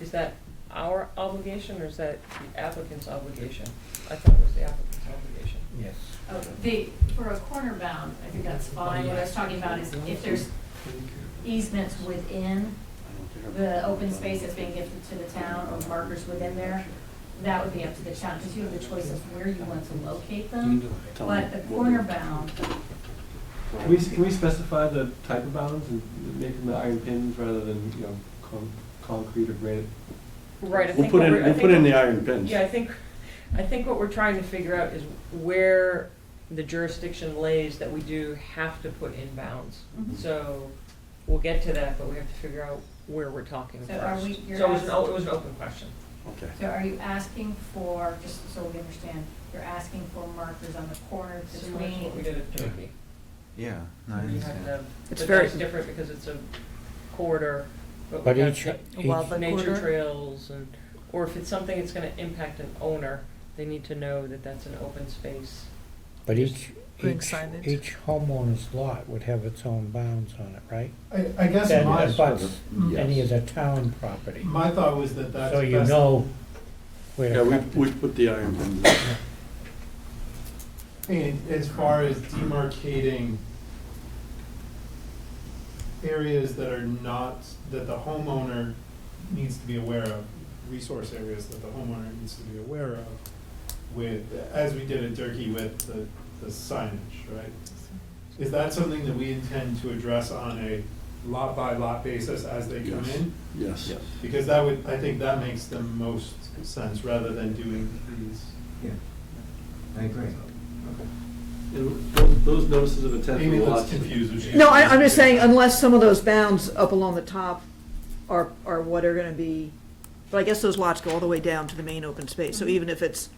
Is that our obligation or is that the applicant's obligation? I thought it was the applicant's obligation. Yes. For a corner bound, I think that's fine. What I was talking about is if there's easements within the open space that's being gifted to the town or markers within there, that would be up to the town, because you have the choice of where you want to locate them. But the corner bound, Can we specify the type of bounds and make them the iron pins rather than, concrete or granite? Right, I We'll think put what in, we're- I we'll think put in what- the iron pins. Yeah, I think what we're trying to figure out is where the jurisdiction lays that we do have to put in bounds. Mhm. So we'll get to that, but we have to figure out where we're talking So first. are we- you're So it was asking- it was an open question. Okay. so are you asking for, just so we understand, you're asking for markers on the corner Similar to what we between, did at Turkey. Yeah, no, I You have understand. to have, It's but very- that's different because it's a corridor, But but we have each- nature corridor? trails and, or if it's something that's gonna impact an owner, they need to know that that's an open space. But each Putting signage. each homeowner's lot would have its own bounds on it, right? I guess That my, abuts any of the town property. my thought was that that's So you best- know where Yeah, to cut. we put the iron pins in. And as far as demarcating areas that are not, that the homeowner needs to be aware of, resource areas that the homeowner needs to be aware of with, as we did at Durkey with the signage, right? Is that something that we intend to address on a lot by lot basis as they come Yes. in? Yes. Because that would, I think that makes the most sense rather than doing these. Yeah, I agree. And those notices of intent Amy for looks lots. confused, which is. No, I'm just saying unless some of those bounds up along the top are what are going to be, but I guess those lots go all the way down to the main open space. So even if it's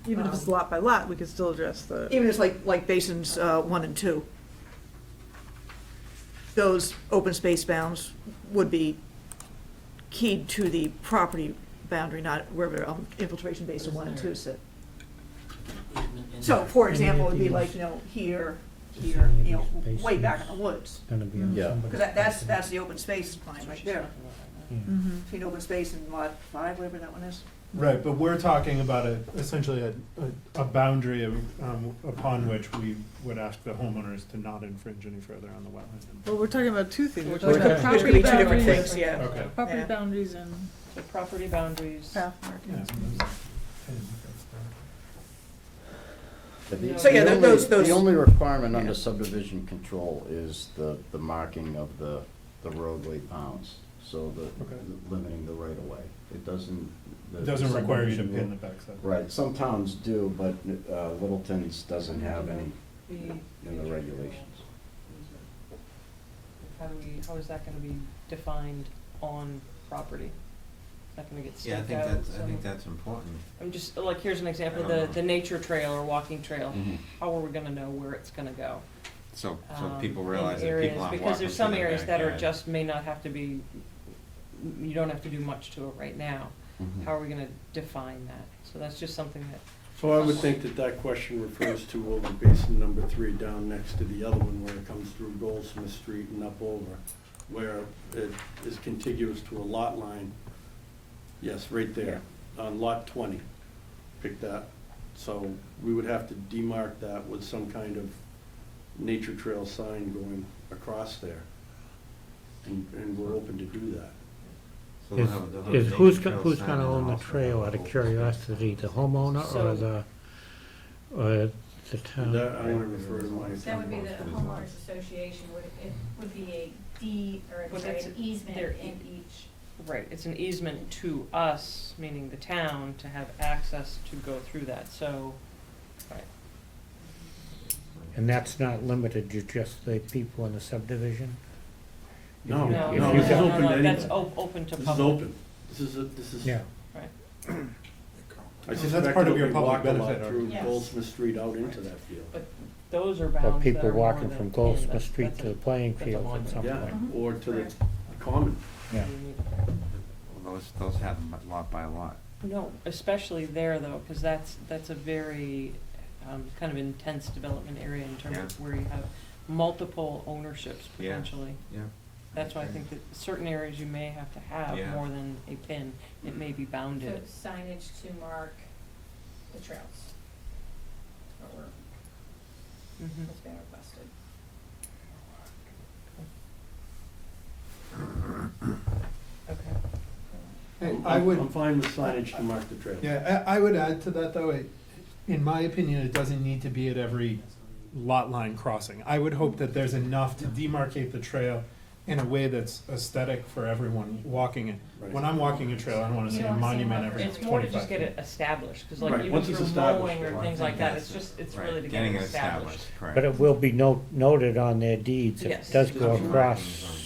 Even if it's lot by lot, we could still address the. even if it's like basins 1 and 2, those open space bounds would be keyed to the property boundary, not wherever infiltration basin 1 and 2 sit. So, for example, it would be like, here, way back in the woods. Gonna be on Yeah. somebody's Because that's property. the open space line right there, Yeah. between open space and lot 5, whatever that one is. Right, but we're talking about essentially a boundary upon which we would ask the homeowners to not infringe any further on the wetland. Well, we're talking about two things. We're Which talking about could property be two different boundaries. things, yeah. Okay. Property Yeah. boundaries and So property boundaries. path Yeah. markings. So, yeah, those- The only requirement yeah. under subdivision control is the marking of the roadway bounds, so Okay. limiting the right of way. It doesn't. It doesn't require you to subdivision pin the backside. Right, some towns do, but Littleton's doesn't have any The- in the regulations. How is that gonna be defined on property? Is that gonna get Yeah, I staked think out? that's, I some- think that's important. I'm just, like, here's an example, I don't know. the nature trail or walking trail. Mhm. How are we gonna know where it's gonna go? So in people realize that areas? people aren't Because walking there's through some their areas that are backyard. just, may not have to be, you don't have to do much to it right now. Mhm. how are we gonna define that? So that's just something that, So I would think that that question refers to over basin number 3 down next to the other one where it comes through Goldsmith Street and up over, where it is contiguous to a lot line. Yes, right there, on lot 20. Pick that. So we would have to demarc that with some kind of nature trail sign going across there. And we're open to do that. So they'll have- they'll have Is nature who's trail who's sign gonna and own the also trail, out of curiosity, the homeowner So- or the town? That I want to refer to my. That would be the homeowners association, it would be a deed, or But sorry, that's an easement there- in each. right, it's an easement to us, meaning the town, to have access to go through that, so, right. And that's not limited to just the people in the subdivision? No, If you- No, if no, you this is got- open to that's anybody. open to This public. is open. This is. Yeah. Right. I So suspect that's part of there'll your be public walk a lot benefit through Yes. Goldsmith Street out into that field. But those are Or bounds that people are more walking than from in, Goldsmith that's- Street that's to a- the playing that's a field at monument. some Yeah, point? or to the Correct. common. Yeah. Those happen lot by lot. No, especially there though, because that's a very kind of intense development area in terms of where you have multiple ownerships Yeah. potentially. Yeah. That's why I think that certain areas you may have to have Yeah. more than a pin. It may be So bounded. signage to mark the trails. Or Mhm. what's being requested. Okay. I would. I'm fine with signage to mark the trail. Yeah, I would add to that, though, in my opinion, it doesn't need to be at every lot line crossing. I would hope that there's enough to demarcate the trail in a way that's aesthetic for everyone walking it. Right. When I'm walking a trail, I don't wanna You see a don't see monument one every It's more to 25 just get feet. it established, because like Right, even once it's through established, mowing or yeah. things like that, it's just, it's Right, really to get getting it it established. correct. But it will be noted on their deeds if Yes. it does go Just across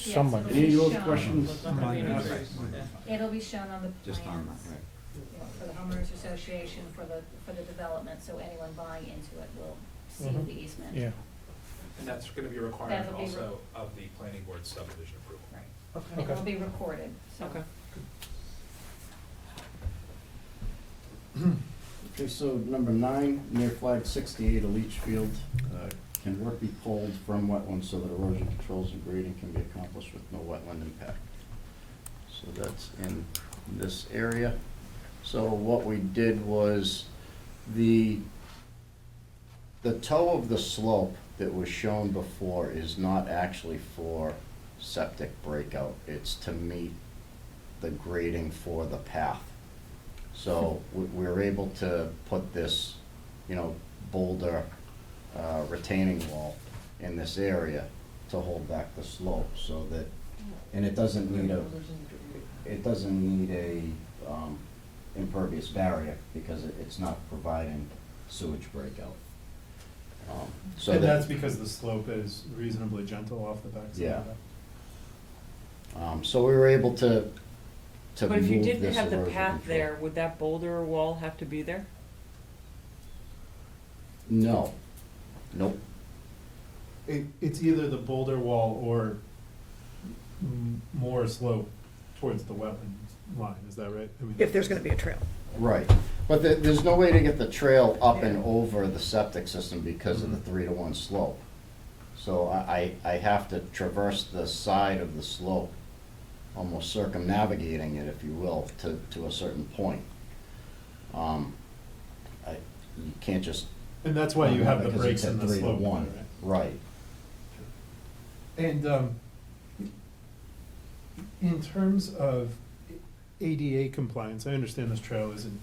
Yes, someone. it'll Any be of those shown. questions? It's not gonna be an Mine. increase. Yeah. It'll be shown on the plans. Just on that, right. You know, for the homeowners association, for the development, so anyone buying into it will see Mhm. the easement. Yeah. And that's gonna be a requirement That'll be re- also of the planning board subdivision approval. Right. Okay. And it will be recorded, so. Okay. Okay, so number 9, near flag 68 of Leachfield, can work be pulled from wetlands so that erosion controls and grading can be accomplished with no wetland impact? So that's in this area. So what we did was the toe of the slope that was shown before is not actually for septic breakout. It's to meet the grading for the path. So we were able to put this, boulder retaining wall in this area to hold back the slope so that, and it doesn't need a impervious barrier because it's not providing sewage breakout. So And that- that's because the slope is reasonably gentle off the backside Yeah. of it. So we were able to But if you move did this have the erosion path control. there, would that boulder wall have to be there? No. Nope. It's either the boulder wall or more slope towards the wetland line, is that right? I mean- If there's gonna be a trail. Right, but there's no way to get the trail up and over the septic system because of the 3-to-1 slope. So I have to traverse the side of the slope, almost circumnavigating it, if you will, to a certain point. You can't just. And that's why you have the because breaks it's at in the slope. 3-to-1. Right. And in terms of ADA compliance, I understand this trail isn't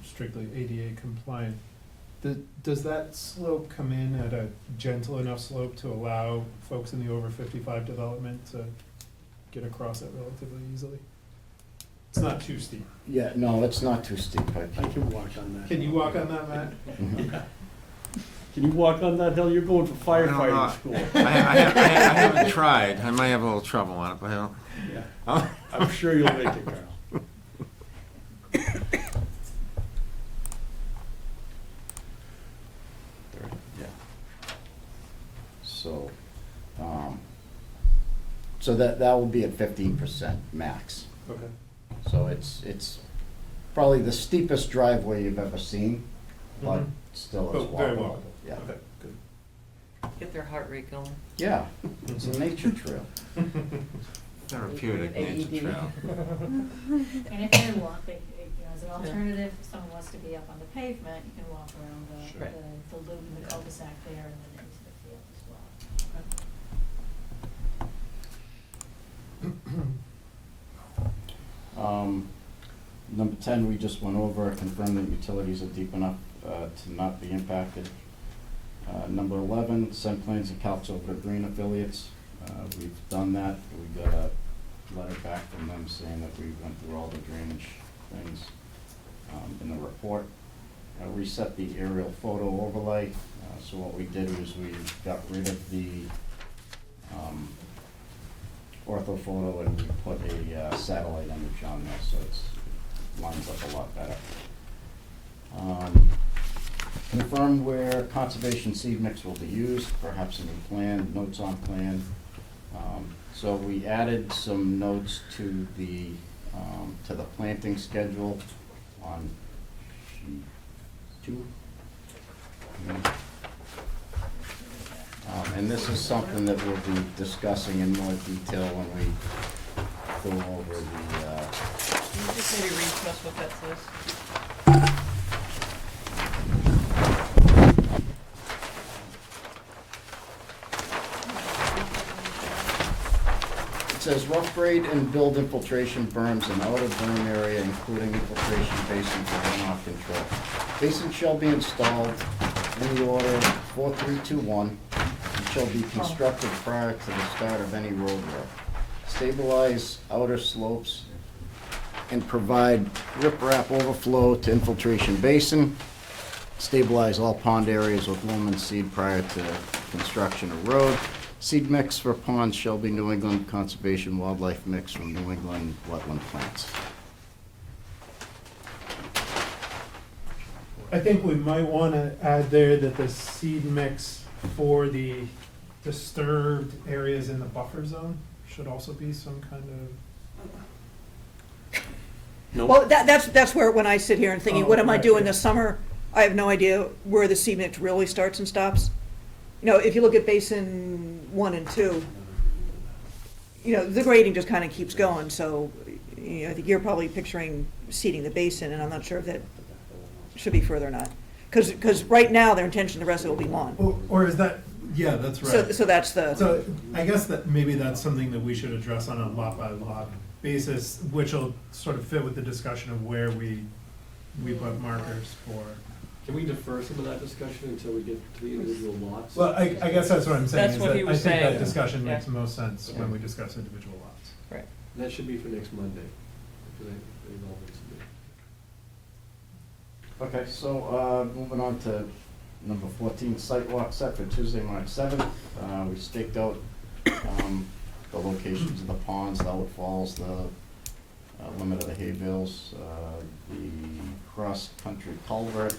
strictly ADA compliant. Does that slope come in at a gentle enough slope to allow folks in the over 55 development to get across it relatively easily? It's not too steep. Yeah, no, it's not too steep. I can walk on that. Can you walk on that, Matt? Can you walk on that hill? You're going for I don't know. firefighting school. I haven't tried. I might have a little trouble on it, but I don't. Yeah. I'm sure you'll make it, Carl. Yeah. So that will be at 15% max. Okay. So it's probably the steepest driveway you've ever seen, but Mhm. still But it's very walkable. walkable. Yeah. Okay, good. Get their heart rate going. Yeah, it's a nature trail. Therapeutic nature trail. And if they walk, they, you know, as an alternative, if someone wants to be up on the pavement, you can walk around Sure. the loop in the cul-de-sac there and then into the field as well. Number 10, we just went over, confirm that utilities are deep enough to not be impacted. Number 11, send plans and calcs over to Green Affiliates. We've done that. We got a letter back from them saying that we went through all the drainage things in the report. Reset the aerial photo overlay. So what we did was we got rid of the orthophoto and we put a satellite image on there, so it lines up a lot better. Confirmed where conservation seed mix will be used, perhaps a new plan, notes on plan. So we added some notes to the planting schedule on sheet 2. And this is something that we'll be discussing in more detail when we go over the, Can you just maybe read to us what that says? it says rough grade and build infiltration berms and outer berm area, including infiltration basins for runoff control. Basins shall be installed in the order 4321 and shall be constructed prior to the start of any road work. Stabilize outer slopes and provide riprap overflow to infiltration basin. Stabilize all pond areas with loam and seed prior to construction of road. Seed mix for ponds shall be New England Conservation Wildlife mix from New England wetland plants. I think we might want to add there that the seed mix for the disturbed areas in the buffer zone should also be some kind of. Nope. Well, that's where, when I sit here and thinking, Oh, what am I right, doing yeah. this summer? I have no idea where the seed mix really starts and stops. You know, if you look at basin 1 and 2, you know, the grading just kind of keeps going, so, you know, I think you're probably picturing seeding the basin, and I'm not sure if that should be further or not. Because right now, their intention, the rest of it will be lawn. Or is that, yeah, that's right. So that's the, So I guess that maybe that's something that we should address on a lot by lot basis, which will sort of fit with the discussion of where we put markers for. Can we defer some of that discussion until we get to the individual lots? Well, I guess that's what I'm saying, That's is what that he I was think that saying. discussion Yeah. makes the most sense Okay. when we discuss individual lots. Right. That should be for next Monday. Because they've all been submitted. Okay, so moving on to number 14, site walk set for Tuesday, March 7th. We staked out the locations of the ponds, the outfalls, the limit of the hay bales, the cross-country culvert.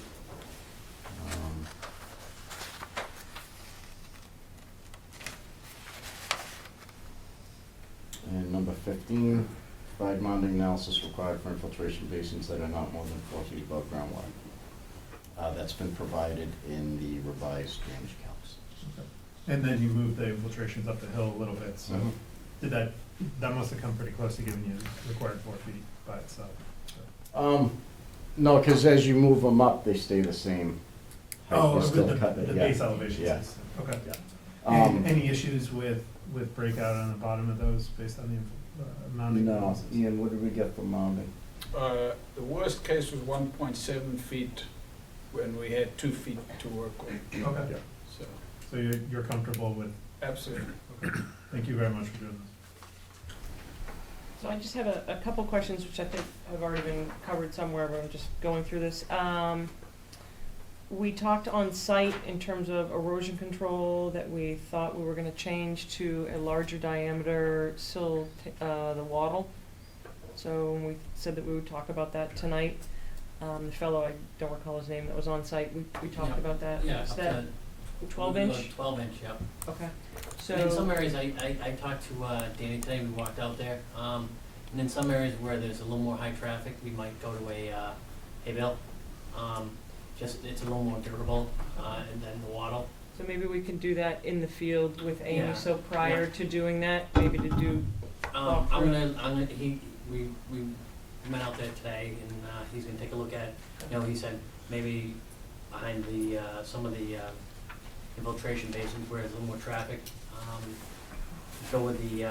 And number 15, provide mounding analysis required for infiltration basins that are not more than 4 feet above groundwater. That's been provided in the revised drainage calcs. And then you moved the infiltrations up the hill a little bit, so Mhm. did that must have come pretty close to giving you required 4 feet by itself. No, because as you move them up, they stay the same. height. Oh, You're with still the cutting it, yeah. base elevations, Yeah. okay. Yeah. Any issues with breakout on the bottom of those based on the mounding No, analysis? Ian, what did we get for mounding? The worst case was 1.7 feet when we had 2 feet to work with. Okay, So, so you're comfortable with, absolutely. okay, thank you very much for doing this. So I just have a couple questions, which I think have already been covered somewhere, but I'm just going through this. We talked on site in terms of erosion control, that we thought we were gonna change to a larger diameter sill, the wattle. So we said that we would talk about that tonight. The fellow, I don't recall his name, that was on site, we talked about that. Yeah, Is up that to 12 inch? 12 inch, yep. Okay, And in some so, areas, I talked to Danny today, we walked out there. And in some areas where there's a little more high traffic, we might go to a hay bale. Just, it's a little more durable, and then the wattle. So maybe we can do that in the field with Amy, Yeah. so prior to doing that, maybe to do. We went out there today, and he's gonna take a look at, he said maybe behind the, some of the infiltration basins where there's a little more traffic, go with the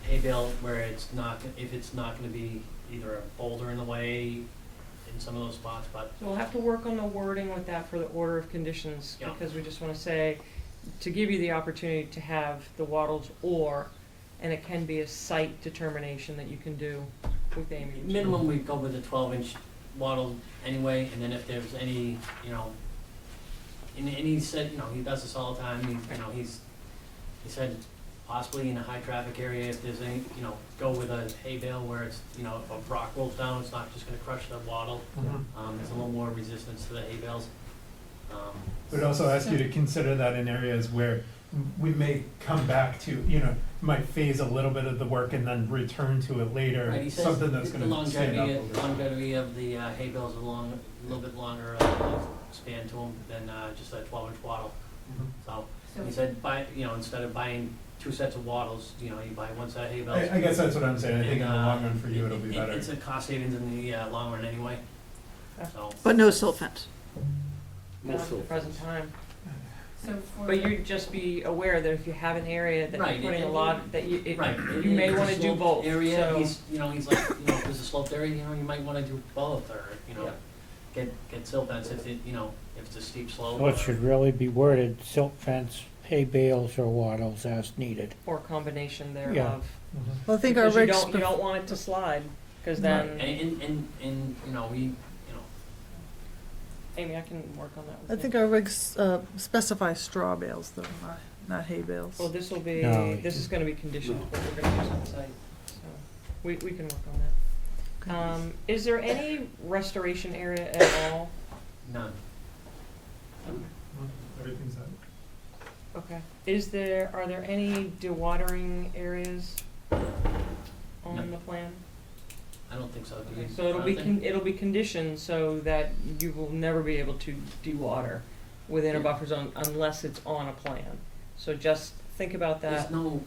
hay bale where it's not, if it's not gonna be either a boulder in the way in some of those spots, but. So we'll have to work on the wording with that for the order of conditions, Yeah. because we just wanna say, to give you the opportunity to have the wattles or, and it can be a site determination that you can do with Amy. Minimum, we go with a 12-inch wattle anyway, and then if there's any, and he said, he does this all the time, he said possibly in a high-traffic area, if there's any, go with a hay bale where it's, if a rock rolls down, it's not just gonna crush the wattle. There's a little more resistance to the hay bales. Would also ask you to consider that in areas where we may come back to, might phase a little bit of the work and then return to it later, Right, he says something that's the gonna stand up. longevity of the hay bales is a little bit longer span to them than just a 12-inch wattle. So he said, instead of buying 2 sets of wattles, you buy 1 set of hay bales. I guess that's what I'm saying. I think in the long run for you, it'll be better. It's a cost savings in the long run anyway. So. But no silt fence. Not at the present time. So for But you'd just be aware that if you have an area that Right, you're putting a lot, that you If may it's a wanna do sloped both, area, so. he's like, if there's a sloped area, you might wanna do both, or, get silt fence if if it's a steep slope. So it should really be worded, silt fence, hay bales or wattles as needed. Or combination Yeah. thereof. Well, I think our Because regs. you don't want it to slide, cause then, And, we, Amy, I can work on that with I you. think our regs specify straw bales though, not hay bales. Well, this will be, No. this is gonna be conditioned, what we're gonna use on site, so, we can work on that. Is there any restoration area at all? none. Everything's out. Okay. Are there any dewatering areas on No. the plan? I don't think so. Do you? So it'll be conditioned so that you will never be able to dewater within a Yeah. buffer zone unless it's on a plan. So just think about There's that. no,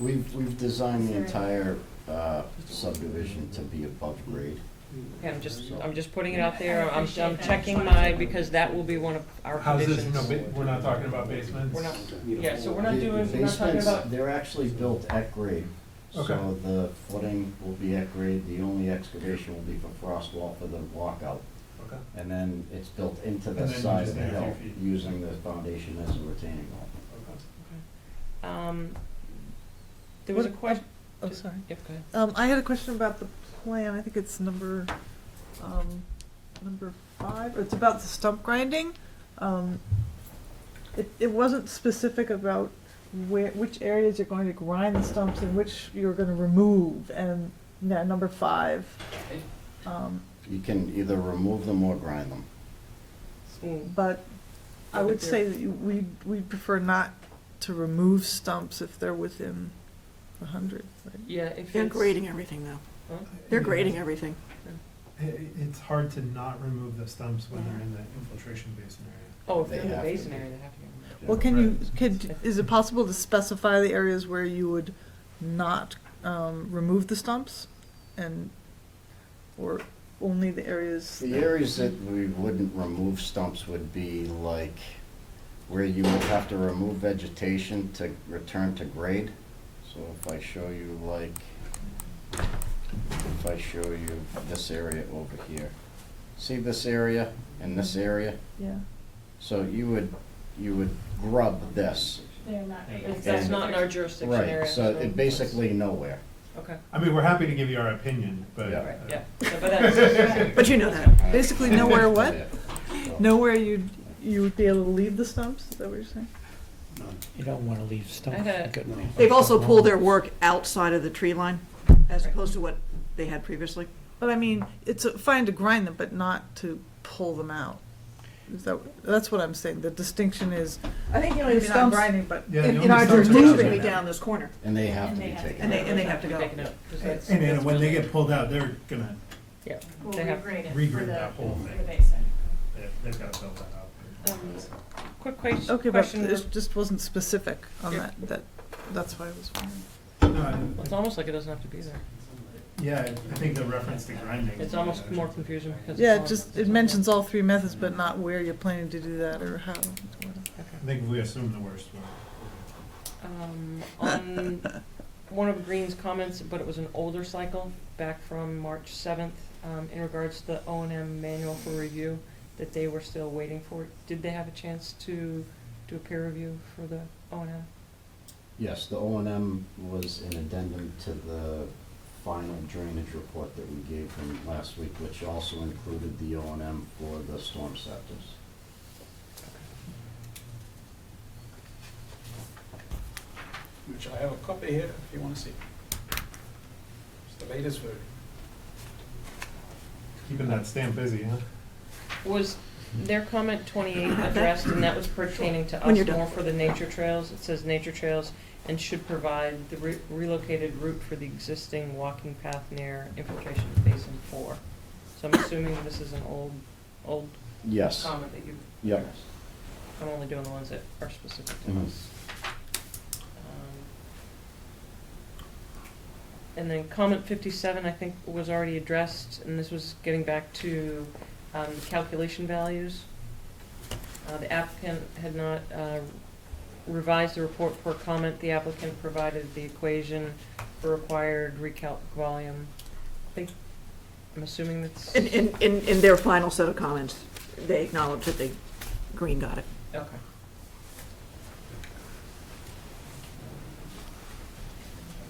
We've designed the entire subdivision to be above grade. Okay, I'm just putting it out there. I'm checking because that will be one of our Houses, conditions. we're not talking about basements? We're not, yeah, so we're not The we're not talking basements, about, they're actually built at grade. Okay. So the footing will be at grade, the only excavation will be for frost wall for the walkout. Okay. And then it's built into And the then you side just of the need a few hill, feet. using the foundation as a retaining wall. there was a What- question. Oh, sorry. Yep, go ahead. I had a question about the plan. I think it's number 5. It's about the stump grinding. It wasn't specific about which areas you're going to grind the stumps and which you're going to remove. And number 5. You can either remove them or grind them. But I would say that we prefer not to remove stumps if they're within 100. Right? Yeah, if They're it's- grading everything though. Huh? They're grading everything. It's hard to not remove the stumps when they're in the infiltration basin area. Oh, if they're in They the have to basin be. area, they have to be removed. Well, is it possible to specify the areas where you would not remove the stumps, or only the areas? The areas that we wouldn't remove stumps would be like where you would have to remove vegetation to return to grade. So if I show you this area over here, see this area and this area? Yeah. So you would grub this. That's not in our jurisdiction area. Right, so it basically nowhere. Okay. I mean, we're happy to give you our opinion, but. Yeah. Right, yeah. So, but that's. But you know that. Basically, nowhere what? Yeah. Nowhere you would be able to leave the stumps? Is that what you're saying? You don't want to leave stumps. I had a- Good. They've also pulled their work outside of the tree line as opposed to what they had previously. But I mean, it's fine to grind them, but not to pull them out. Is that, that's what I'm saying, the distinction is, I think the only maybe not stumps grinding, but. Yeah, the in only our stumps are moving down me there. down this corner, And they have to be And they have taken. and they have to go. Taken out, 'cause that's- And that's then when they really- get pulled out, they're gonna Yeah, We'll they have, regrade it for regrade the, that whole for thing. the basin. They've gotta build that up. quick Okay, but question. it just wasn't specific on Yeah. that's why I was wondering. No, It's almost like it doesn't have to be there. yeah, I think the reference to grinding. It's almost more confusing because. Yeah, it's it just, it mentions all three methods, but not where you're planning to do that or how. I think we assume the worst one. On one of Green's comments, but it was an older cycle, back from March 7th, in regards to the O&M manual for review, that they were still waiting for. Did they have a chance to do a peer review for the O&M? Yes, the O&M was an addendum to the final drainage report that we gave them last week, which also included the O&M for the storm scepters. Which I have a copy here if you want to see. It's the latest version. Keeping that stamp busy, huh? Was their comment 28 addressed, and that was pertaining to When us you're done. more for the nature trails? It says nature trails and should provide the relocated route for the existing walking path near infiltration basin 4. So I'm assuming this is an old Yes. comment that you. Yep. I'm only doing the ones that are specific to Mhm. us. And then comment 57, I think, was already addressed, and this was getting back to calculation values. The applicant had not revised the report per comment. The applicant provided the equation for required recalc volume. I'm assuming that's. In their final set of comments, they acknowledge that Green got it. Okay.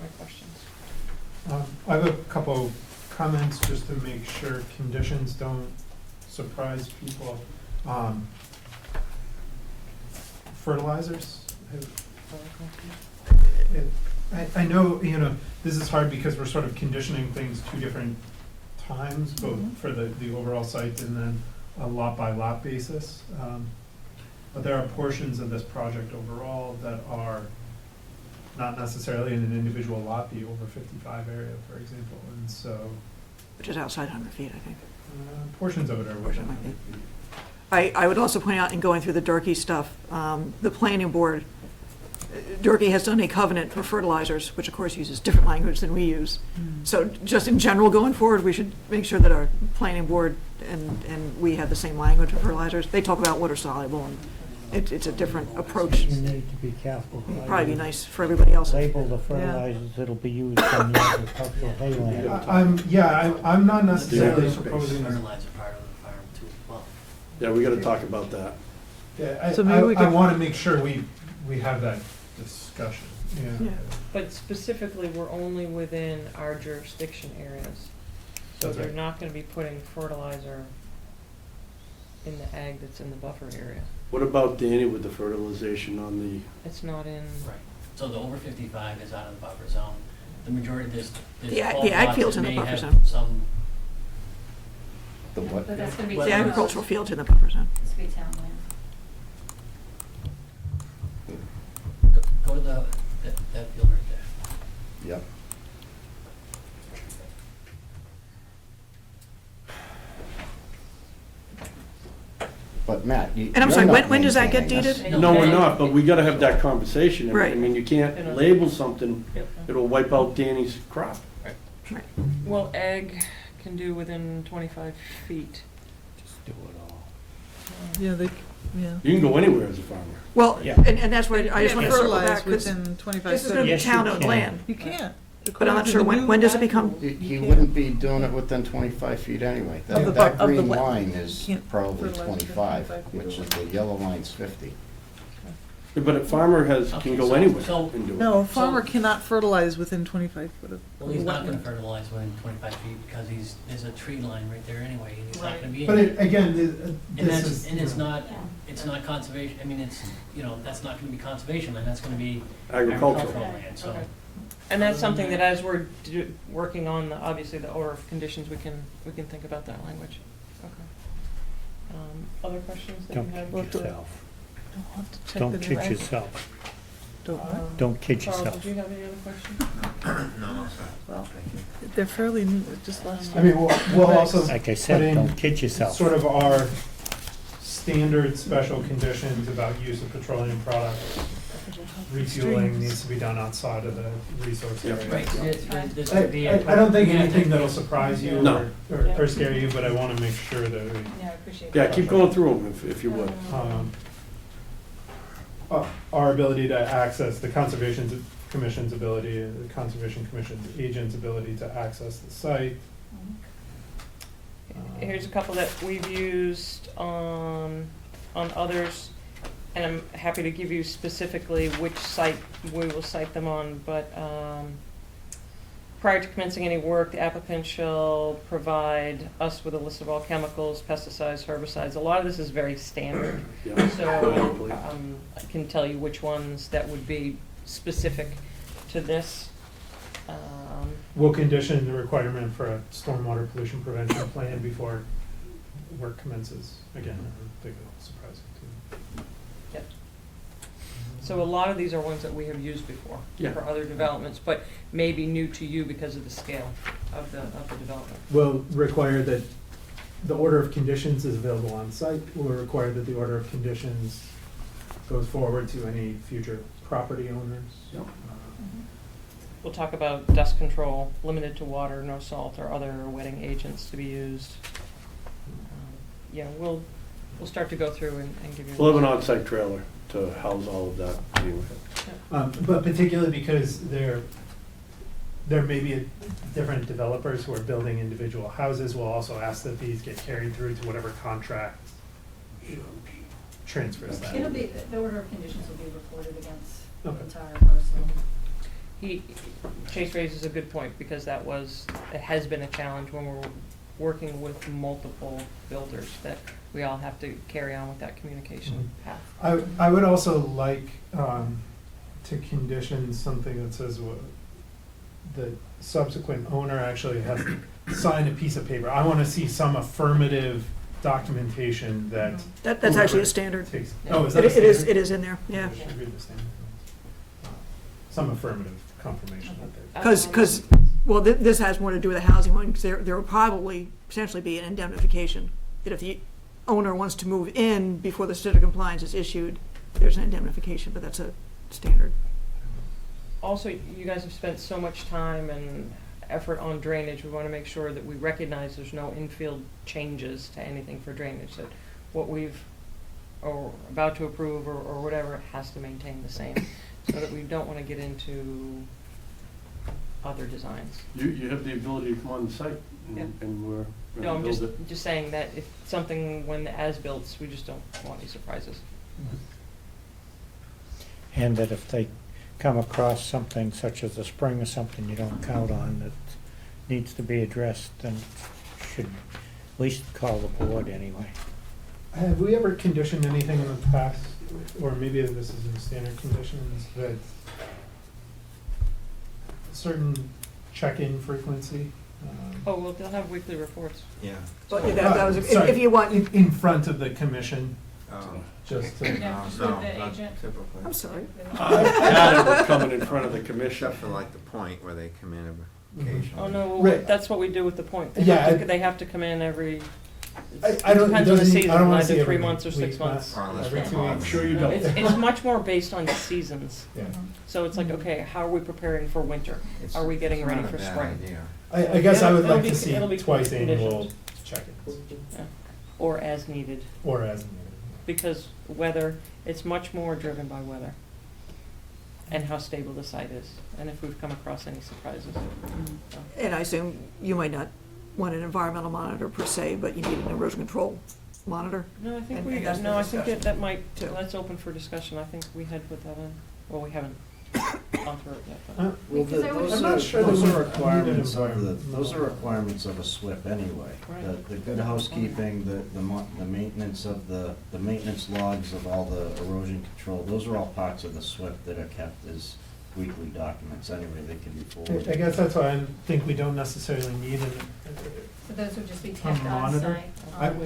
My questions. I have a couple comments just to make sure conditions don't surprise people. Fertilizers. I know, this is hard because we're sort of conditioning things two different times, both for the overall site and then a lot by lot basis. But there are portions of this project overall that are not necessarily in an individual lot, the over 55 area, for example, and so. Which is outside 100 feet, I think. Portions of it are within 100 feet. I would also point out, in going through the Durkee stuff, the planning board, Durkee has done a covenant for fertilizers, which of course uses different language than we use. So just in general going forward, we should make sure that our planning board and we have the same language for fertilizers. They talk about water soluble, and it's a different approach. You need to be careful. Probably be nice for everybody else. Label the fertilizers that'll be used on the agricultural hayland. I'm not necessarily proposing. Fertilizer part of the farm too as well. Yeah, we gotta talk about that. Yeah, So maybe we I could- want to make sure we have that discussion, yeah. But specifically, we're only within our jurisdiction areas. So That's they're right. not gonna be putting fertilizer in the ag that's in the buffer area. What about Danny with the fertilization on the, It's not in. Right. So the over 55 is out of the buffer zone. The majority, there's The ag- 12 the ag lots field's that in the may buffer have zone. Some, The what? But that's gonna be. The agricultural field's in the buffer zone. It's gonna be town land. go to that field right there. Yep. But Matt, you. And I'm you're sorry, not when does that get maintaining this. deeded? no, we're not, but we gotta have that conversation. Right. I mean, you can't label something, it'll wipe out Danny's crop. Well, ag can do within 25 feet. Just do it all. Yeah, You can go anywhere as a farmer. Well, Yeah. and that's why I just want to go fertilize back, 'cause within 25 this is going to be Yes, you town-owned can. land. You can't. But I'm not sure, when does it become? He wouldn't be doing it within 25 feet anyway. Of the That bu- of the green wetland. line is Can't probably fertilize within 25, 25 feet which of is the yellow line's 50. But a farmer can Okay, go so- anywhere so- and do it. No, a farmer cannot fertilize within 25 foot of Well, he's not gonna wetland. fertilize within 25 feet because there's a tree line right there anyway, and he's not gonna be in But it. again, And this that's, is. and it's not conservation, I mean, it's, that's not gonna be conservation land, that's gonna be Agricultural. agricultural land, so. Okay. And that's something that as we're working on, obviously, the order of conditions, we can think about that language. Okay. Other questions that Don't you have? kid yourself. I'll have to check the Don't new kid reg. yourself. Don't kid Charles, yourself. did you have any other questions? No, no, sorry. Well, they're fairly new, just last I year. mean, we'll also Like I put said, in don't kid yourself. sort of our standard special conditions about use of petroleum products. Refueling needs to be done outside of the resource area. Right, this would be I a- don't think yeah, anything that'll surprise you No. or scare you, but I want to make sure that we. Yeah, I appreciate Yeah, that. keep going through them if you would. Our ability to access, the Conservation Commission's ability, the Conservation Commission's agent's ability to access the site. Here's a couple that we've used on others, and I'm happy to give you specifically which site we will cite them on, but prior to commencing any work, the applicant shall provide us with a list of all chemicals, pesticides, herbicides. A lot of this is very standard, Yeah. so I can tell you which ones that would be specific to this. We'll condition the requirement for a stormwater pollution prevention plan before work commences. Again, I don't think it'll surprise you too. Yep. So a lot of these are ones that we have used before Yeah. for other developments, but may be new to you because of the scale of the development. Will require that the order of conditions is available on site. Will require that the order of conditions goes forward to any future property owners. Yep. We'll talk about dust control, limited to water, no salt, or other wetting agents to be used. Yeah, we'll start to go through and give you. We'll have an on-site trailer to house all of that. anyway. But particularly because there may be different developers who are building individual houses, we'll also ask that these get carried through to whatever contract transfers that. It'll be, the order of conditions will be reported against the Okay. entire parcel. Chase raises a good point, because it has been a challenge when we're working with multiple builders, that we all have to carry on with that communication path. I would also like to condition something that says the subsequent owner actually has to sign a piece of paper. I want to see some affirmative documentation that. That's actually a standard. Oh, is that a standard? It is in there, yeah. I should read the standard. Some affirmative confirmation that they. Because, well, this has more to do with the housing one, because there will probably potentially be an indemnification. That if the owner wants to move in before the certificate of compliance is issued, there's an indemnification, but that's a standard. Also, you guys have spent so much time and effort on drainage, we want to make sure that we recognize there's no infield changes to anything for drainage, that what we've, or about to approve, or whatever, has to maintain the same, so that we don't want to get into other designs. You have the ability to come on the site Yeah. and we're No, gonna I'm build it. just saying that if something, when the as-built, we just don't want any surprises. And that if they come across something such as a spring or something you don't count on that needs to be addressed, then should at least call the board anyway. Have we ever conditioned anything in the past, or maybe this is in standard conditions, that certain check-in frequency? Oh, well, they'll have weekly reports. Yeah. But that was, Sorry, if you want, in front of the commission, Oh. just to. Yeah, No, with no, the not agent. typically. I'm sorry. We're coming in front of the commission. Except for like the point where they come in occasionally. Oh, no, well, Right. that's what we do with the point. They Yeah, have to- I- They have to come in every, I it don't, depends on the season, I don't wanna see either 3 every months or 6 week, months. Or unless every we're 2 involved. weeks. Sure you don't. It's much more based on seasons. Yeah. So it's like, okay, how are we preparing for winter? It's- Are we getting it's ready not a for bad spring? idea. I guess I would It'll like be- to see it'll be twice conditions. annual check-ins, Yeah. Or as needed, or as needed. because weather, it's much more driven by weather and how stable the site is, and if we've come across any surprises. So, And I assume you might not want an environmental monitor per se, but you need an erosion control monitor. No, I think And- we, and that's the no, I think discussion, that might, too. that's open for discussion. I think we had put that in, well, we haven't gone through it yet, but. Well, Because I would- I'm not sure those that are we requirements needed of the, environmental. those are requirements of a SWIP anyway. Right. The good housekeeping, the maintenance of the maintenance logs of all the erosion control, those are all parts of the SWIP that are kept as weekly documents anyway, they can be forwarded. I guess that's why I think we don't necessarily need So those would just be a kept on monitor. site I- on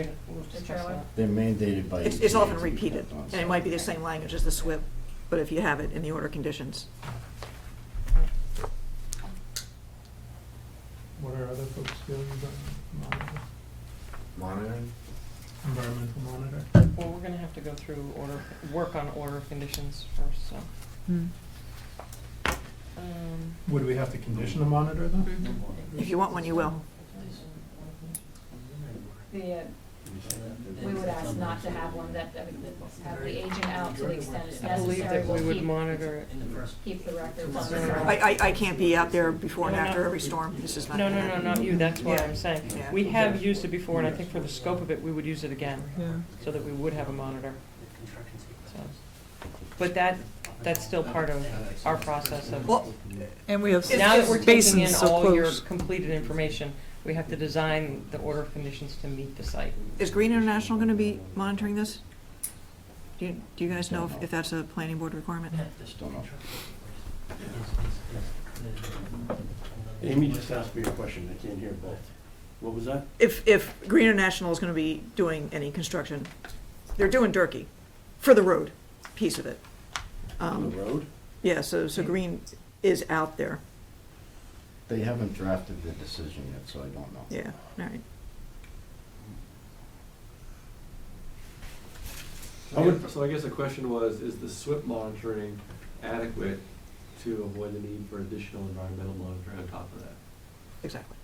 the trailer? They're mandated by. It's EPA often to be repeated, kept on and site. it might be the same language as the SWIP, but if you have it in the order conditions. What are other folks' feelings on monitor? Monitoring? Environmental monitor? Well, we're gonna have to go through work on order of conditions first, so. Would we have to condition a monitor though? If you want one, you will. We would ask not to have one that, have the agent out to the extent it's I believe necessary. that we We'll would keep- monitor it. Keep the records on the I can't be out there before and No, no. after every storm. This is not. No, gonna no, no, happen. not you, that's what Yeah. I'm saying. Yeah. We have used it before, and I think for the scope of it, we would use it again, Yeah. so that we would have a monitor. So, but that's still part of our process of, Well, And we have now that we're taking in basins so all your close. completed information, we have to design the order of conditions to meet the site. is Green International going to be monitoring this? Do you guys know if that's a planning board requirement? Just don't know. Amy just asked me a question, I can't hear both. What was that? If Green International is going to be doing any construction, they're doing Durkee for the road piece of it. On the road? Yeah, so Green is out there. They haven't drafted the decision yet, so I don't know. Yeah, all right. So I guess the question was, is the SWIP monitoring adequate to avoid the need for additional environmental monitoring on top of that? Exactly.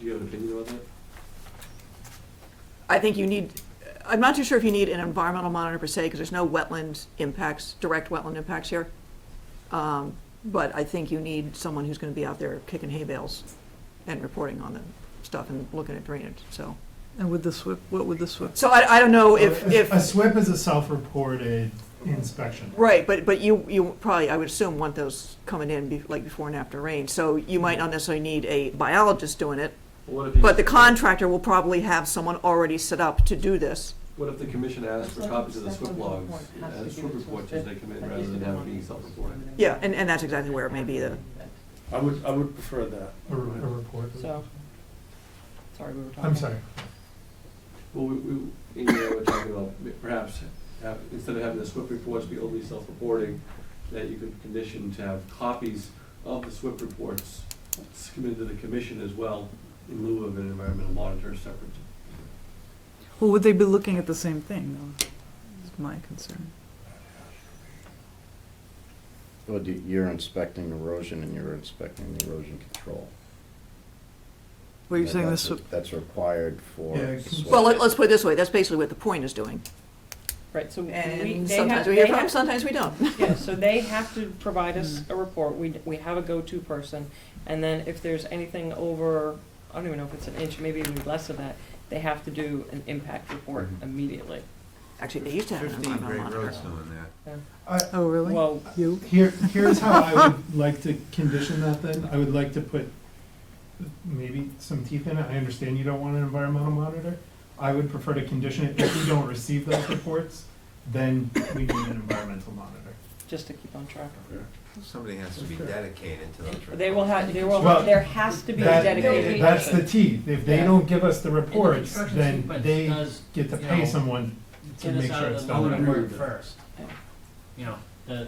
Do you have an opinion about that? I think you need, I'm not too sure if you need an environmental monitor per se, because there's no wetland impacts, direct wetland impacts here. But I think you need someone who's going to be out there kicking hay bales and reporting on the stuff and looking at drainage, so. And with the SWIP, what would the SWIP? So I don't know if. A SWIP is a self-reported inspection. Right, but you probably, I would assume, want those coming in like before and after rain. So you might not necessarily need a biologist doing it, What if you- but the contractor will probably have someone already set up to do this. What if the commission asks for copies of the SWIP logs as SWIP reports as they come in rather than have it being self-reported? Yeah, and that's exactly where it may be the. I would prefer that. A report. So, sorry, we were talking. I'm sorry. Well, we're talking about perhaps instead of having the SWIP reports be only self-reporting, that you could condition to have copies of the SWIP reports submitted to the commission as well in lieu of an environmental monitor separate. Well, would they be looking at the same thing, though? Is my concern. Well, you're inspecting erosion and you're inspecting the erosion control. What are you saying, That's- this, That's required for. Yeah, SWIP. Well, let's put it this way, that's basically what the point is doing. Right, so And they sometimes have, we they hear from them, have, sometimes we don't. yeah, so they have to provide us a report, we have a go-to person, and then if there's anything over, I don't even know if it's an inch, maybe even less of that, they have to do an impact report immediately. Actually, they used to have an 15 environmental great monitor. roads doing that. Yeah. oh, really? Well, Here's how I would like to condition that then. I would like to put maybe some teeth in it. I understand you don't want an environmental monitor. I would prefer to condition it, if we don't receive those reports, then we need an environmental monitor. just to keep on track. Somebody has to be dedicated to those reports. They will have, Well, there has to be a That- dedicated That's the person. teeth. If they Yeah. don't give us the reports, construction then sequence they does, get to you pay know, someone to Get us make out sure of it's the done order right. work first. Yeah. You know,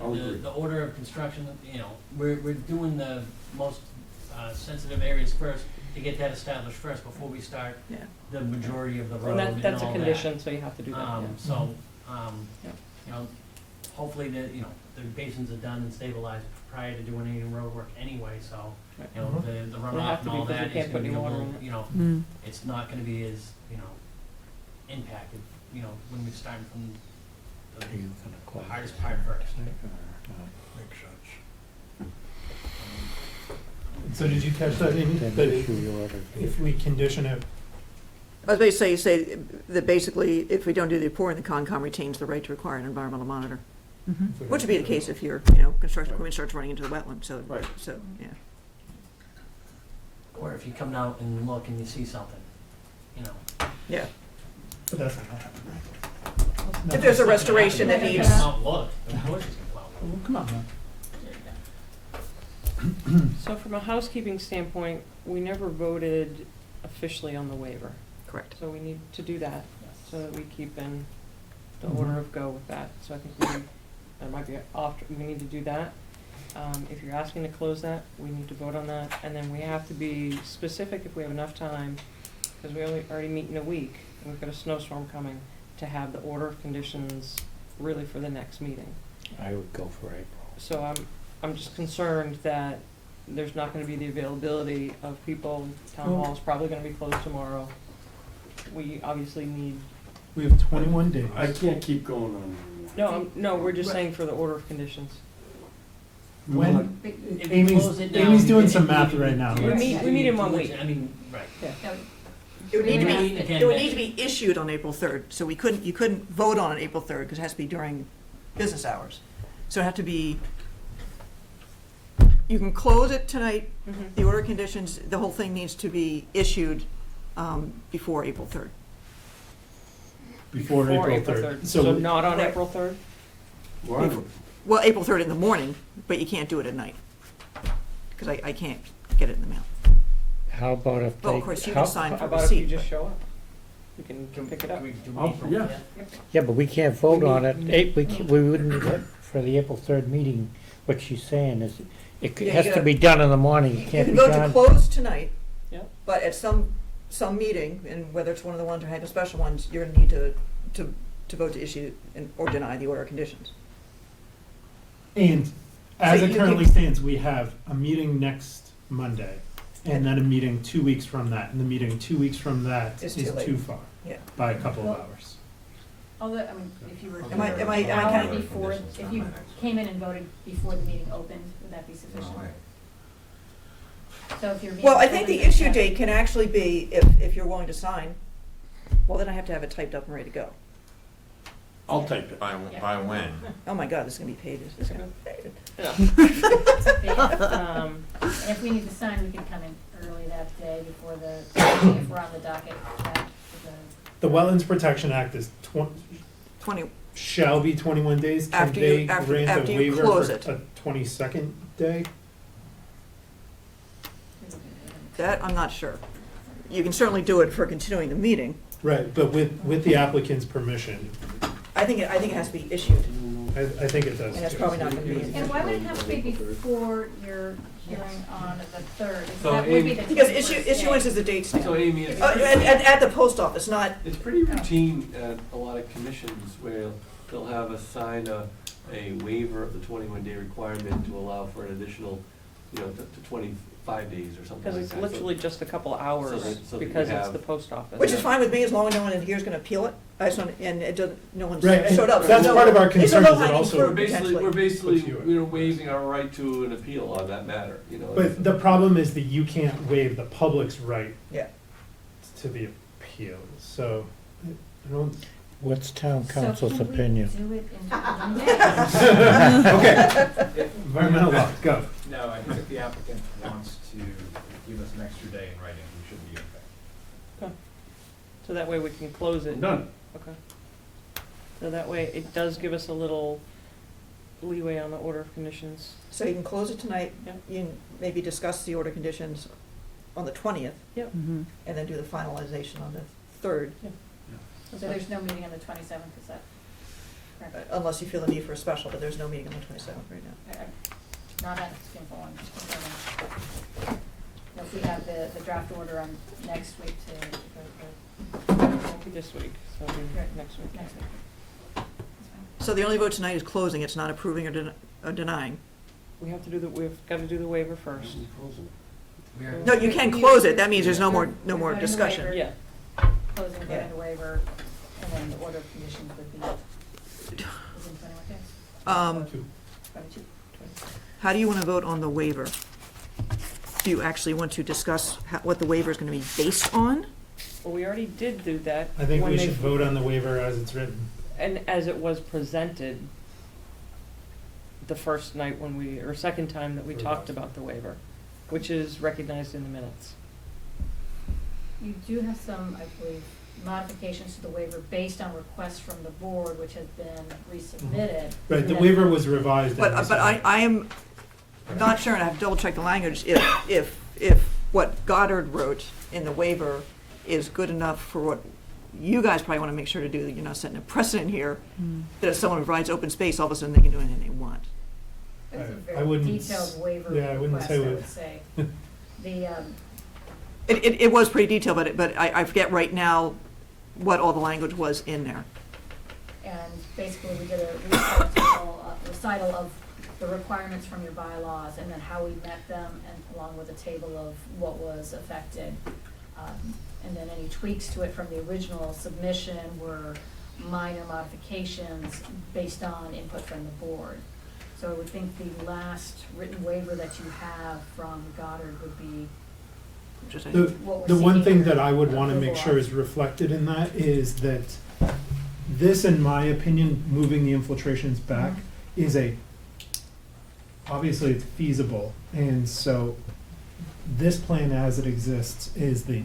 I'll agree. the order of construction, you know, we're doing the most sensitive areas first to get that established first before we start Yeah. the majority of the road And and all that. that's a condition, so you have to do that, yeah. So, Yeah. you know, hopefully the basins are done and stabilized prior to doing any road work anyway, so, you know, Mhm. the They runoff have to and be, all because that we is can't put gonna be any a water little, in it. you know, Mm. it's not gonna be as, impacted, when we start from the hardest part first. Makes sense. So did you catch that, Amy? That if we condition it, I was going to say that basically, if we don't do the reporting, the Concom retains the right to require an environmental monitor, Mhm. which would be the case if your, construction equipment starts running into the wetland, so, Right. yeah. Or if you come out and look and you see something, Yeah. but that's not happening. If there's a restoration that You needs, can come out and look, of course you can come out and Well, come on, man. So from a housekeeping standpoint, we never voted officially on the waiver. Correct. So we need to do that, so that we keep in the Mhm. order of go with that. So I think there might be we need to do that. If you're asking to close that, we need to vote on that. And then we have to be specific if we have enough time, because we already meet in a week, and we've got a snowstorm coming, to have the order of conditions really for the next meeting. I would go for April. So I'm just concerned that there's not gonna be the availability of people. Town Well- hall's probably gonna be closed tomorrow. We obviously need, We have 21 days. I can't keep going on. no, we're just saying for the order of conditions. When, If you Amy's, close it now, Amy's you doing can- some you math can- right now. We meet in 1 week. I mean, right. Yeah. It would need to We be, meet again it would next- need to be issued on April 3rd, so you couldn't vote on it April 3rd, because it has to be during business hours. So it had to be, you can close it tonight, Mhm. the order of conditions, the whole thing needs to be issued before April 3rd. Before April 3rd. So not on Right. April 3rd? Well, April 3rd in the morning, but you can't do it at night, because I can't get it in the mail. How about if they? Well, of course, you how- can sign How for about if you receipt. just show up? You can pick it up. Yeah. Yeah, but we can't vote We on need- it. We wouldn't, for the April 3rd meeting, what she's saying is, it Yeah, you has to gotta- be done in the morning, it You can't can be vote to done. close tonight, Yep. but at some meeting, and whether it's one of the ones or having special ones, you're gonna need to vote to issue or deny the order of conditions. And as So it you currently can- stands, we have a meeting next Monday, and then a meeting 2 weeks from that, and the meeting 2 weeks from that It's is too late. too far, Yeah. by a couple of hours. Although, I mean, if you were Am I- am I an hour kinda- before, if you came in and voted before the meeting opened, would that be sufficient? So if you're being. Well, I think the told issue that- date can actually be, if you're willing to sign, well, then I have to have it typed up and ready to go. I'll type it. By when? Oh my God, this is gonna be pages. This is gonna be pages. Um, And if we need to sign, we can come in early that day before the, if we're on the docket, that, The Wetlands Protection Act is 20, shall be 21 days. Can After you- they after- grant after a you waiver close for it. a 22nd day? that, I'm not sure. You can certainly do it for continuing the meeting. Right, but with the applicant's permission, I think it has to be issued, I think it does. and that's too. probably not gonna be. and why would it have to be before your hearing on the 3rd? So, That would be Amy- the Because 21st issuance day. is the date stamp. So Amy, it's At the post office, not, It's pretty routine at a lot of commissions where they'll have us sign a waiver of the 21-day requirement to allow for an additional, to 25 days or something Because like it's that. literally just a couple hours, so that you because it's have- the post office. which is fine with me, as long as no one in here is gonna appeal it. I just want, and it doesn't, no one's Right, and showed up. that's part of our There's concern no is it low-hanging also- fruit, We're basically, Puts you- waiving our right to an appeal on that matter, But the problem is that you can't waive the public's right Yeah. to the appeal, so I don't. What's town council's So can we opinion? do it in 21 days? Okay, environmental law, go. No, I think if the applicant wants to give us an extra day in writing, we should be okay. So that way we can close it. Done. Okay. So that way it does give us a little leeway on the order of conditions. So you can close it tonight, Yep. you can maybe discuss the order conditions on the 20th, Yep. and then do the finalization on the 3rd, So there's no meeting on the 27th, is that correct? unless you feel the need for a special, but there's no meeting on the 27th right now. Not asking for one, just confirming. If we have the draft order on next week to, Won't be this week, so it'll be Right. next week. next week. That's fine. So the only vote tonight is closing, it's not approving or denying. We have to do we've got to do the waiver first. No, you can close it, that means there's no more Voting the discussion. waiver. Yeah. Closing, Yeah. voting the waiver, and then the order of conditions would be within 21 days. 22. How do you want to vote on the waiver? Do you actually want to discuss what the waiver is going to be based on? Well, we already did do that. I think when we they- should vote on the waiver as it's written. And as it was presented the first night when or second time that we talked about the waiver, which is recognized in the minutes. You do have some, I believe, modifications to the waiver based on requests from the board, which has been resubmitted. Right, the And waiver was revised. and But I am, not sure, and I have to double check the language, if what Goddard wrote in the waiver is good enough for what you guys probably want to make sure to do, that you're not setting a precedent here, that if someone provides open space, all of a sudden they can do anything they want. It's a I very wouldn't detailed waiver yeah, I wouldn't request, say I with- would say. The, It was pretty detailed, but I forget right now what all the language was in there. and basically we did a recital of the requirements from your bylaws and then how we met them, and along with a table of what was affected. And then any tweaks to it from the original submission were minor modifications based on input from the board. So I would think the last written waiver that you have from Goddard would be what we're The one seeking thing that I would want to make approval sure of. is reflected in that is that this, in my opinion, moving the infiltrations back is obviously it's feasible. And so this plan as it exists is the,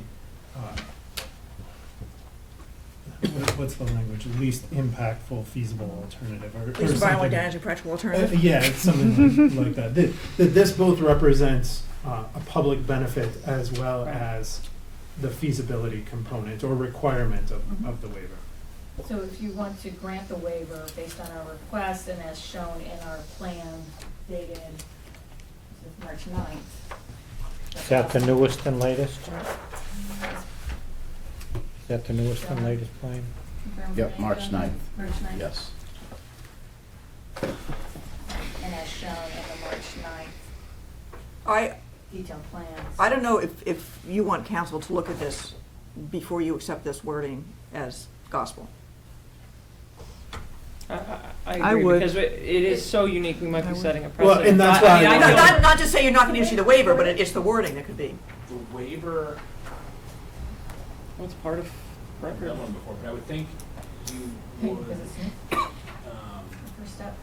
what's the language, least impactful feasible alternative or Least environmentally something. damaging practical alternative. Yeah, it's something like that. That this both represents a public benefit as well as the feasibility component or requirement of the waiver. So if you want to grant the waiver based on our request and as shown in our plan dated March 9th. Is that the newest and latest? Is that the newest and latest plan? Yep, March 9th. March 9th. Yes. And as shown in the March 9th detailed plans. I don't know if you want council to look at this before you accept this wording as gospel. I agree, would. because it is so unique, we might be setting a Well, precedent. and that's why I I feel- Not to say you're not gonna issue the waiver, but it's the wording that could be. The waiver, Well, it's part of I've record. done one before, but I would think you would, First step.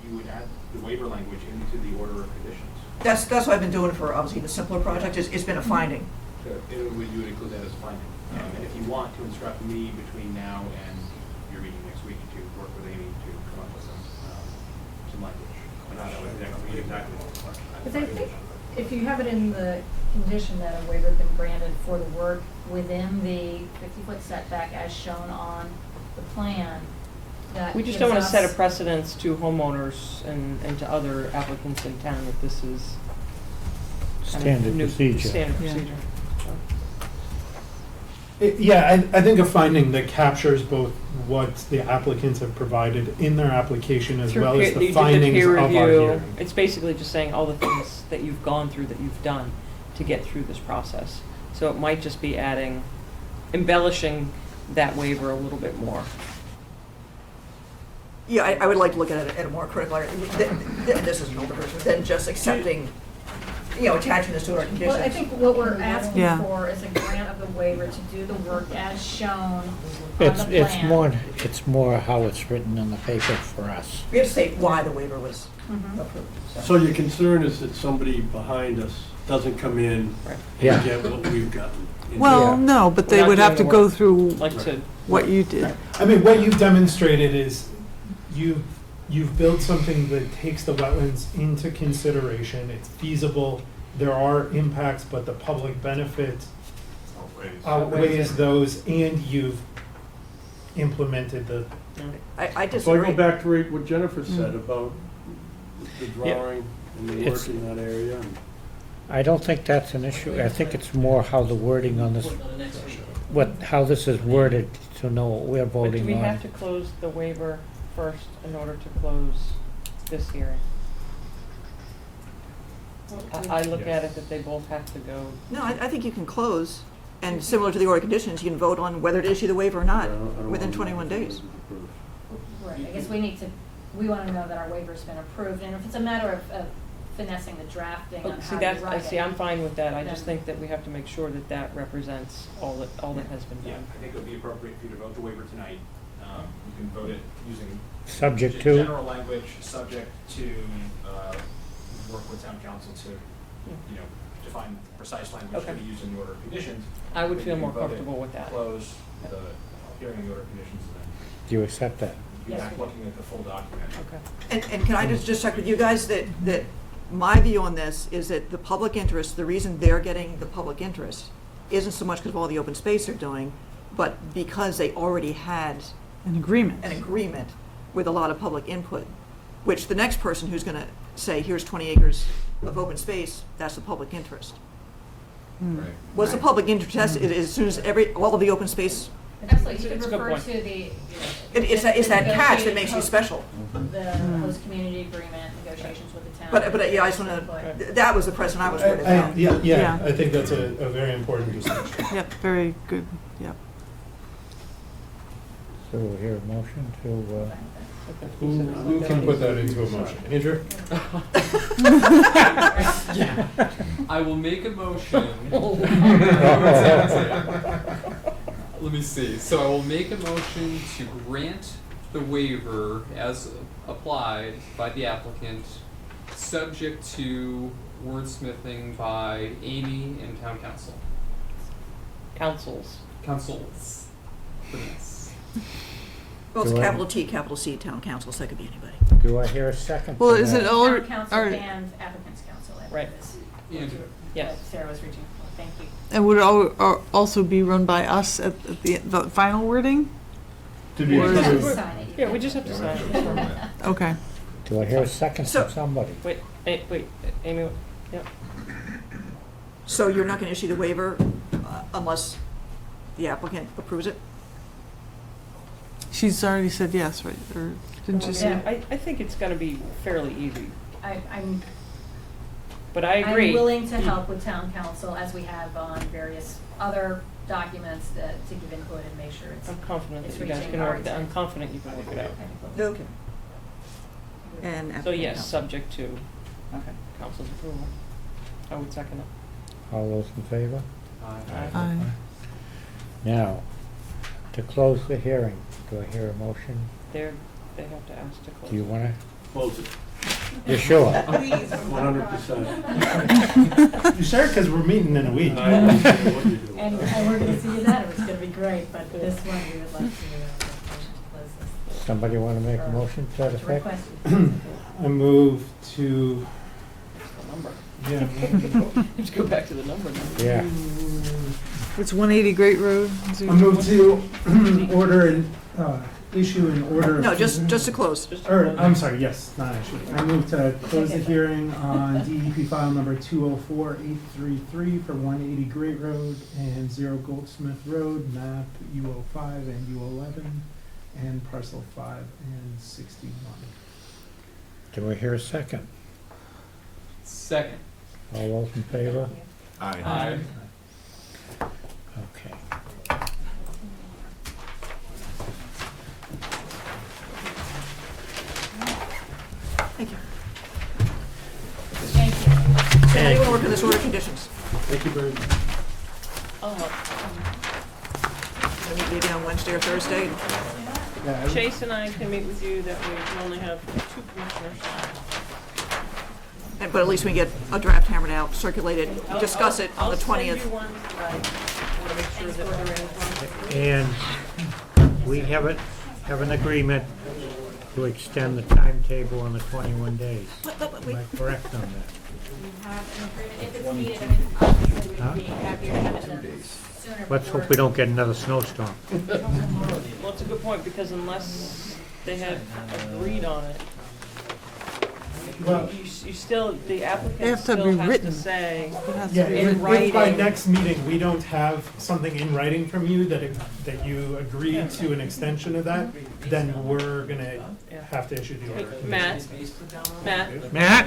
you would add the waiver language into the order of conditions. That's what I've been doing for obviously the simpler project, it's been a finding. So you would include that as a finding. And if you want to instruct me between now and your meeting next week to work with Amy to come up with some language. And how that would exactly look. Because I think if you have it in the condition that a waiver has been granted for the work within the 50-foot setback as shown on the plan, that We just gives don't want to us- set a precedence to homeowners and to other applicants in town that this is kind of Standard new- procedure. Standard Yeah. procedure. Yeah, I think a finding that captures both what the applicants have provided in their application as Through well as peer- you the did the findings peer of our review. hearing. It's basically just saying all the things that you've gone through, that you've done to get through this process. So it might just be embellishing that waiver a little bit more. Yeah, I would like to look at it at a more critical area, this is an older version, than just accepting, attaching this to our conditions. Well, I think what we're asking Yeah. for is a grant of the waiver to do the work as shown on the plan. It's more how it's written on the paper for us. We have to state why the waiver was Mhm. approved. So your concern is that somebody behind us doesn't come in Yeah. and get what we've gotten? Well, no, but they We're not would have to doing the go work. through Like to, what you did. I mean, what you've demonstrated is you've built something that takes the wetlands into consideration. It's feasible. There are impacts, but the public benefit outweighs those, and you've implemented the. I So I disagree. go back to what Jennifer said about the drawing and the It's- work in that area. and- I don't think that's an issue. I think it's more how the wording on this, Put it on the next week. how this is worded to know what we're but do voting we on. have to close the waiver first in order to close this hearing? I look at it that they both have to go. No, I think you can close, and similar to the order of conditions, you can vote on whether to issue the waiver or not I don't within want 21 to- days. Right, I guess we want to know that our waiver's been approved, and if it's a matter of finessing the drafting Oh, on see, how you that's, write it. I'm fine with that, I just then- think that we have to make sure that that represents all that has been Yeah, done. I think it would be appropriate for you to vote the waiver tonight. You can vote it using Subject just to? general language, subject to work with town council to, define precise language to Okay. be used in the order of conditions. I would Then feel you more can vote it, comfortable with that. Close the hearing in the order of conditions, and then Do you accept that? be Yes, back we do. looking at the full document. Okay. And can I just check with you guys that my view on this is that the public interest, the reason they're getting the public interest isn't so much because of all the open space they're doing, but because they already had An agreement. an agreement with a lot of public input, which the next person who's going to say, here's 20 acres of open space, that's the public interest. Hmm. What's the public interest is as soon as all of the open space, Absolutely, you It's could a good refer point. to the, it's that catch that makes you special. the host community agreement, negotiations with the town. But yeah, I just want to, that was the precedent I was worried about. Yeah, Yeah. I think that's a very important distinction. Yep, very good, yep. So we'll hear a motion to, Who can put that into a motion? Andrew? Yeah. I will make a motion. Let me see. So I will make a motion to grant the waiver as applied by the applicant, subject to wordsmithing by Amy and town council. Councils. Councils. Goodness. Well, it's Do I- capital T, capital C, town council, so that could be anybody. do I hear a second? Well, to is it that? all, Town council or, and applicant's council. I Right. believe is Andrew. Yes. what Sarah was reaching for, thank you. and would it also be run by us at the final wording? To be Or is You it- have to sign it. Yeah, we just have to sign it. Okay. Do I hear a second So- from somebody? Wait, Amy, yep. So you're not going to issue the waiver unless the applicant approves it? She's already said yes, right? Or didn't you say? Yeah, I think it's gonna be fairly easy, I'm but I agree. I'm willing to help with town council, as we have on various other documents, to give input and make sure it's. I'm confident It's that you guys reaching can our work that, I'm intent. confident you can work it out. Okay. And So applicant yes, council. subject to council's approval. I would second it. All those in favor? Aye. Now, to close the hearing, do I hear a motion? They have to ask to close. Do you want to? Close it. You're sure? 100%. You sure? Because we're meeting in a week. I understand what you're doing. And we're gonna see you then, it's gonna be great, but this one, we would like to close this. Somebody want to make a motion to that To effect? request. I move to, The number. yeah. Let's go back to the number now. Yeah. It's 180 Great Road. I move to order and, issue an order. No, just to close. Or, I'm sorry, yes, not issue. I move to close the hearing on DEP file number 204833 for 180 Great Road and 0 Goldsmith Road, map U05 and U11, and parcel 5 and 61. Do I hear a second? Second. All those in favor? Aye. Okay. Thank you. Thank you. So how do you want to work on this order of conditions? Thank you very much. Maybe on Wednesday or Thursday? Chase and I can meet with you, that way we only have 2 commissioners. But at least we get a draft hammered out, circulated, discuss it on the I'll 20th. send you one tonight. I want to make sure that we're in. And we have an agreement to extend the timetable on the 21 days. Am I correct on that? You have an agreement, if it's needed, I mean, obviously we'd be happy to have it done sooner. Let's hope we don't get another snowstorm. Well, it's a good point, because unless they had agreed on it, Well, you still, the They applicant have to still be has written. to say Yeah, in if by writing. next meeting, we don't have something in writing from you that you agree to an extension of that, then we're gonna have to issue the order. Matt? Matt?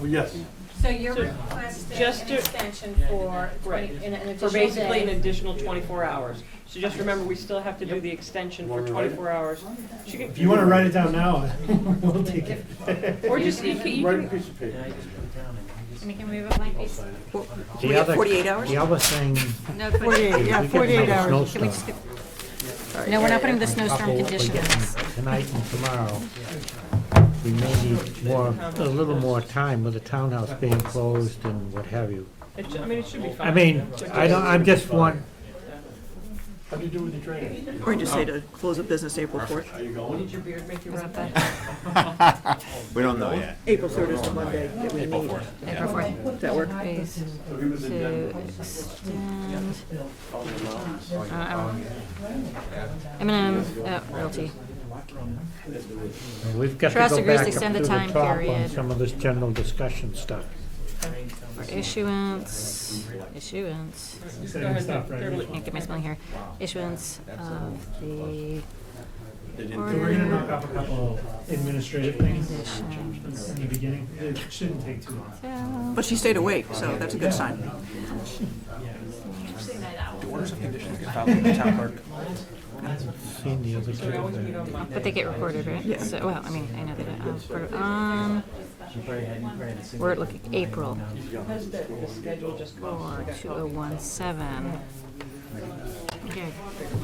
Yes. So you're So requesting just an to- extension for Right, an for additional basically an day. additional 24 hours. So just remember, we still have to do the extension for 24 hours. If you wanna write it down now, we'll take it. Or just, you Write a can, piece of paper. I mean, can we have a blank piece? The other, 48 hours? the other thing. No, 48, yeah, we get 48 another hours. Can we snowstorm. skip? No, we're not putting the snowstorm Couple, condition we're in getting this. Tonight and tomorrow. We may need a little more time with the townhouse being closed and what have you. I mean, it should be fine. I mean, I'm just How do you do with your training? Or just say to close of business April 4th. Are you going? Did your beard make you rat that? We don't know yet. April 3rd is the Monday that we meet. April 4th. Does that work? Ways So he was in to Denver. extend Out in the mountains. M&M Realty. We've got to Trust go agrees back to up extend to the the time top on period. some of this general discussion stuff. For issuance. Go ahead, they're Can't get my spelling here. Issuance of the We're gonna knock off a couple administrative things conditions. in the beginning. It shouldn't take too long. But she stayed awake, so that's a good sign. The orders of conditions get filed with the town clerk. Seen the other two. But they get recorded, right? Yeah. So, well, I mean, I know that. We're looking April. Has the schedule just 2017. Good.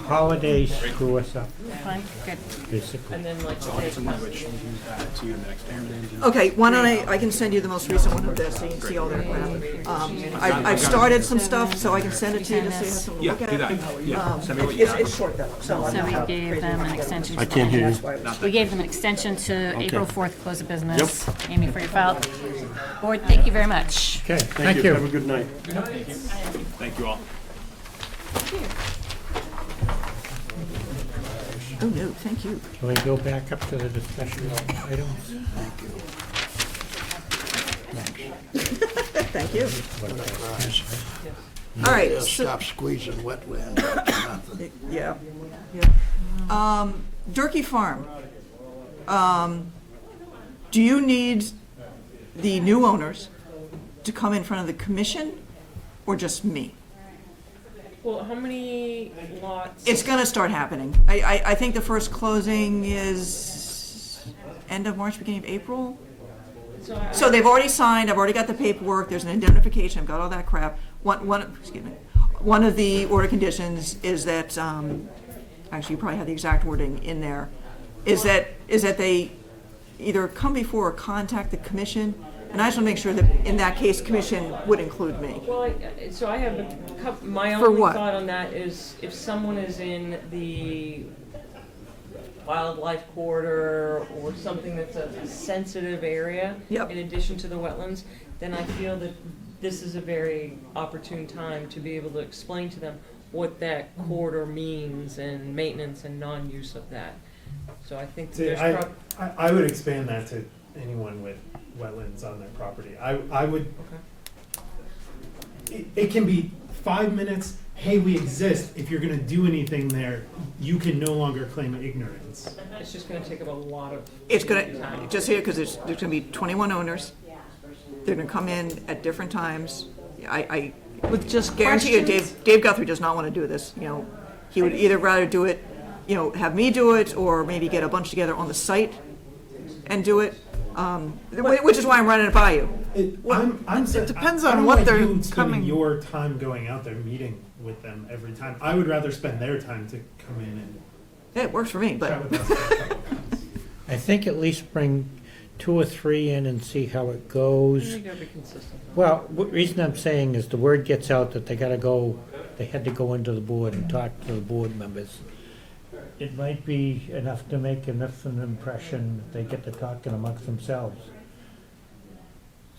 Holidays screw us up, Fine. Good. basically. And then like. So I'll get some language, use that to you in the next day. Okay, why don't I can send you the most recent one of this, so you can see all their crap. I've started some stuff, so I can send it to you, just so you have something to look at. do that. Yeah, send me what you It's, got. it's short though, so. I'm So not we out gave crazy them much an with it. extension. I to can't the- hear you. That's why I was. We gave them an extension to April 4th close of business. Amy, for your file. Board, thank you very much. Okay, thank you. Have a good night. Thank you all. Oh, no, thank you. Can we go back up to the discussion items? Thank you. You All right, need to so- Stop squeezing wetland. Yeah, yeah. Durkey Farm. Do you need the new owners to come in front of the commission or just me? Well, how many lots? It's gonna start happening. I think the first closing is end of March, beginning of April. So they've already signed, I've already got the paperwork, there's an indemnification, I've got all that crap. One of the order conditions is that, actually, you probably have the exact wording in there, is that they either come before or contact the commission, and I just wanna make sure that in that case, commission would include me. Well, so I have a couple, my For only what? thought on that is if someone is in the wildlife corridor or something that's a sensitive area, Yep. in addition to the wetlands, then I feel that this is a very opportune time to be able to explain to them what that corridor means and maintenance and non-use of that. So I think See, there's I would expand that to anyone with wetlands on their property. I would, it can be 5 minutes, hey, we exist, if you're gonna do anything there, you can no longer claim ignorance. it's just gonna take up a lot of It's gonna, time. just here, because there's gonna be 21 owners. They're gonna come in at different times. I With just guarantee you, questions? Dave Guthrie does not want to do this, you know. He would either rather do it, you know, have me do it, or maybe get a bunch together on the site and do it. Which is why I'm running it by you. It depends I on don't what like they're you spending coming- your time going out there meeting with them every time. I would rather spend their time to come in and Yeah, it works for me, chat but with us for a couple minutes. I think at least bring 2 or 3 in and see how it goes. You gotta be consistent. Well, the reason I'm saying is the word gets out that they gotta go, they had to go into the board and talk to the board members. It might be enough to make enough an impression, if they get to talking amongst themselves.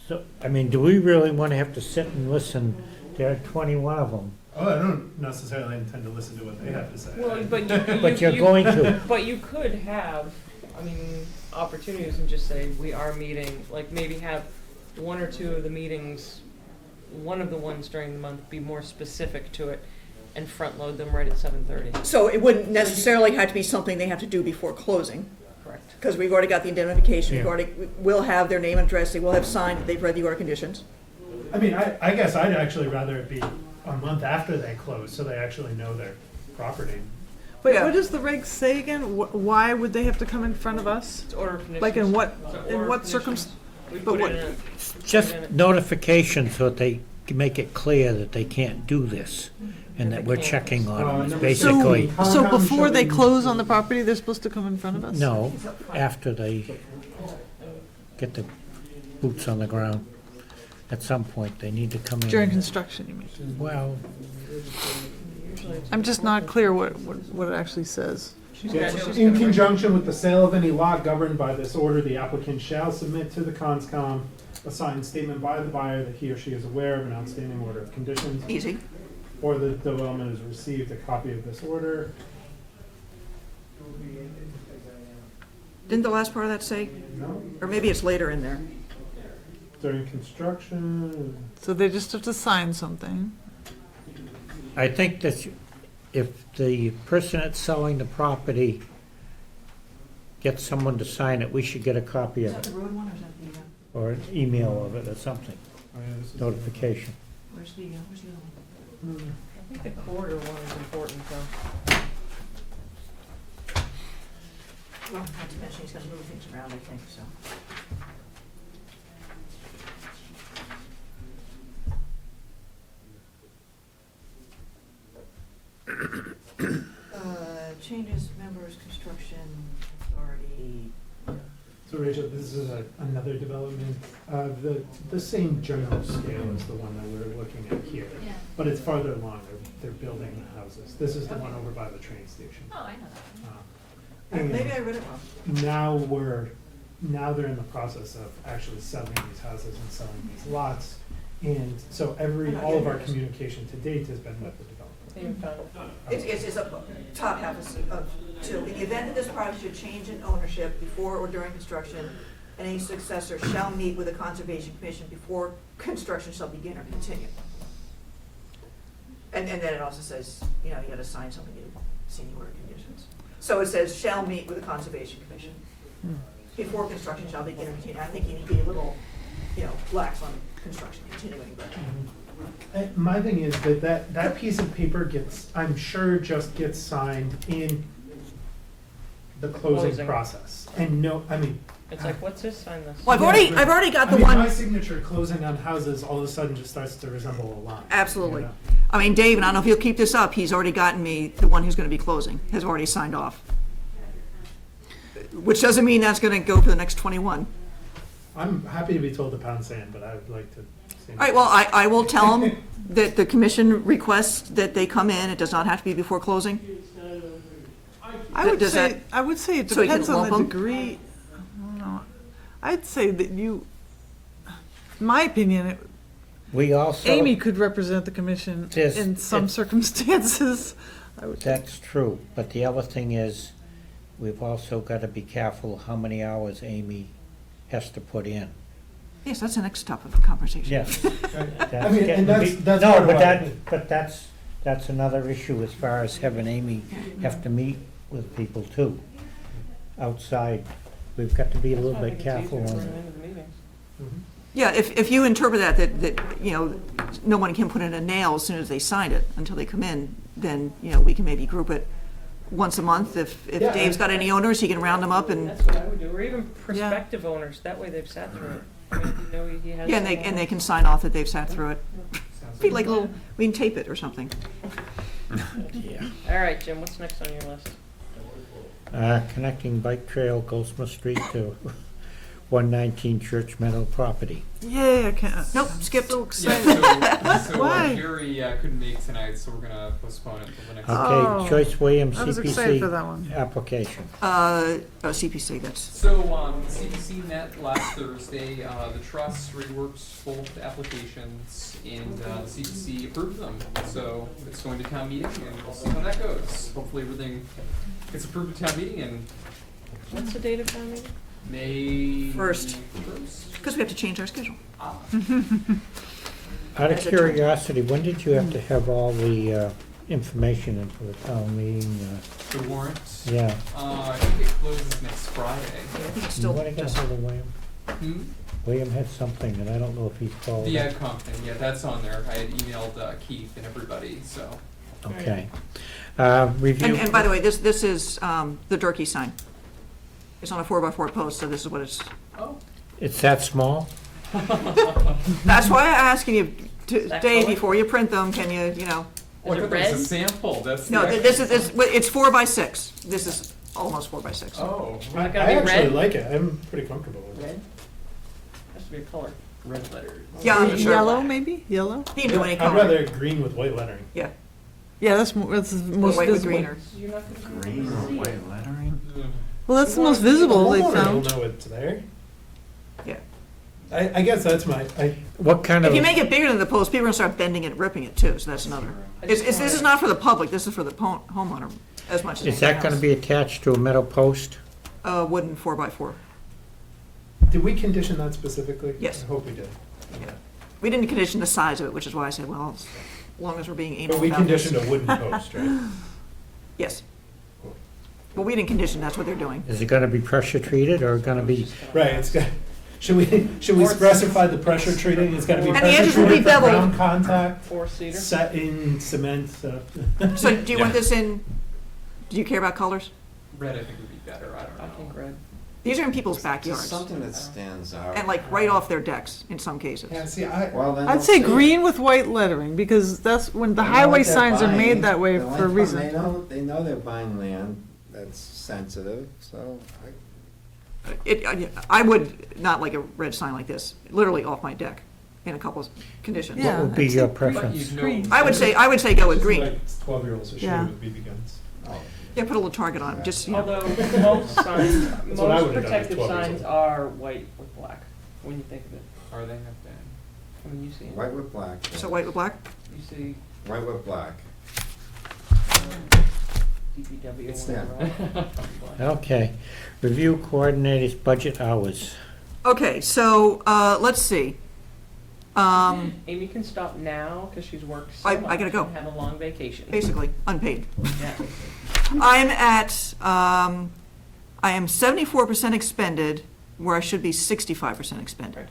So, I mean, do we really wanna have to sit and listen? There are 21 of them. Oh, I don't necessarily intend to listen to what they have to say. Well, but But you're going to. But you could have, I mean, opportunities and just say, we are meeting, like maybe have 1 or 2 of the meetings, one of the ones during the month be more specific to it and front load them right at 7:30. so it wouldn't necessarily have to be something they have to do before closing. Correct. Because we've already got the indemnification, Yeah. we'll have their name and address, they will have signed, that they've read the order conditions. I mean, I guess I'd actually rather it be a month after they close, so they actually know their property. But Yeah. what does the regs say again? Why would they have to come in front of us? It's order of conditions. Like in what, It's an in order what of circumstance? conditions. We but put what- it in Just a- notification so that they can make it clear that they can't do this and that we're checking on them, basically. So before they close on the property, they're supposed to come in front of us? No, after they get the boots on the ground. At some point, they need to come in. During construction, you mean? Well, I'm just not clear what it actually says. In conjunction with the sale of any lot governed by this order, the applicant shall submit to the Conscom a signed statement by the buyer that he or she is aware of an outstanding order of conditions. Easy. Or the development has received a copy of this order. Didn't the last part of that say? No. Or maybe it's later in there. During construction. So they just have to sign something. I think that if the person that's selling the property gets someone to sign it, we should get a copy of it. road one or is that the? Or an email of it or something, Oh, yeah, this is- notification. Where's the other one? I think the corridor one is important, though. Well, not to mention he's gonna move things around, I think, so. Changes members, construction authority. So Rachel, this is another development of the same general scale as the one that we're looking at here. Yeah. But it's farther along, they're building the houses. This is the one over by the train station. Oh, I know that. And Maybe I read it wrong. now they're in the process of actually selling these houses and selling these lots. And so all of our communication to date has been with the developer. It's a top half of two. In the event that this project should change in ownership before or during construction, any successor shall meet with the Conservation Commission before construction shall begin or continue. And then it also says, you gotta sign something in senior order conditions. So it says, shall meet with the Conservation Commission before construction shall begin or continue. I think you need to be a little, lax on construction continuing, but. My thing is that piece of paper I'm sure just gets signed in the closing process. And It's like, what's this, sign this? Well, I've already got the my one. signature closing on houses all of a sudden just starts to resemble a line. Absolutely. Dave, and I don't know if he'll keep this up, he's already gotten me, the one who's gonna be closing, has already signed off. Which doesn't mean that's gonna go for the next 21. I'm happy to be told to pound sand, but I would like to see. All right, well, I will tell them that the commission requests that they come in, it does not have to be before closing. I would Does say that- it so you can depends on lump the 'em? degree. I don't know. I'd say that in my opinion, We also. Amy could represent the commission in some circumstances. I would think. That's true, but the other thing is, we've also got to be careful how many hours Amy has to put in. Yes, that's the next topic of conversation. Yes. I mean, and that's part of But that's another issue as far as having Amy have to meet with people too. Outside, we've got to be a little bit careful on. Yeah, if you interpret that no one can put in a nail as soon as they sign it until they come in, then, we can maybe group it once a month. If Dave's got any owners, he can round them up and. That's what I would do, or even prospective owners, that way they've sat through it. I mean, he has. Yeah, and they can sign off that they've sat through it. Be like a little, we can tape it or something. Yeah. All right, Jim, what's next on your list? Connecting bike trail Goldsmith Street to 119 Church Meadow property. Yay, I can't. Nope, skipped. So excited. So Why? Jerry couldn't make tonight, so we're gonna postpone it until the next. Okay, Joyce Williams, I was excited for that CPC one. application. CPC, that's. So, CPC met last Thursday, the trust reworked both applications, and the CPC approved them. So, it's going to town meeting, and we'll see how that goes. Hopefully everything gets approved at town meeting, and What's the date of town meeting? May 1st. Because we have to change our schedule. Out of curiosity, when did you have to have all the information in for the town meeting? The warrant? Yeah. I think it closes next Friday. I think it's You still wanna get just. hold of William? Hmm? William had something, and I don't know if he's called. The AdCom thing, yeah, that's on there. I had emailed Keith and everybody, so. Okay. Review. And by the way, this is the Durkee sign. It's on a 4x4 post, so this is what it's. Oh. It's that small? That's why I'm asking you, that Dave, color? before you print them, can you, Oh, I Is it thought that was a red? sample, that's. No, the this actual- is, it's 4x6. This is almost 4x6. Oh. Not I gonna be actually red? like it. I'm pretty comfortable with it. Red? Has to be a color. Red letters. Yeah, I'm sure. Yellow, maybe? Yellow? He can do any I'd color. rather green with white lettering. Yeah. Yeah, that's the most White with visible. green or- You're not gonna be Green able or to see white it. lettering? Well, that's the most The visible they homeowner will found. know it's there. Yeah. I guess that's my, What kind If of, you make it bigger than the post, people are gonna start bending it, ripping it too, so that's another. This is not for the public, this is for the homeowner as much as is that anything gonna else. be attached to a metal post? Wooden 4x4. did we condition that specifically? Yes. I hope we did. We didn't condition the size of it, which is why I said, well, as long as we're being anal But we about this. conditioned a wooden post, right? Yes. Well, we didn't condition, that's what they're doing. Is it gonna be pressure treated or gonna be, Right, it's got, should we specify the pressure treating? It's gotta be And the pressure edges will be treated for beveled. ground contact, Four-seater? set in cement, So do you want this in, do you care about colors? Red, I think, would be better. I don't know. I think red. These are in people's Just backyards, something that stands out. and like right off their decks in some cases. Yeah, see, Well, then I'd they'll say see it. green with white lettering, because that's when the They know highway what they're signs are buying. made that way They for a like- reason. They know they're buying land that's sensitive, so I would not like a red sign like this, literally off my deck in a couple of conditions. Yeah. what would be I'd your say preference? green. I would say go with green. Like 12-year-olds are Yeah. shooting with BB guns. Yeah, put a little target on it, just, you know. Although most signs, That's what I most would've done at protective 12 years signs old. are white with black, when you think of it. Are they have been? I mean, you see it. white with black. So white with black? You see White with black. DPW. It's whatever. Okay, review coordinators budget hours. Okay, so, let's see. Amy can stop now, because she's worked so I much gotta go. and had a long vacation. Basically, unpaid. Yeah. I'm at, I am 74% expended, where I should be 65% expended.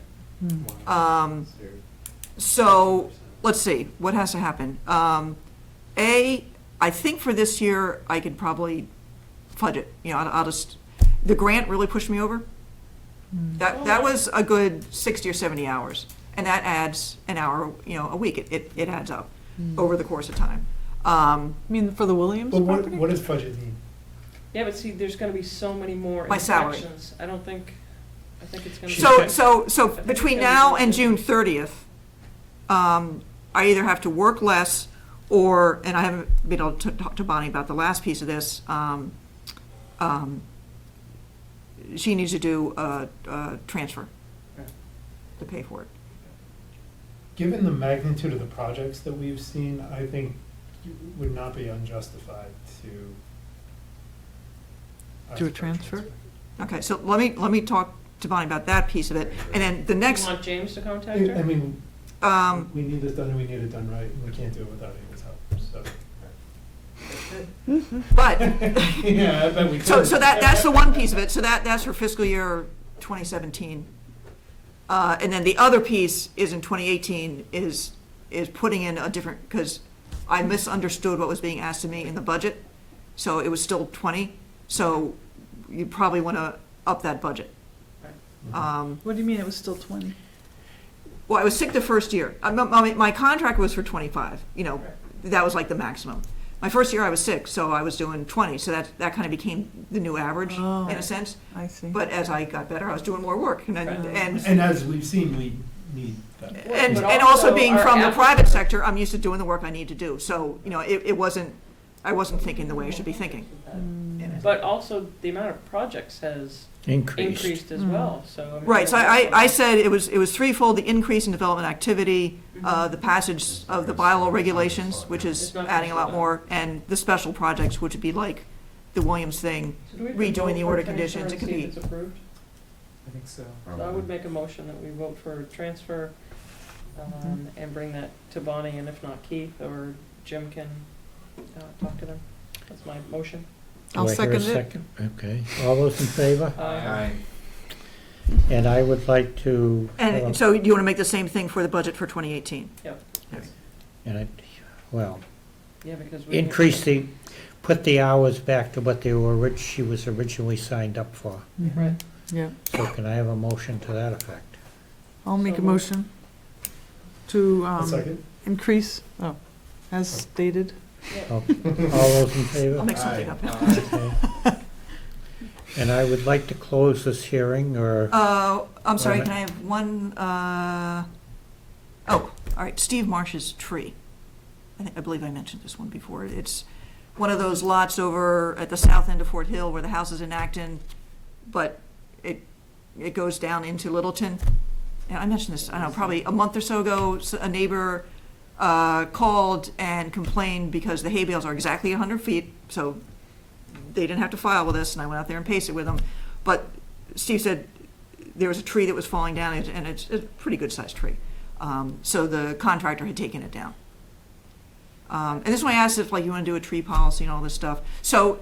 So, let's see, what has to happen? I think for this year, I could probably fudge it, you know, I'll just, the grant really pushed me over. That was a good 60 or 70 hours, and that adds an hour, you know, a week, it adds up over the course of time. I mean, for the Williams But property? what does budget mean? Yeah, but see, there's gonna be so many more My salary. inspections. I think it's gonna be. So between now and June 30th, I either have to work less, or, and I haven't been able to talk to Bonnie about the last piece of this, she needs to do a transfer to pay for it. Given the magnitude of the projects that we've seen, I think it would not be unjustified to. Do a transfer? Okay, so let me talk to Bonnie about that piece of it, and then the You next, want James to contact I her? mean, we need this done and we need it done right, and we can't do it without Amy's help, so. but, Yeah, I bet we so could. that's the one piece of it, so that's for fiscal year 2017. And then the other piece is in 2018, is putting in a different, because I misunderstood what was being asked of me in the budget, so it was still 20, so you probably want to up that budget. What do you mean it was still 20? Well, I was sick the first year. My contract was for 25, you know, that was like the maximum. My first year I was sick, so I was doing 20, so that kind of became the new average, in Oh. a sense. I see. But as I got better, I was doing more work, and And as we've seen, we need that. And But also also being our from the applicant- private sector, I'm used to doing the work I need to do. So, you know, I wasn't thinking the way I should be thinking. But also, the amount of projects has increased as well, so. I mean, Right, so I said it was threefold: the increase in development activity, the passage of the bylaw regulations, which is adding a lot more, and the special projects, which would be like the Williams thing, So do we have to redoing vote the for order transfer conditions. It and could see if be, it's approved? I think so. So I would make a motion that we vote for transfer, and bring that to Bonnie, and if not Keith or Jim can, talk to them. That's my motion. I'll Do I hear a second it. second? Okay, all those in favor? Aye. And I would like to. and so you want to make the same thing for the budget for 2018? Yep. And I, well, Yeah, because we. increase put the hours back to what they were, she was originally signed up for. Right. Yeah. So can I have a motion to that effect? I'll make So a moved. motion to A second? increase, as stated. All those in favor? I'll make something up. Okay. And I would like to close this hearing, or, I'm sorry, Wait a can I have one, all right, Steve Marsh's tree. I believe I mentioned this one before. It's one of those lots over at the south end of Fort Hill where the house is in Acton, but it goes down into Littleton. And I mentioned this, I don't know, probably a month or so ago, a neighbor called and complained because the hay bales are exactly 100 feet, so they didn't have to file with us, and I went out there and paced it with them. But Steve said there was a tree that was falling down, and it's a pretty good-sized tree. So the contractor had taken it down. And this is why I asked if, like, you want to do a tree policy and all this stuff. So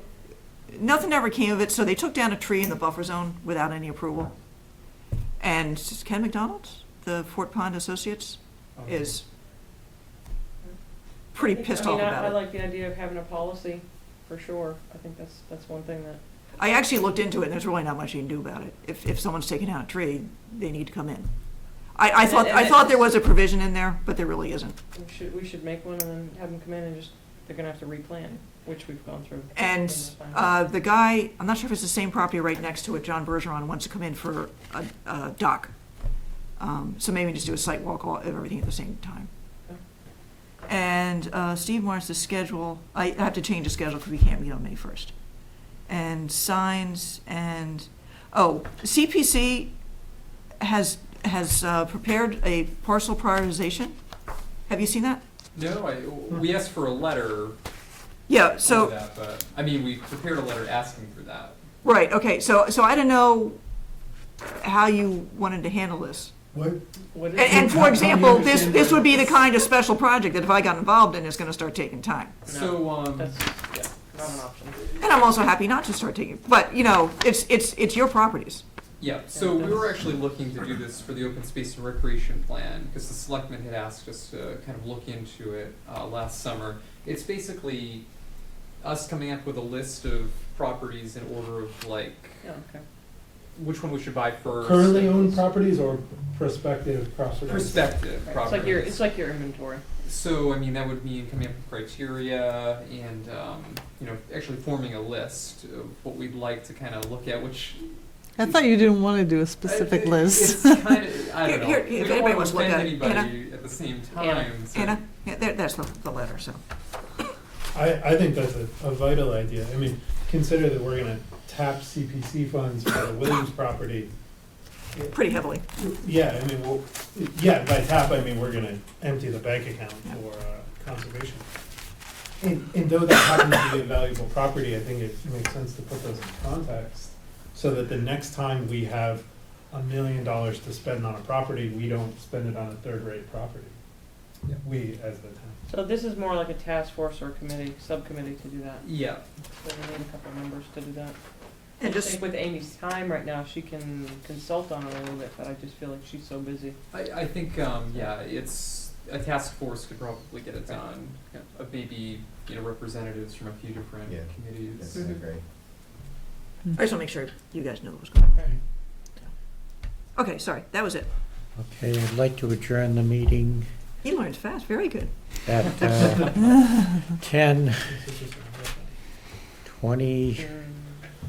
nothing ever came of it, so they took down a tree in the buffer zone without any approval. And Ken McDonald, the Fort Pond Associates, is pretty pissed off about I it. like the idea of having a policy, for sure. I think that's one thing that. I actually looked into it, and there's really not much you can do about it. If someone's taking down a tree, they need to come in. I thought there was a provision in there, but there really isn't. We should make one and then have them come in and they're gonna have to replan, which we've gone through. And the guy, I'm not sure if it's the same property right next to it, John Bergeron, wants to come in for a dock. So maybe just do a site walk of everything at the same time. Okay. And Steve wants to schedule, I have to change the schedule because we can't meet on May 1st. And signs and, CPC has prepared a parcel prioritization. Have you seen that? No, we asked for a letter. Yeah, for so. that, but, I mean, we prepared a letter asking for that. Right, okay, so I don't know how you wanted to handle this. And for example, this would be the kind of special project that if I got involved in, it's gonna start taking time. So, That's, not an option. And I'm also happy not to start taking, but, it's your properties. yeah, so we were actually looking to do this for the open space and recreation plan, because the selectmen had asked us to kind of look into it last summer. It's basically us coming up with a list of properties in order of like, which one we should buy first. Currently owned properties or prospective properties? Prospective properties. It's like your inventory. So, I mean, that would mean coming up with criteria and, actually forming a list of what we'd like to kind of look at, which. I thought you didn't want to do a specific list. It's kind of, I don't know. Here, We if don't anybody want wants to to look offend at it. anybody at the same time. so- Anna, that's the letter, so. I think that's a vital idea. I mean, consider that we're gonna tap CPC funds for the Williams property. Pretty heavily. Yeah, I mean, by tap, I mean, we're gonna empty the bank account for conservation. And though that happens to be a valuable property, I think it makes sense to put those in context, so that the next time we have $1 million to spend on a property, we don't spend it on a third-rate property. Yeah. We, as the town. So this is more like a task force or subcommittee to do that. Yeah. So we need a couple of members to do that. And I just- think with Amy's time right now, she can consult on it a little bit, but I just feel like she's so busy. I think, it's, a task force could probably get it done, of maybe, representatives from a few different committees. I agree. I just want to make sure you guys know what was going on. Okay, sorry, that was it. Okay, I'd like to adjourn the meeting He learns fast, very good. at 10:20.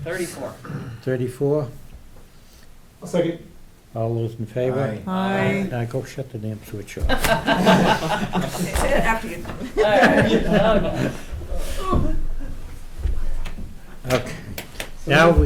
34. 34. I'll second. All those in favor? Aye. Now go shut the damn switch off. Say it after you. Okay. Now we